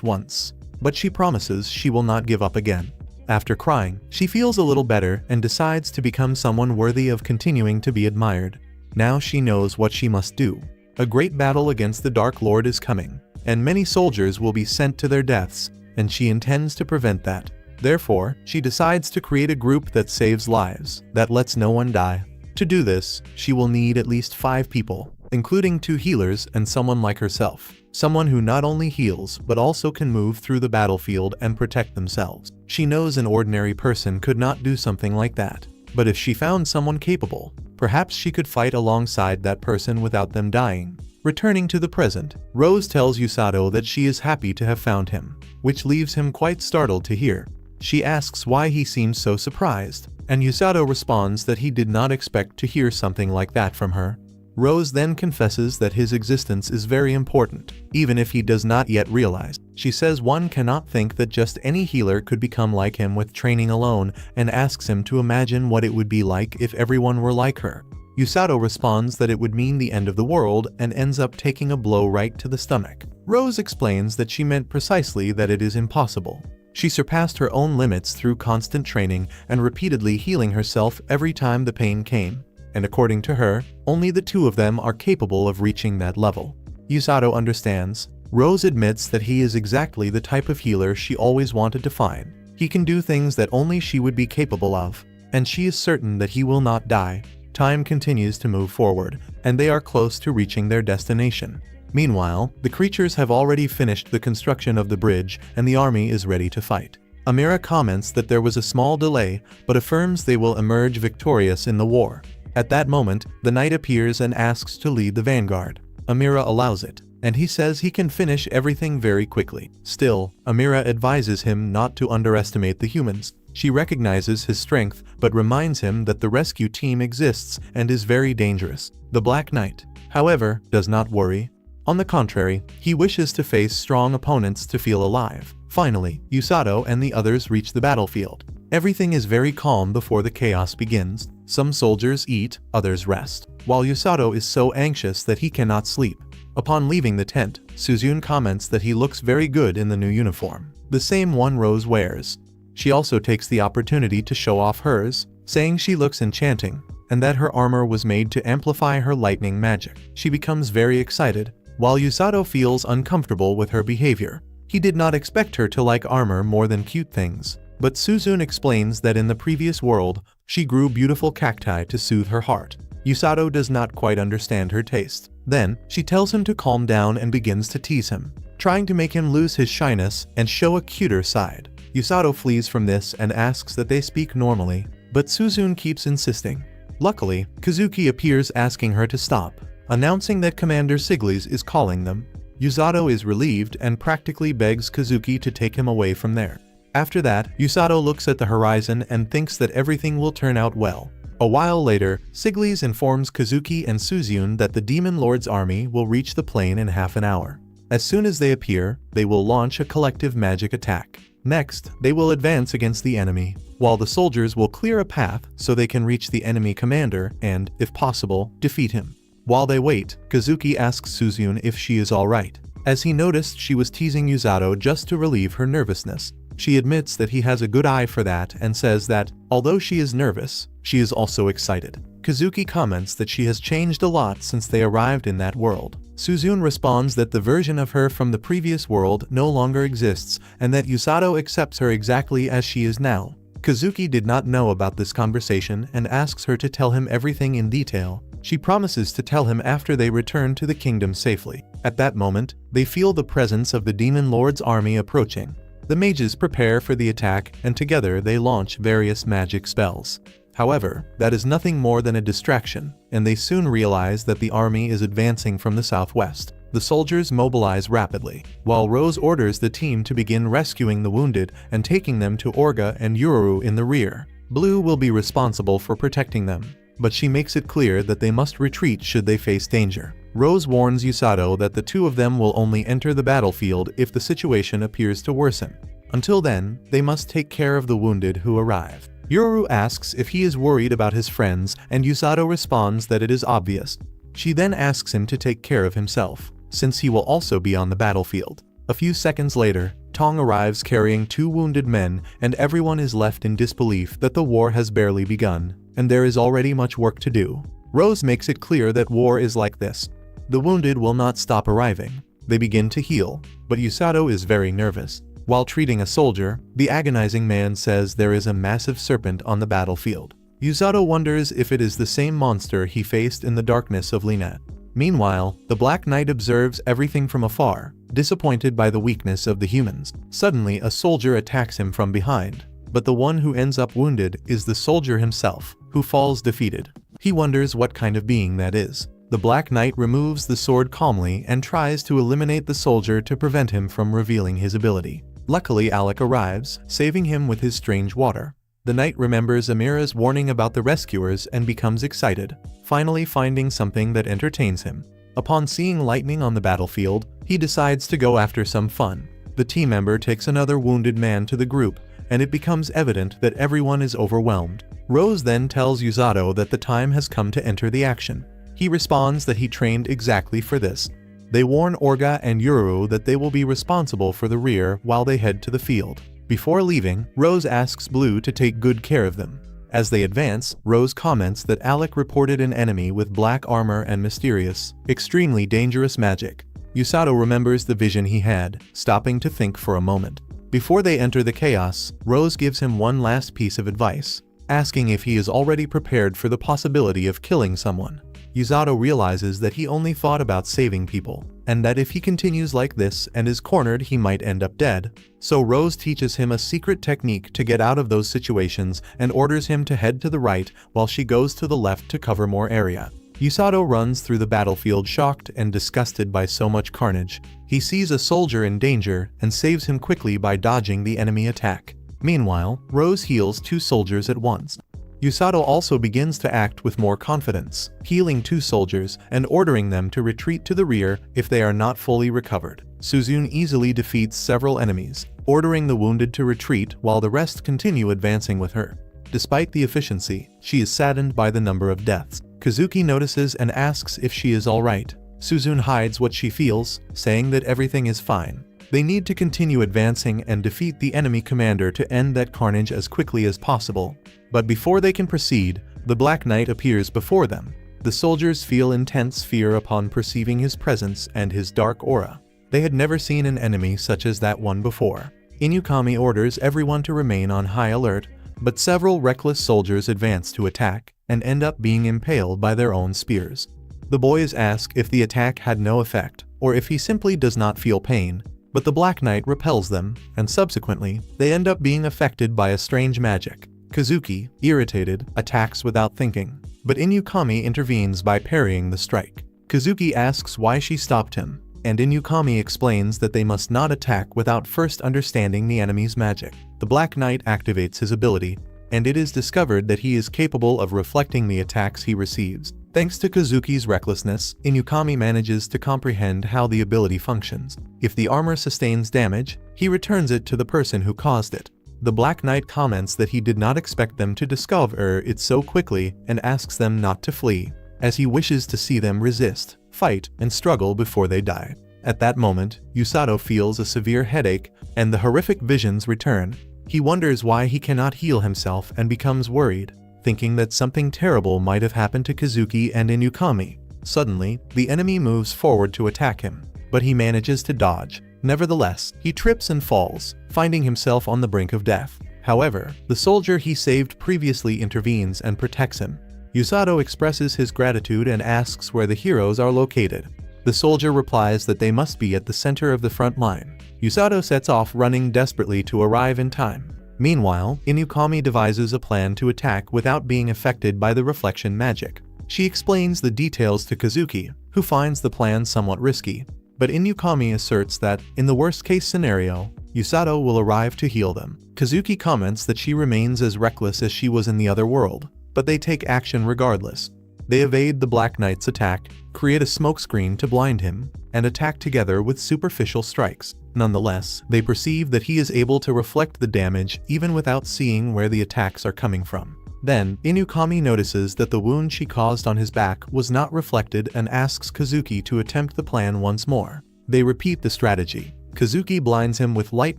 once. But she promises she will not give up again. After crying, she feels a little better and decides to become someone worthy of continuing to be admired. Now she knows what she must do. A great battle against the Dark Lord is coming, and many soldiers will be sent to their deaths, and she intends to prevent that. Therefore, she decides to create a group that saves lives, that lets no one die. To do this, she will need at least 5 people, including 2 healers and someone like herself. Someone who not only heals but also can move through the battlefield and protect themselves. She knows an ordinary person could not do something like that. But if she found someone capable, perhaps she could fight alongside that person without them dying. Returning to the present, Rose tells Usato that she is happy to have found him, which leaves him quite startled to hear. She asks why he seems so surprised, and Usato responds that he did not expect to hear something like that from her. Rose then confesses that his existence is very important, even if he does not yet realize. She says one cannot think that just any healer could become like him with training alone, and asks him to imagine what it would be like if everyone were like her. Usato responds that it would mean the end of the world, and ends up taking a blow right to the stomach. Rose explains that she meant precisely that it is impossible. She surpassed her own limits through constant training and repeatedly healing herself every time the pain came. And according to her, only the 2 of them are capable of reaching that level. Usato understands. Rose admits that he is exactly the type of healer she always wanted to find. He can do things that only she would be capable of, and she is certain that he will not die. Time continues to move forward, and they are close to reaching their destination. Meanwhile, the creatures have already finished the construction of the bridge, and the army is ready to fight. Amira comments that there was a small delay, but affirms they will emerge victorious in the war. At that moment, the knight appears and asks to lead the vanguard. Amira allows it, and he says he can finish everything very quickly. Still, Amira advises him not to underestimate the humans. She recognizes his strength, but reminds him that the rescue team exists and is very dangerous. The Black Knight, however, does not worry. On the contrary, he wishes to face strong opponents to feel alive. Finally, Usato and the others reach the battlefield. Everything is very calm before the chaos begins. Some soldiers eat, others rest, while Usato is so anxious that he cannot sleep. Upon leaving the tent, Suzune comments that he looks very good in the new uniform, the same one Rose wears. She also takes the opportunity to show off hers, saying she looks enchanting, and that her armor was made to amplify her lightning magic. She becomes very excited, while Usato feels uncomfortable with her behavior. He did not expect her to like armor more than cute things. But Suzune explains that in the previous world, she grew beautiful cacti to soothe her heart. Usato does not quite understand her taste. Then, she tells him to calm down and begins to tease him, trying to make him lose his shyness and show a cuter side. Usato flees from this and asks that they speak normally, but Suzune keeps insisting. Luckily, Kazuki appears asking her to stop, announcing that Commander Siglis is calling them. Usato is relieved and practically begs Kazuki to take him away from there. After that, Usato looks at the horizon and thinks that everything will turn out well. A while later, Siglis informs Kazuki and Suzune that the Demon Lord's army will reach the plain in half an hour. As soon as they appear, they will launch a collective magic attack. Next, they will advance against the enemy, while the soldiers will clear a path so they can reach the enemy commander and, if possible, defeat him. While they wait, Kazuki asks Suzune if she is alright, as he noticed she was teasing Usato just to relieve her nervousness. She admits that he has a good eye for that and says that, although she is nervous, she is also excited. Kazuki comments that she has changed a lot since they arrived in that world. Suzune responds that the version of her from the previous world no longer exists and that Usato accepts her exactly as she is now. Kazuki did not know about this conversation and asks her to tell him everything in detail. She promises to tell him after they return to the kingdom safely. At that moment, they feel the presence of the Demon Lord's army approaching. The mages prepare for the attack, and together they launch various magic spells. However, that is nothing more than a distraction, and they soon realize that the army is advancing from the southwest. The soldiers mobilize rapidly, while Rose orders the team to begin rescuing the wounded and taking them to Orga and Yuru in the rear. Blue will be responsible for protecting them, but she makes it clear that they must retreat should they face danger. Rose warns Usato that the two of them will only enter the battlefield if the situation appears to worsen. Until then, they must take care of the wounded who arrive. Yuru asks if he is worried about his friends, and Usato responds that it is obvious. She then asks him to take care of himself, since he will also be on the battlefield. A few seconds later, Tong arrives carrying 2 wounded men, and everyone is left in disbelief that the war has barely begun, and there is already much work to do. Rose makes it clear that war is like this. The wounded will not stop arriving. They begin to heal, but Usato is very nervous. While treating a soldier, the agonizing man says there is a massive serpent on the battlefield. Usato wonders if it is the same monster he faced in the darkness of Linat. Meanwhile, the Black Knight observes everything from afar, disappointed by the weakness of the humans. Suddenly, a soldier attacks him from behind, but the one who ends up wounded is the soldier himself, who falls defeated. He wonders what kind of being that is. The Black Knight removes the sword calmly and tries to eliminate the soldier to prevent him from revealing his ability. Luckily, Alec arrives, saving him with his strange water. The knight remembers Amira's warning about the rescuers and becomes excited, finally finding something that entertains him. Upon seeing lightning on the battlefield, he decides to go after some fun. The team member takes another wounded man to the group, and it becomes evident that everyone is overwhelmed. Rose then tells Usato that the time has come to enter the action. He responds that he trained exactly for this. They warn Orga and Yuru that they will be responsible for the rear while they head to the field. Before leaving, Rose asks Blue to take good care of them. As they advance, Rose comments that Alec reported an enemy with black armor and mysterious, extremely dangerous magic. Usato remembers the vision he had, stopping to think for a moment. Before they enter the chaos, Rose gives him one last piece of advice, asking if he is already prepared for the possibility of killing someone. Usato realizes that he only thought about saving people, and that if he continues like this and is cornered he might end up dead. So Rose teaches him a secret technique to get out of those situations and orders him to head to the right while she goes to the left to cover more area. Usato runs through the battlefield shocked and disgusted by so much carnage. He sees a soldier in danger and saves him quickly by dodging the enemy attack. Meanwhile, Rose heals 2 soldiers at once. Usato also begins to act with more confidence, healing 2 soldiers and ordering them to retreat to the rear if they are not fully recovered. Suzune easily defeats several enemies, ordering the wounded to retreat while the rest continue advancing with her. Despite the efficiency, she is saddened by the number of deaths. Kazuki notices and asks if she is alright. Suzune hides what she feels, saying that everything is fine. They need to continue advancing and defeat the enemy commander to end that carnage as quickly as possible. But before they can proceed, the Black Knight appears before them. The soldiers feel intense fear upon perceiving his presence and his dark aura. They had never seen an enemy such as that one before. Inukami orders everyone to remain on high alert, but several reckless soldiers advance to attack and end up being impaled by their own spears. The boys ask if the attack had no effect, or if he simply does not feel pain, but the Black Knight repels them, and subsequently, they end up being affected by a strange magic. Kazuki, irritated, attacks without thinking, but Inukami intervenes by parrying the strike. Kazuki asks why she stopped him, and Inukami explains that they must not attack without first understanding the enemy's magic. The Black Knight activates his ability, and it is discovered that he is capable of reflecting the attacks he receives. Thanks to Kazuki's recklessness, Inukami manages to comprehend how the ability functions. If the armor sustains damage, he returns it to the person who caused it. The Black Knight comments that he did not expect them to discover it so quickly and asks them not to flee, as he wishes to see them resist, fight, and struggle before they die. At that moment, Usato feels a severe headache, and the horrific visions return. He wonders why he cannot heal himself and becomes worried, thinking that something terrible might have happened to Kazuki and Inukami. Suddenly, the enemy moves forward to attack him, but he manages to dodge. Nevertheless, he trips and falls, finding himself on the brink of death. However, the soldier he saved previously intervenes and protects him. Usato expresses his gratitude and asks where the heroes are located. The soldier replies that they must be at the center of the front line. Usato sets off running desperately to arrive in time. Meanwhile, Inukami devises a plan to attack without being affected by the reflection magic. She explains the details to Kazuki, who finds the plan somewhat risky. but Inukami asserts that, in the worst-case scenario, Yusato will arrive to heal them. Kazuki comments that she remains as reckless as she was in the other world, but they take action regardless. They evade the Black Knight's attack, create a smokescreen to blind him, and attack together with superficial strikes. Nonetheless, they perceive that he is able to reflect the damage even without seeing where the attacks are coming from. Then, Inukami notices that the wound she caused on his back was not reflected and asks Kazuki to attempt the plan once more. They repeat the strategy. Kazuki blinds him with light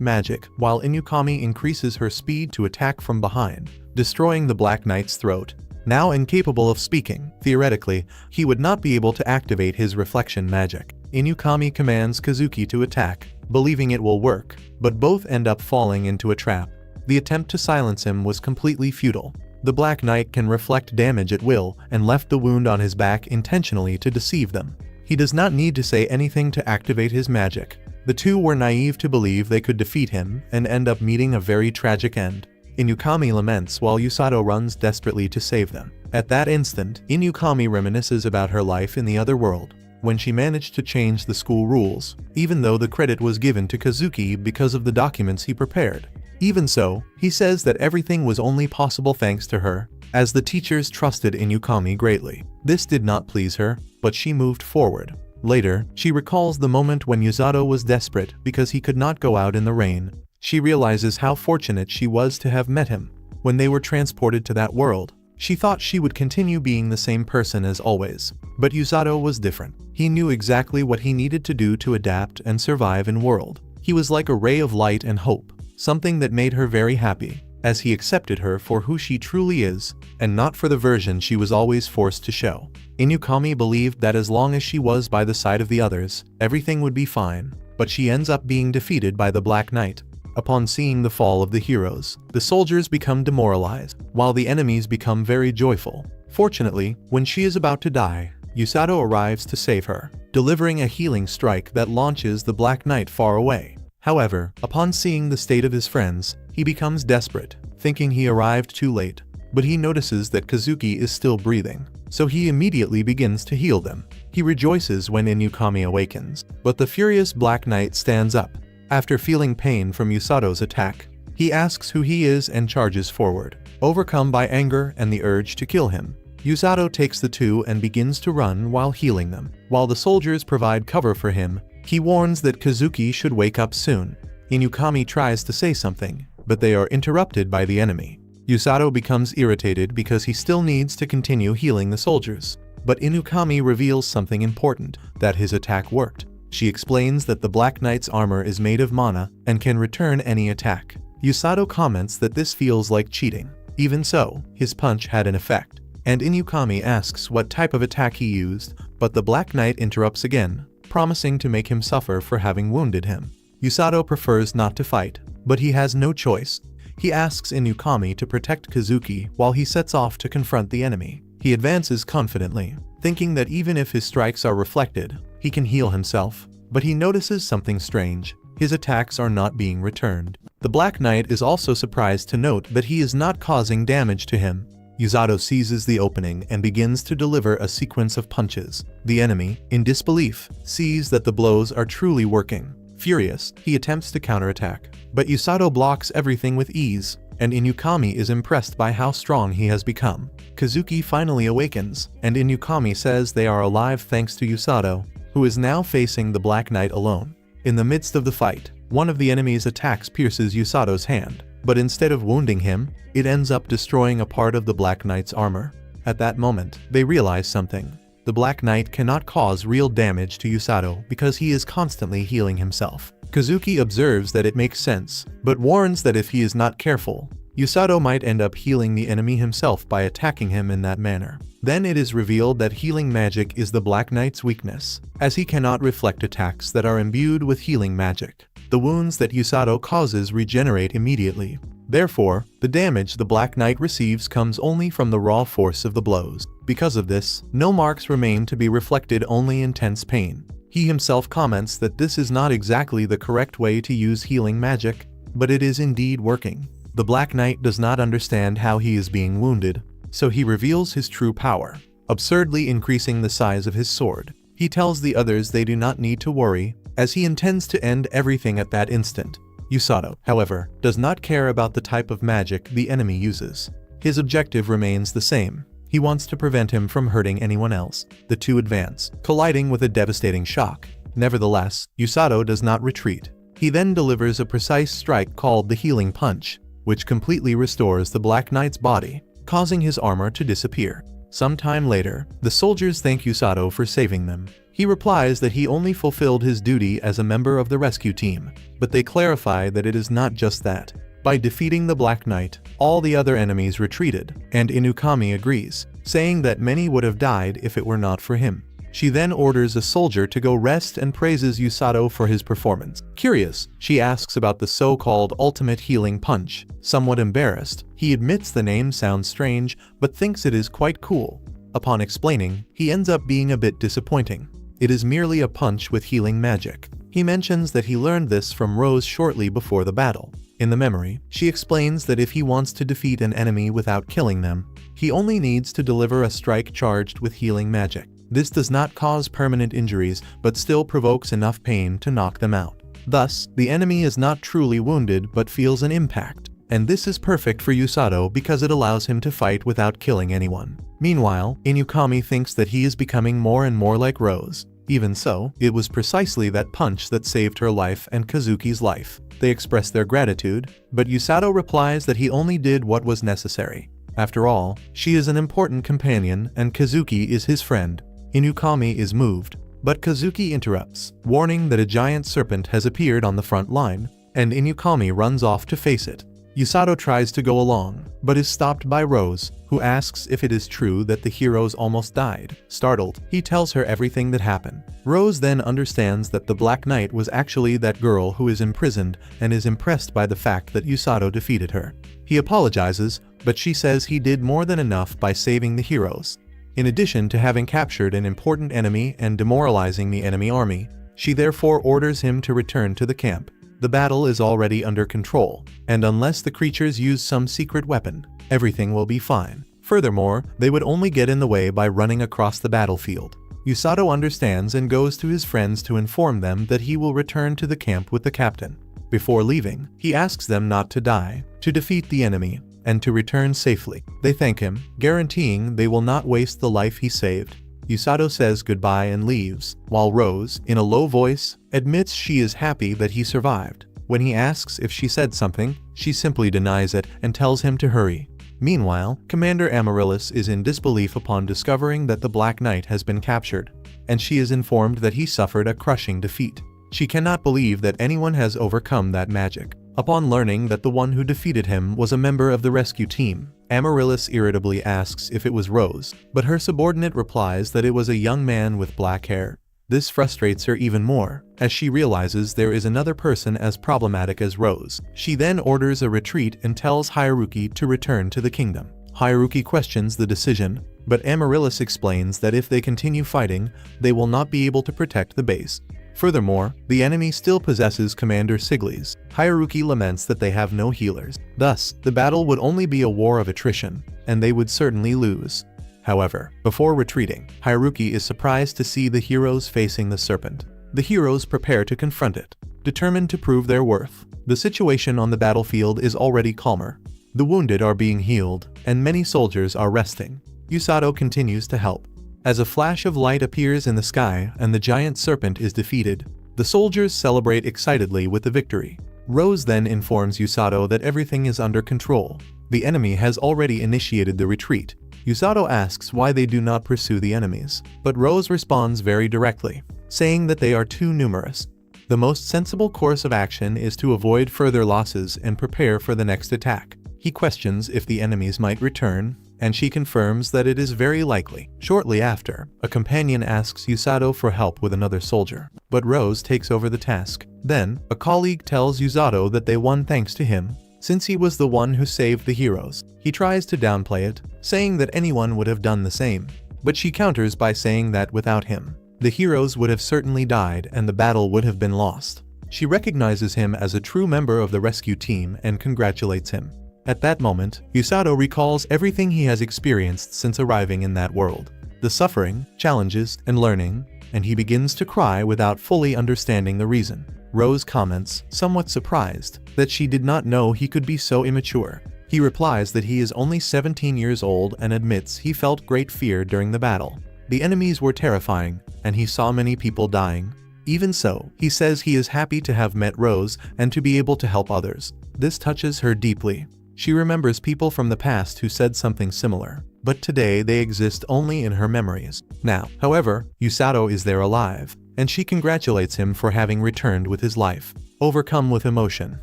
magic while Inukami increases her speed to attack from behind, destroying the Black Knight's throat. Now incapable of speaking, theoretically, he would not be able to activate his reflection magic. Inukami commands Kazuki to attack, believing it will work, but both end up falling into a trap. The attempt to silence him was completely futile. The Black Knight can reflect damage at will and left the wound on his back intentionally to deceive them. He does not need to say anything to activate his magic. The two were naive to believe they could defeat him and end up meeting a very tragic end. Inukami laments while Yusato runs desperately to save them. At that instant, Inukami reminisces about her life in the other world, when she managed to change the school rules, even though the credit was given to Kazuki because of the documents he prepared. Even so, he says that everything was only possible thanks to her, as the teachers trusted Inukami greatly. This did not please her, but she moved forward. Later, she recalls the moment when Yusato was desperate because he could not go out in the rain. She realizes how fortunate she was to have met him. When they were transported to that world, she thought she would continue being the same person as always. But Yusato was different. He knew exactly what he needed to do to adapt and survive in world. He was like a ray of light and hope, something that made her very happy, as he accepted her for who she truly is, and not for the version she was always forced to show. Inukami believed that as long as she was by the side of the others, everything would be fine, but she ends up being defeated by the Black Knight. Upon seeing the fall of the heroes, the soldiers become demoralized, while the enemies become very joyful. Fortunately, when she is about to die, Yusato arrives to save her, delivering a healing strike that launches the Black Knight far away. However, upon seeing the state of his friends, he becomes desperate, thinking he arrived too late. But he notices that Kazuki is still breathing, so he immediately begins to heal them. He rejoices when Inukami awakens, but the furious Black Knight stands up. After feeling pain from Yusato's attack, he asks who he is and charges forward, overcome by anger and the urge to kill him. Yusato takes the two and begins to run while healing them. While the soldiers provide cover for him, he warns that Kazuki should wake up soon. Inukami tries to say something, but they are interrupted by the enemy. Yusato becomes irritated because he still needs to continue healing the soldiers. But Inukami reveals something important, that his attack worked. She explains that the Black Knight's armor is made of mana and can return any attack. Yusato comments that this feels like cheating. Even so, his punch had an effect. And Inukami asks what type of attack he used, but the Black Knight interrupts again, promising to make him suffer for having wounded him. Yusato prefers not to fight, but he has no choice. He asks Inukami to protect Kazuki while he sets off to confront the enemy. He advances confidently, thinking that even if his strikes are reflected, he can heal himself. But he notices something strange. His attacks are not being returned. The Black Knight is also surprised to note that he is not causing damage to him. Yusato seizes the opening and begins to deliver a sequence of punches. The enemy, in disbelief, sees that the blows are truly working. Furious, he attempts to counterattack, but Yusato blocks everything with ease, and Inukami is impressed by how strong he has become. Kazuki finally awakens, and Inukami says they are alive thanks to Yusato, who is now facing the Black Knight alone. In the midst of the fight, one of the enemy's attacks pierces Yusato's hand, but instead of wounding him, it ends up destroying a part of the Black Knight's armor. At that moment, they realize something. The Black Knight cannot cause real damage to Yusato because he is constantly healing himself. Kazuki observes that it makes sense, but warns that if he is not careful, Yusato might end up healing the enemy himself by attacking him in that manner. Then it is revealed that healing magic is the Black Knight's weakness, as he cannot reflect attacks that are imbued with healing magic. The wounds that Yusato causes regenerate immediately. Therefore, the damage the Black Knight receives comes only from the raw force of the blows. Because of this, no marks remain to be reflected, only intense pain. He himself comments that this is not exactly the correct way to use healing magic, but it is indeed working. The Black Knight does not understand how he is being wounded, so he reveals his true power, absurdly increasing the size of his sword. He He tells the others they do not need to worry, as he intends to end everything at that instant. Yusato, however, does not care about the type of magic the enemy uses. His objective remains the same. He wants to prevent him from hurting anyone else. The two advance, colliding with a devastating shock. Nevertheless, Yusato does not retreat. He then delivers a precise strike called the Healing Punch, which completely restores the Black Knight's body, causing his armor to disappear. Some time later, the soldiers thank Yusato for saving them. He replies that he only fulfilled his duty as a member of the rescue team, but they clarify that it is not just that. By defeating the Black Knight, all the other enemies retreated, and Inukami agrees, saying that many would have died if it were not for him. She then orders a soldier to go rest and praises Yusato for his performance. Curious, she asks about the so-called ultimate healing punch. Somewhat embarrassed, he admits the name sounds strange, but thinks it is quite cool. Upon explaining, he ends up being a bit disappointing. It is merely a punch with healing magic. He mentions that he learned this from Rose shortly before the battle. In the memory, she explains that if he wants to defeat an enemy without killing them, he only needs to deliver a strike charged with healing magic. This does not cause permanent injuries, but still provokes enough pain to knock them out. Thus, the enemy is not truly wounded but feels an impact. And this is perfect for Yusato because it allows him to fight without killing anyone. Meanwhile, Inukami thinks that he is becoming more and more like Rose. Even so, it was precisely that punch that saved her life and Kazuki's life. They express their gratitude, but Yusato replies that he only did what was necessary. After all, she is an important companion and Kazuki is his friend. Inukami is moved, but Kazuki interrupts, warning that a giant serpent has appeared on the front line, and Inukami runs off to face it. Yusato tries to go along, but is stopped by Rose, who asks if it is true that the heroes almost died. Startled, he tells her everything that happened. Rose then understands that the Black Knight was actually that girl who is imprisoned and is impressed by the fact that Yusato defeated her. He apologizes, but she says he did more than enough by saving the heroes. In addition to having captured an important enemy and demoralizing the enemy army, she therefore orders him to return to the camp. The battle is already under control, and unless the creatures use some secret weapon, everything will be fine. Furthermore, they would only get in the way by running across the battlefield. Yusato understands and goes to his friends to inform them that he will return to the camp with the captain. Before leaving, he asks them not to die, to defeat the enemy, and to return safely. They thank him, guaranteeing they will not waste the life he saved. Yusato says goodbye and leaves, while Rose, in a low voice, admits she is happy that he survived. When he asks if she said something, she simply denies it and tells him to hurry. Meanwhile, Commander Amaryllis is in disbelief upon discovering that the Black Knight has been captured, and she is informed that he suffered a crushing defeat. She cannot believe that anyone has overcome that magic. Upon learning that the one who defeated him was a member of the rescue team, Amaryllis irritably asks if it was Rose, but her subordinate replies that it was a young man with black hair. This frustrates her even more, as she realizes there is another person as problematic as Rose. She then orders a retreat and tells Haruki to return to the kingdom. Haruki questions the decision, but Amaryllis explains that if they continue fighting, they will not be able to protect the base. Furthermore, the enemy still possesses Commander Sigles. Haruki laments that they have no healers. Thus, the battle would only be a war of attrition, and they would certainly lose. However, before retreating, Haruki is surprised to see the heroes facing the serpent. The heroes prepare to confront it, determined to prove their worth. The situation on the battlefield is already calmer. The wounded are being healed, and many soldiers are resting. Yusato continues to help. As a flash of light appears in the sky and the giant serpent is defeated, the soldiers celebrate excitedly with the victory. Rose then informs Yusato that everything is under control. The enemy has already initiated the retreat. Yusato asks why they do not pursue the enemies, but Rose responds very directly, saying that they are too numerous. The most sensible course of action is to avoid further losses and prepare for the next attack. He questions if the enemies might return, and she confirms that it is very likely. Shortly after, a companion asks Yusato for help with another soldier, but Rose takes over the task. Then, a colleague tells Yusato that they won thanks to him, since he was the one who saved the heroes. He tries to downplay it, saying that anyone would have done the same, but she counters by saying that without him, the heroes would have certainly died and the battle would have been lost. She recognizes him as a true member of the rescue team and congratulates him. At that moment, Yusato recalls everything he has experienced since arriving in that world. The suffering, challenges, and learning. and he begins to cry without fully understanding the reason. Rose comments, somewhat surprised, that she did not know he could be so immature. He replies that he is only 17 years old and admits he felt great fear during the battle. The enemies were terrifying, and he saw many people dying. Even so, he says he is happy to have met Rose and to be able to help others. This touches her deeply. She remembers people from the past who said something similar, but today they exist only in her memories. Now, however, Usato is there alive, and she congratulates him for having returned with his life. Overcome with emotion,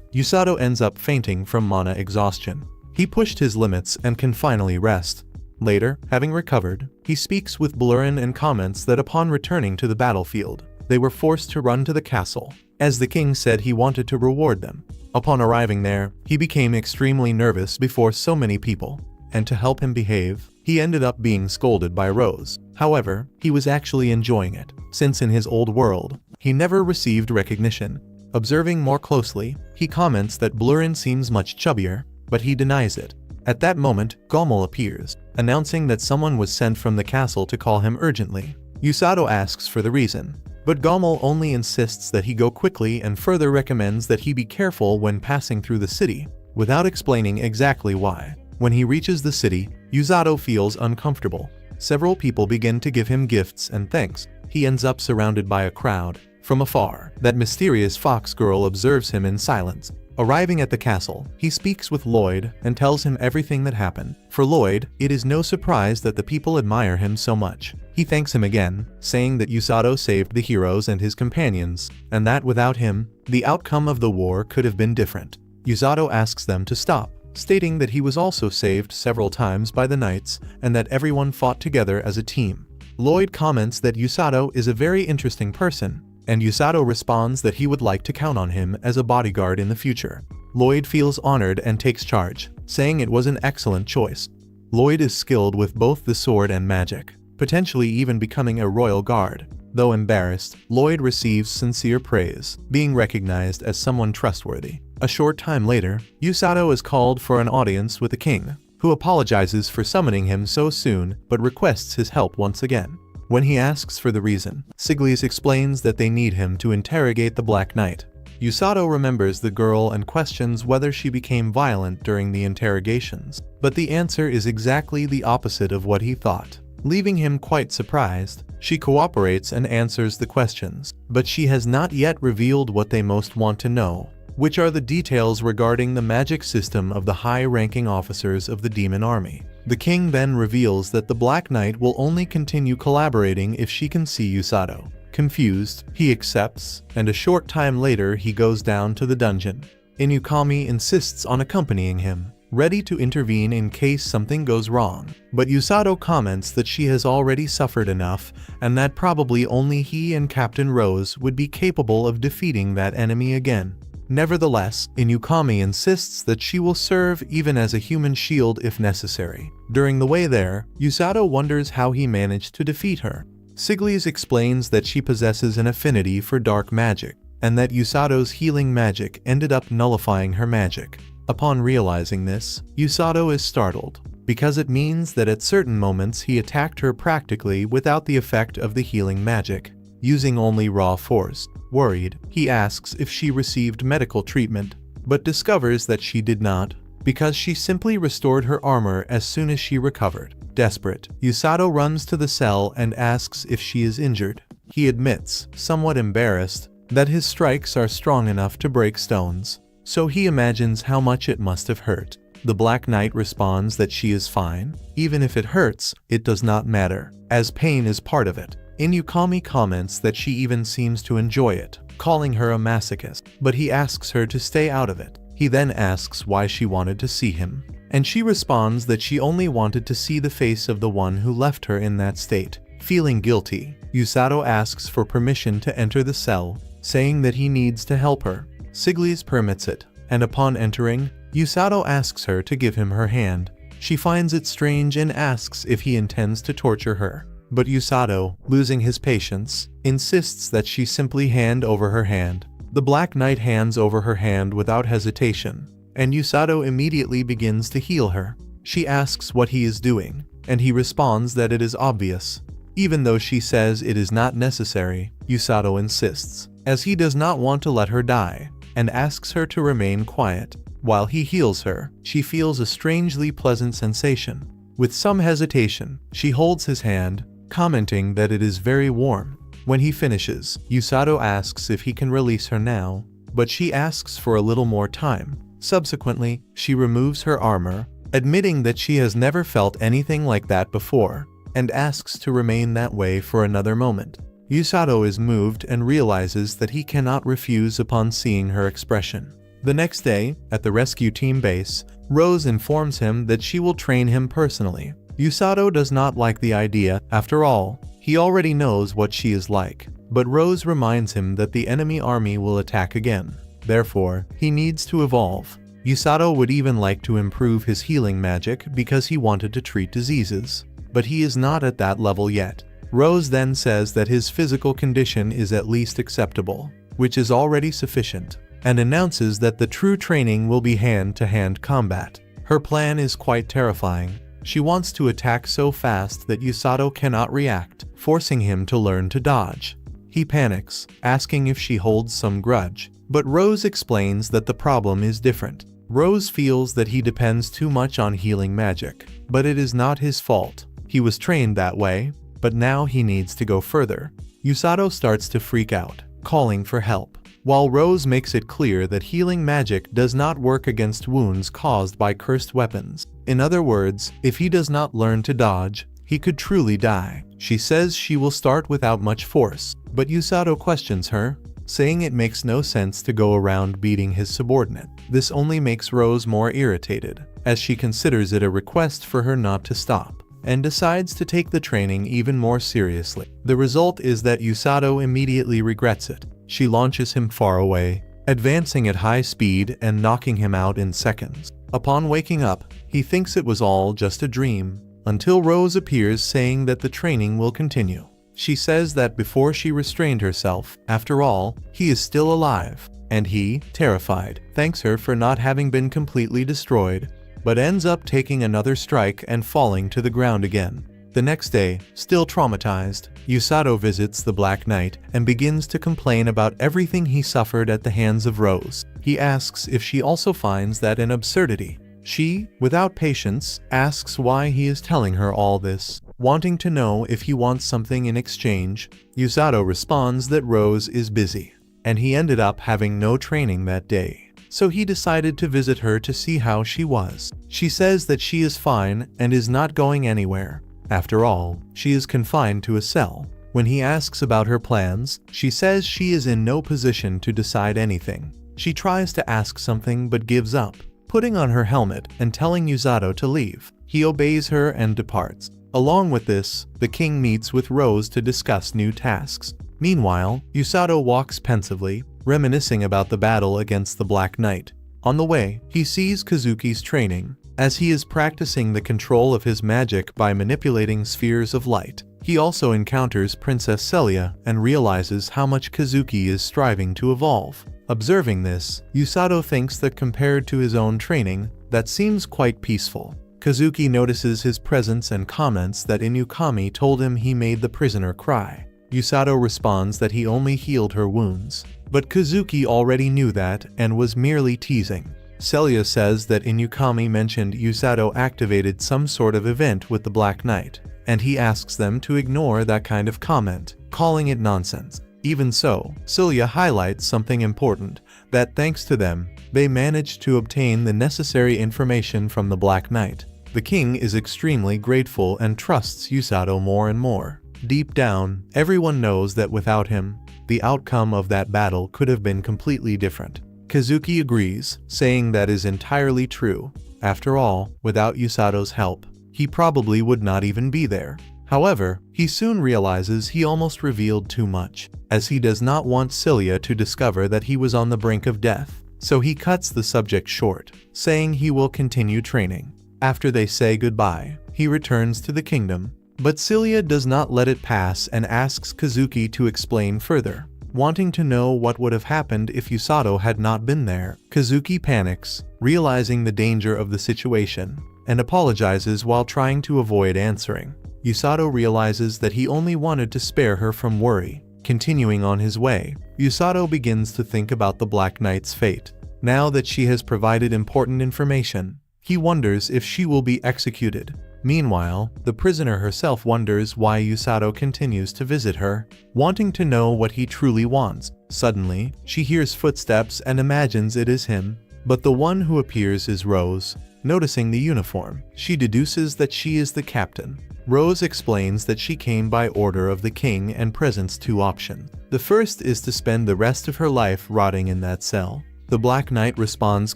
Usato ends up fainting from mana exhaustion. He pushed his limits and can finally rest. Later, having recovered, he speaks with Blurren and comments that upon returning to the battlefield, they were forced to run to the castle, as the king said he wanted to reward them. Upon arriving there, he became extremely nervous before so many people, and to help him behave, he ended up being scolded by Rose. However, he was actually enjoying it, since in his old world, he never received recognition. Observing more closely, he comments that Blurren seems much chubbier, but he denies it. At that moment, Gommel appears, announcing that someone was sent from the castle to call him urgently. Usato asks for the reason, but Gommel only insists that he go quickly and further recommends that he be careful when passing through the city, without explaining exactly why. When he reaches the city, Usato feels uncomfortable. Several people begin to give him gifts and thanks. He ends up surrounded by a crowd. From afar, that mysterious fox girl observes him in silence. Arriving at the castle, he speaks with Lloyd and tells him everything that happened. For Lloyd, it is no surprise that the people admire him so much. He thanks him again, saying that Usato saved the heroes and his companions, and that without him, the outcome of the war could have been different. Usato asks them to stop, stating that he was also saved several times by the knights and that everyone fought together as a team. Lloyd comments that Usato is a very interesting person, and Usato responds that he would like to count on him as a bodyguard in the future. Lloyd feels honored and takes charge, saying it was an excellent choice. Lloyd is skilled with both the sword and magic, potentially even becoming a royal guard. Though embarrassed, Lloyd receives sincere praise, being recognized as someone trustworthy. A short time later, Usato is called for an audience with the king, who apologizes for summoning him so soon but requests his help once again. When he asks for the reason, Siglis explains that they need him to interrogate the Black Knight. Usato remembers the girl and questions whether she became violent during the interrogations, but the answer is exactly the opposite of what he thought. Leaving him quite surprised, she cooperates and answers the questions, but she has not yet revealed what they most want to know, which are the details regarding the magic system of the high-ranking officers of the demon army. The king then reveals that the Black Knight will only continue collaborating if she can see Usato. Confused, he accepts, and a short time later he goes down to the dungeon. Inukami insists on accompanying him, ready to intervene in case something goes wrong, but Usato comments that she has already suffered enough and that probably only he and Captain Rose would be capable of defeating that enemy again. Nevertheless, Inukami insists that she will serve even as a human shield if necessary. During the way there, Usato wonders how he managed to defeat her. Siglis explains that she possesses an affinity for dark magic, and that Usato's healing magic ended up nullifying her magic. Upon realizing this, Usato is startled, because it means that at certain moments he attacked her practically without the effect of the healing magic, using only raw force. Worried, he asks if she received medical treatment, but discovers that she did not, because she simply restored her armor as soon as she recovered. Desperate, Usato runs to the cell and asks if she is injured. He admits, somewhat embarrassed, that his strikes are strong enough to break stones, so he imagines how much it must have hurt. The Black Knight responds that she is fine. Even if it hurts, it does not matter, as pain is part of it. Inukami comments that she even seems to enjoy it, calling her a masochist, but he asks her to stay out of it. He then asks why she wanted to see him, and she responds that she only wanted to see the face of the one who left her in that state. Feeling guilty, Usato asks for permission to enter the cell, saying that he needs to help her. Siglis permits it, and upon entering, Usato asks her to give him her hand. She finds it strange and asks if he intends to torture her. But Usato, losing his patience, insists that she simply hand over her hand. The Black Knight hands over her hand without hesitation, and Usato immediately begins to heal her. She asks what he is doing, and he responds that it is obvious. Even though she says it is not necessary, Usato insists, as he does not want to let her die, and asks her to remain quiet. While he heals her, she feels a strangely pleasant sensation. With some hesitation, she holds his hand, commenting that it is very warm. When he finishes, Usato asks if he can release her now, but she asks for a little more time. Subsequently, she removes her armor, admitting that she has never felt anything like that before, and asks to remain that way for another moment. Usato is moved and realizes that he cannot refuse upon seeing her expression. The next day, at the rescue team base, Rose informs him that she will train him personally. Usato does not like the idea. After all, he already knows what she is like, but Rose reminds him that the enemy army will attack again. Therefore, he needs to evolve. Usato would even like to improve his healing magic because he wanted to treat diseases, but he is not at that level yet. Rose then says that his physical condition is at least acceptable, which is already sufficient, and announces that the true training will be hand-to-hand combat. Her plan is quite terrifying. She wants to attack so fast that Usato cannot react, forcing him to learn to dodge. He panics, asking if she holds some grudge, but Rose explains that the problem is different. Rose feels that he depends too much on healing magic, but it is not his fault. He was trained that way, but now he needs to go further. Usato starts to freak out, calling for help, while Rose makes it clear that healing magic does not work against wounds caused by cursed weapons. In other words, if he does not learn to dodge, he could truly die. She says she will start without much force, but Usato questions her, saying it makes no sense to go around beating his subordinate. This only makes Rose more irritated, as she considers it a request for her not to stop, and decides to take the training even more seriously. The result is that Usato immediately regrets it. She launches him far away, advancing at high speed and knocking him out in seconds. Upon waking up, he thinks it was all just a dream, until Rose appears saying that the training will continue. She says that before she restrained herself, after all, he is still alive, and he, terrified, thanks her for not having been completely destroyed, but ends up taking another strike and falling to the ground again. The next day, still traumatized, Usato visits the Black Knight and begins to complain about everything he suffered at the hands of Rose. He asks if she also finds that an absurdity. She, without patience, asks why he is telling her all this, wanting to know if he wants something in exchange. Usato responds that Rose is busy, and he ended up having no training that day, so he decided to visit her to see how she was. She says that she is fine and is not going anywhere. After all, she is confined to a cell. When he asks about her plans, she says she is in no position to decide anything. She tries to ask something but gives up, putting on her helmet and telling Usato to leave. He obeys her and departs. Along with this, the king meets with Rose to discuss new tasks. Meanwhile, Usato walks pensively, reminiscing about the battle against the Black Knight. On the way, he sees Kazuki's training, as he is practicing the control of his magic by manipulating spheres of light. He also encounters Princess Celia and realizes how much Kazuki is striving to evolve. Observing this, Usato thinks that compared to his own training, that seems quite peaceful. Kazuki notices his presence and comments that Inukami told him he made the prisoner cry. Usato responds that he only healed her wounds, but Kazuki already knew that and was merely teasing. Celia says that Inukami mentioned Usato activated some sort of event with the Black Knight, and he asks them to ignore that kind of comment, calling it nonsense. Even so, Celia highlights something important, that thanks to them, they managed to obtain the necessary information from the Black Knight. The king is extremely grateful and trusts Usato more and more. Deep down, everyone knows that without him, the outcome of that battle could have been completely different. Kazuki agrees, saying that is entirely true. After all, without Usato's help, he probably would not even be there. However, he soon realizes he almost revealed too much, as he does not want Celia to discover that he was on the brink of death. So he cuts the subject short, saying he will continue training. After they say goodbye, he returns to the kingdom, but Celia does not let it pass and asks Kazuki to explain further. Wanting to know what would have happened if Usato had not been there, Kazuki panics, realizing the danger of the situation, and apologizes while trying to avoid answering. Usato realizes that he only wanted to spare her from worry. Continuing on his way, Usato begins to think about the Black Knight's fate. Now that she has provided important information, he wonders if she will be executed. Meanwhile, the prisoner herself wonders why Usato continues to visit her, wanting to know what he truly wants. Suddenly, she hears footsteps and imagines it is him, but the one who appears is Rose. Noticing the uniform, she deduces that she is the captain. Rose explains that she came by order of the king and presents two options. The first is to spend the rest of her life rotting in that cell. The Black Knight responds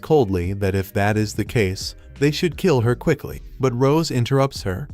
coldly that if that is the case, they should kill her quickly, but Rose interrupts her,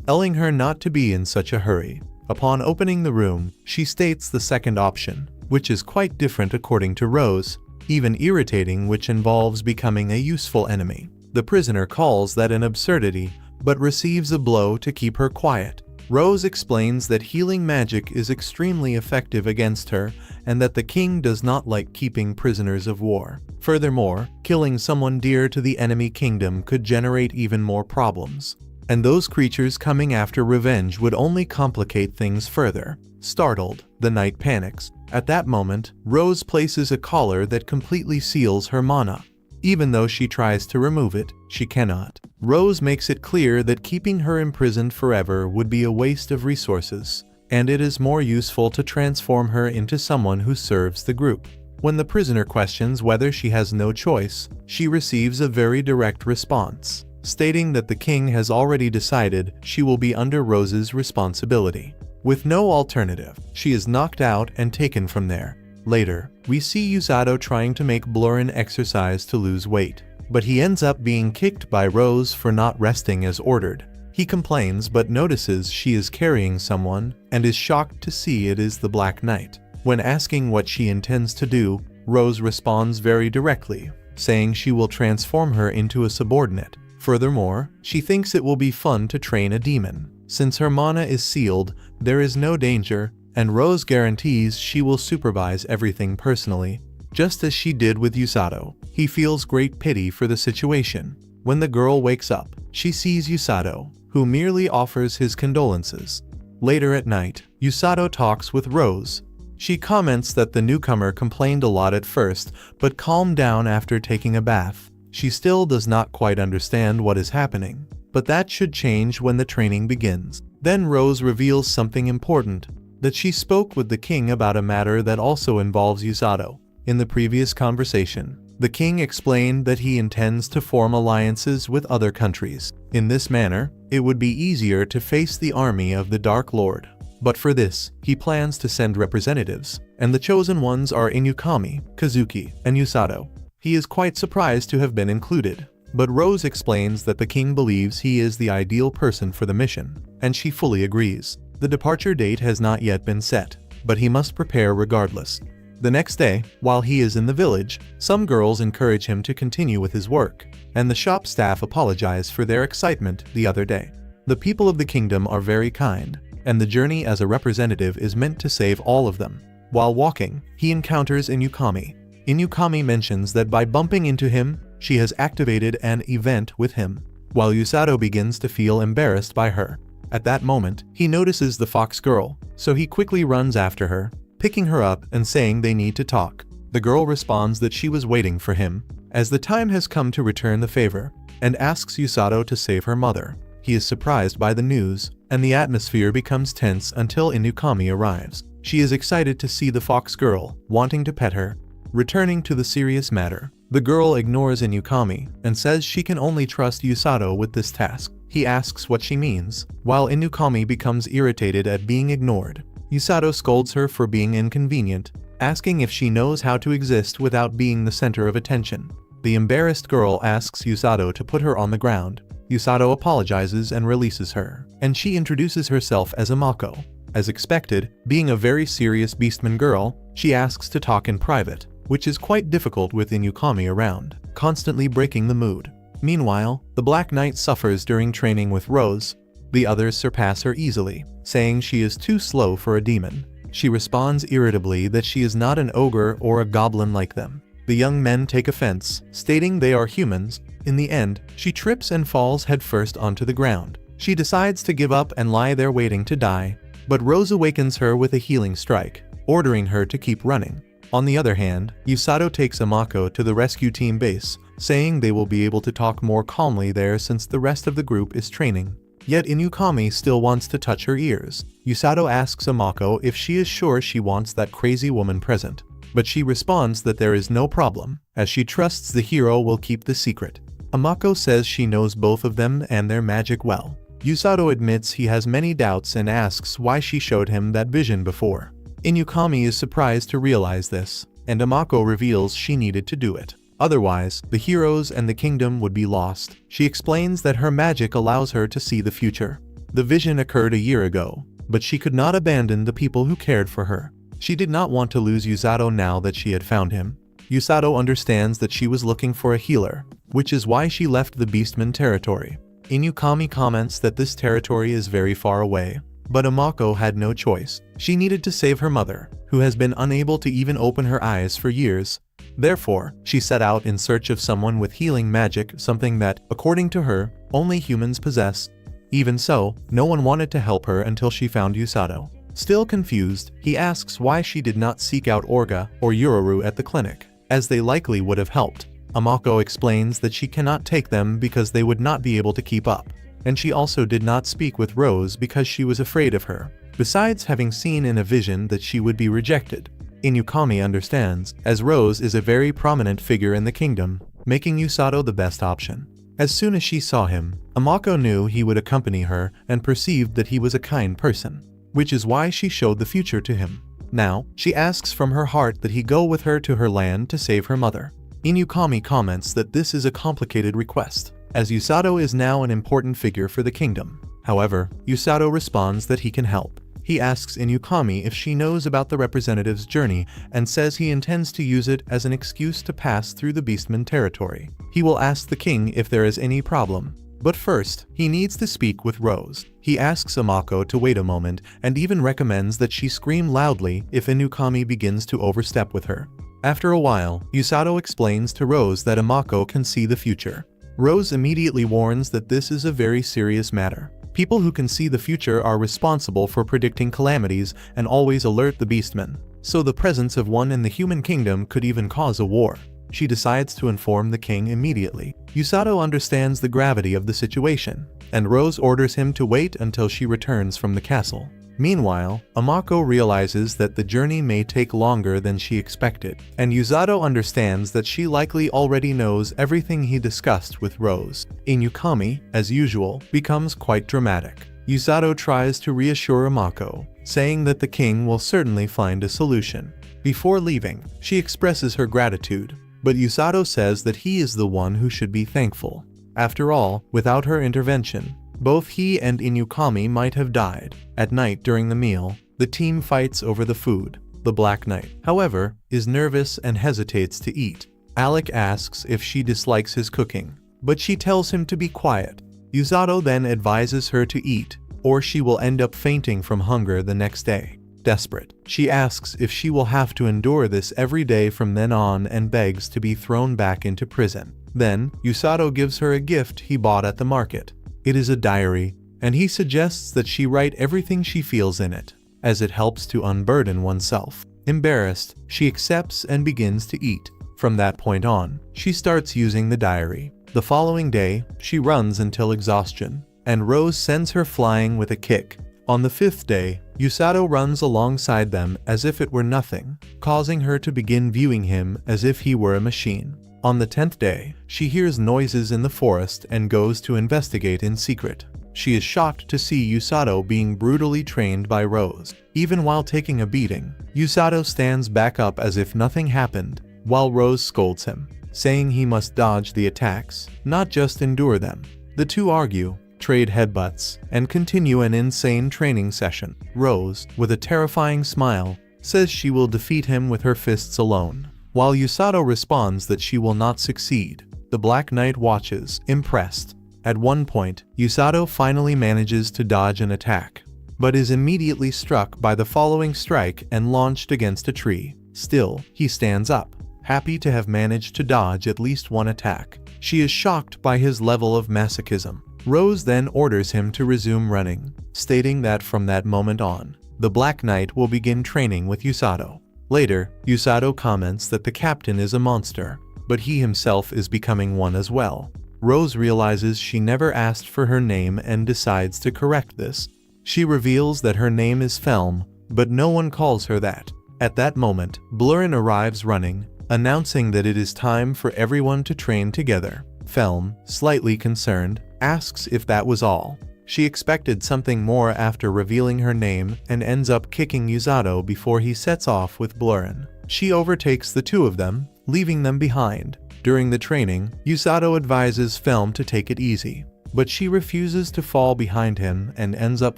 telling her not to be in such a hurry. Upon opening the room, she states the second option, which is quite different according to Rose, even irritating, which involves becoming a useful enemy. The prisoner calls that an absurdity, but receives a blow to keep her quiet. Rose explains that healing magic is extremely effective against her and that the king does not like keeping prisoners of war. Furthermore, killing someone dear to the enemy kingdom could generate even more problems, and those creatures coming after revenge would only complicate things further. Startled, the knight panics. At that moment, Rose places a collar that completely seals her mana. Even though she tries to remove it, she cannot. Rose makes it clear that keeping her imprisoned forever would be a waste of resources, and it is more useful to transform her into someone who serves the group. When the prisoner questions whether she has no choice, she receives a very direct response, stating that the king has already decided she will be under Rose's responsibility. With no alternative, she is knocked out and taken from there. Later, we see Usato trying to make Blurren exercise to lose weight, but he ends up being kicked by Rose for not resting as ordered. He complains but notices she is carrying someone and is shocked to see it is the Black Knight. When asking what she intends to do, Rose responds very directly, saying she will transform her into a subordinate. Furthermore, she thinks it will be fun to train a demon. Since her mana is sealed, there is no danger, and Rose guarantees she will supervise everything personally, just as she did with Usato. He feels great pity for the situation. When the girl wakes up, she sees Usato, who merely offers his condolences. Later at night, Usato talks with Rose. She comments that the newcomer complained a lot at first, but calmed down after taking a bath. She still does not quite understand what is happening, but that should change when the training begins. Then Rose reveals something important, that she spoke with the king about a matter that also involves Usato. In the previous conversation, the king explained that he intends to form alliances with other countries. In this manner, it would be easier to face the army of the Dark Lord. But for this, he plans to send representatives, and the chosen ones are Inukami, Kazuki, and Usato. He is quite surprised to have been included, but Rose explains that the king believes he is the ideal person for the mission, and she fully agrees. The departure date has not yet been set, but he must prepare regardless. The next day, while he is in the village, some girls encourage him to continue with his work, and the shop staff apologize for their excitement the other day. The people of the kingdom are very kind, and the journey as a representative is meant to save all of them. While walking, he encounters Inukami. Inukami mentions that by bumping into him, she has activated an event with him, while Usato begins to feel embarrassed by her. At that moment, he notices the fox girl, so he quickly runs after her, picking her up and saying they need to talk. The girl responds that she was waiting for him, as the time has come to return the favor, and asks Usato to save her mother. He is surprised by the news, and the atmosphere becomes tense until Inukami arrives. She is excited to see the fox girl, wanting to pet her. Returning to the serious matter, the girl ignores Inukami and says she can only trust Usato with this task. He asks what she means, while Inukami becomes irritated at being ignored. Usato scolds her for being inconvenient, asking if she knows how to exist without being the center of attention. The embarrassed girl asks Usato to put her on the ground. Usato apologizes and releases her, and she introduces herself as Amako. As expected, being a very serious beastman girl, she asks to talk in private, which is quite difficult with Inukami around, constantly breaking the mood. Meanwhile, the Black Knight suffers during training with Rose. The others surpass her easily, saying she is too slow for a demon. She responds irritably that she is not an ogre or a goblin like them. The young men take offense, stating they are humans. In the end, she trips and falls headfirst onto the ground. She decides to give up and lie there waiting to die, but Rose awakens her with a healing strike, ordering her to keep running. On the other hand, Usato takes Amako to the rescue team base, saying they will be able to talk more calmly there since the rest of the group is training. Yet Inukami still wants to touch her ears. Usato asks Amako if she is sure she wants that crazy woman present, but she responds that there is no problem, as she trusts the hero will keep the secret. Amako says she knows both of them and their magic well. Usato admits he has many doubts and asks why she showed him that vision before. Inukami is surprised to realize this, and Amako reveals she needed to do it. Otherwise, the heroes and the kingdom would be lost. She explains that her magic allows her to see the future. The vision occurred a year ago, but she could not abandon the people who cared for her. She did not want to lose Usato now that she had found him. Usato understands that she was looking for a healer, which is why she left the Beastman territory. Inukami comments that this territory is very far away, but Amako had no choice. She needed to save her mother, who has been unable to even open her eyes for years. Therefore, she set out in search of someone with healing magic, something that, according to her, only humans possess. Even so, no one wanted to help her until she found Usato. Still confused, he asks why she did not seek out Orga or Yororu at the clinic, as they likely would have helped. Amako explains that she cannot take them because they would not be able to keep up, and she also did not speak with Rose because she was afraid of her, besides having seen in a vision that she would be rejected. Inukami understands, as Rose is a very prominent figure in the kingdom, making Usato the best option. As soon as she saw him, Amako knew he would accompany her and perceived that he was a kind person, which is why she showed the future to him. Now, she asks from her heart that he go with her to her land to save her mother. Inukami comments that this is a complicated request, as Usato is now an important figure for the kingdom. However, Usato responds that he can help. He asks Inukami if she knows about the representative's journey and says he intends to use it as an excuse to pass through the Beastman territory. He will ask the king if there is any problem. But first, he needs to speak with Rose. He asks Amako to wait a moment and even recommends that she scream loudly if Inukami begins to overstep with her. After a while, Usato explains to Rose that Amako can see the future. Rose immediately warns that this is a very serious matter. People who can see the future are responsible for predicting calamities and always alert the Beastmen, so the presence of one in the human kingdom could even cause a war. She decides to inform the king immediately. Usato understands the gravity of the situation, and Rose orders him to wait until she returns from the castle. Meanwhile, Amako realizes that the journey may take longer than she expected, and Usato understands that she likely already knows everything he discussed with Rose. Inukami, as usual, becomes quite dramatic. Usato tries to reassure Amako, saying that the king will certainly find a solution. Before leaving, she expresses her gratitude, but Usato says that he is the one who should be thankful. After all, without her intervention, both he and Inukami might have died. At night during the meal, the team fights over the food. The Black Knight, however, is nervous and hesitates to eat. Alec asks if she dislikes his cooking, but she tells him to be quiet. Usato then advises her to eat, or she will end up fainting from hunger the next day. Desperate, she asks if she will have to endure this every day from then on and begs to be thrown back into prison. Then, Usato gives her a gift he bought at the market. It is a diary, and he suggests that she write everything she feels in it, as it helps to unburden oneself. Embarrassed, she accepts and begins to eat. From that point on, she starts using the diary. The following day, she runs until exhaustion, and Rose sends her flying with a kick. On the 5th day, Usato runs alongside them as if it were nothing, causing her to begin viewing him as if he were a machine. On the 10th day, she hears noises in the forest and goes to investigate in secret. She is shocked to see Usato being brutally trained by Rose. Even while taking a beating, Usato stands back up as if nothing happened, while Rose scolds him, saying he must dodge the attacks, not just endure them. The two argue, trade headbutts, and continue an insane training session. Rose, with a terrifying smile, says she will defeat him with her fists alone, while Usato responds that she will not succeed. The Black Knight watches, impressed. At one point, Usato finally manages to dodge an attack, but is immediately struck by the following strike and launched against a tree. Still, he stands up, happy to have managed to dodge at least one attack. She is shocked by his level of masochism. Rose then orders him to resume running, stating that from that moment on, the Black Knight will begin training with Usato. Later, Usato comments that the captain is a monster, but he himself is becoming one as well. Rose realizes she never asked for her name and decides to correct this. She reveals that her name is Felm, but no one calls her that. At that moment, Blurren arrives running, announcing that it is time for everyone to train together. Felm, slightly concerned, asks if that was all. She expected something more after revealing her name and ends up kicking Usato before he sets off with Blurren. She overtakes the two of them, leaving them behind. During the training, Usato advises Felm to take it easy, but she refuses to fall behind him and ends up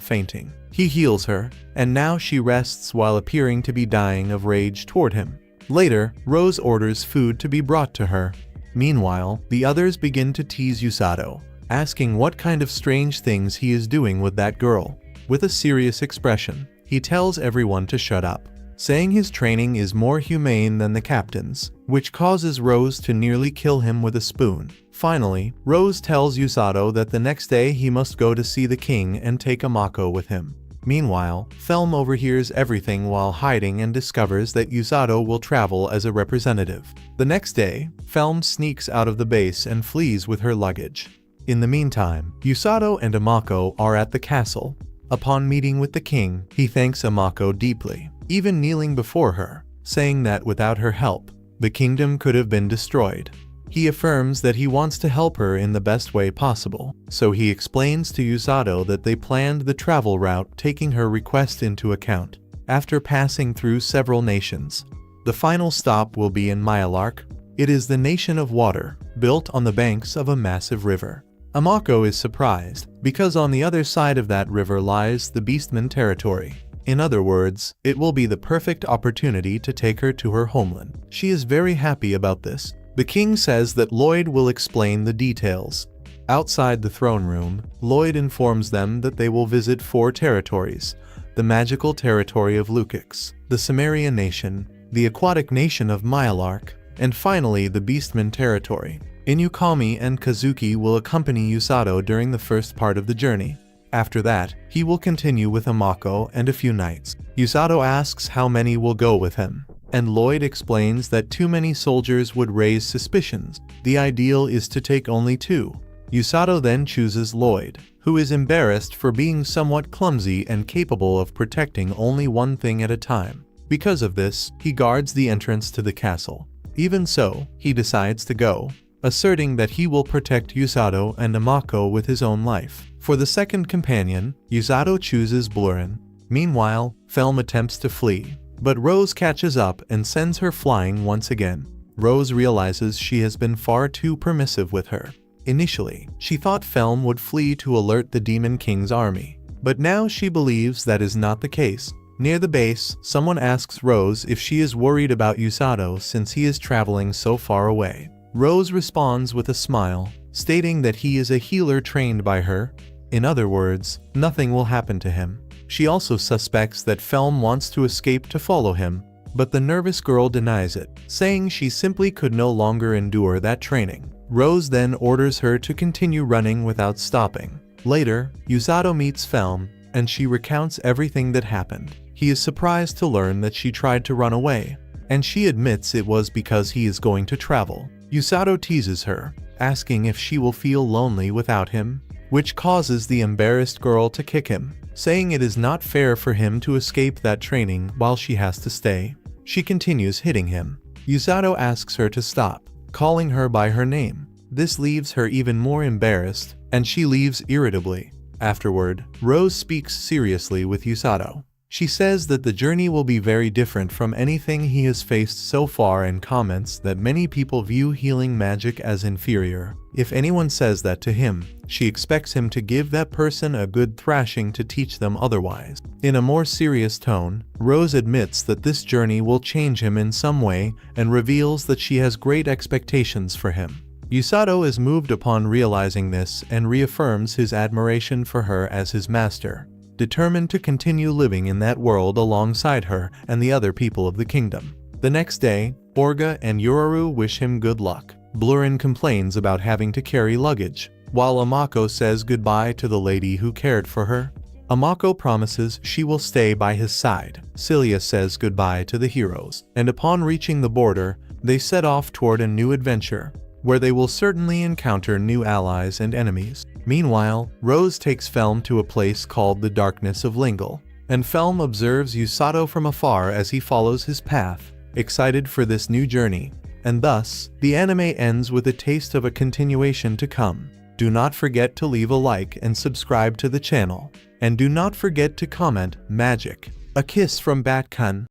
fainting. He heals her, and now she rests while appearing to be dying of rage toward him. Later, Rose orders food to be brought to her. Meanwhile, the others begin to tease Usato, asking what kind of strange things he is doing with that girl. With a serious expression, he tells everyone to shut up, saying his training is more humane than the captain's, which causes Rose to nearly kill him with a spoon. Finally, Rose tells Usato that the next day he must go to see the king and take Amako with him. Meanwhile, Felm overhears everything while hiding and discovers that Usato will travel as a representative. The next day, Felm sneaks out of the base and flees with her luggage. In the meantime, Usato and Amako are at the castle. Upon meeting with the king, he thanks Amako deeply, even kneeling before her, saying that without her help, the kingdom could have been destroyed. He affirms that he wants to help her in the best way possible, so he explains to Usato that they planned the travel route taking her request into account. After passing through several nations, the final stop will be in Myalark. It is the nation of water, built on the banks of a massive river. Amako is surprised, because on the other side of that river lies the Beastman territory. In other words, it will be the perfect opportunity to take her to her homeland. She is very happy about this. The king says that Lloyd will explain the details. Outside the throne room, Lloyd informs them that they will visit 4 territories: the magical territory of Lukacs, the Sumerian nation, the aquatic nation of Myalark, and finally the Beastman territory. Inukami and Kazuki will accompany Usato during the first part of the journey. After that, he will continue with Amako and a few knights. Usato asks how many will go with him, and Lloyd explains that too many soldiers would raise suspicions. The ideal is to take only 2. Usato then chooses Lloyd, who is embarrassed for being somewhat clumsy and capable of protecting only one thing at a time. Because of this, he guards the entrance to the castle. Even so, he decides to go, asserting that he will protect Usato and Amako with his own life. For the second companion, Usato chooses Blurren. Meanwhile, Felm attempts to flee, but Rose catches up and sends her flying once again. Rose realizes she has been far too permissive with her. Initially, she thought Felm would flee to alert the Demon King's army, but now she believes that is not the case. Near the base, someone asks Rose if she is worried about Usato since he is traveling so far away. Rose responds with a smile, stating that he is a healer trained by her. In other words, nothing will happen to him. She also suspects that Felm wants to escape to follow him, but the nervous girl denies it, saying she simply could no longer endure that training. Rose then orders her to continue running without stopping. Later, Usato meets Felm, and she recounts everything that happened. He is surprised to learn that she tried to run away, and she admits it was because he is going to travel. Usato teases her, asking if she will feel lonely without him, which causes the embarrassed girl to kick him, saying it is not fair for him to escape that training while she has to stay. She continues hitting him. Usato asks her to stop, calling her by her name. This leaves her even more embarrassed, and she leaves irritably. Afterward, Rose speaks seriously with Usato. She says that the journey will be very different from anything he has faced so far and comments that many people view healing magic as inferior. If anyone says that to him, she expects him to give that person a good thrashing to teach them otherwise. In a more serious tone, Rose admits that this journey will change him in some way and reveals that she has great expectations for him. Usato is moved upon realizing this and reaffirms his admiration for her as his master, determined to continue living in that world alongside her and the other people of the kingdom. The next day, Orga and Yoru wish him good luck. Blurren complains about having to carry luggage, while Amako says goodbye to the lady who cared for her. Amako promises she will stay by his side. Celia says goodbye to the heroes, and upon reaching the border, they set off toward a new adventure, where they will certainly encounter new allies and enemies. Meanwhile, Rose takes Felm to a place called the Darkness of Lingle, and Felm observes Usato from afar as he follows his path, excited for this new journey. And thus, the anime ends with a taste of a continuation to come. Do not forget to leave a like and subscribe to the channel. And do not forget to comment magic. A kiss from Bat-kun.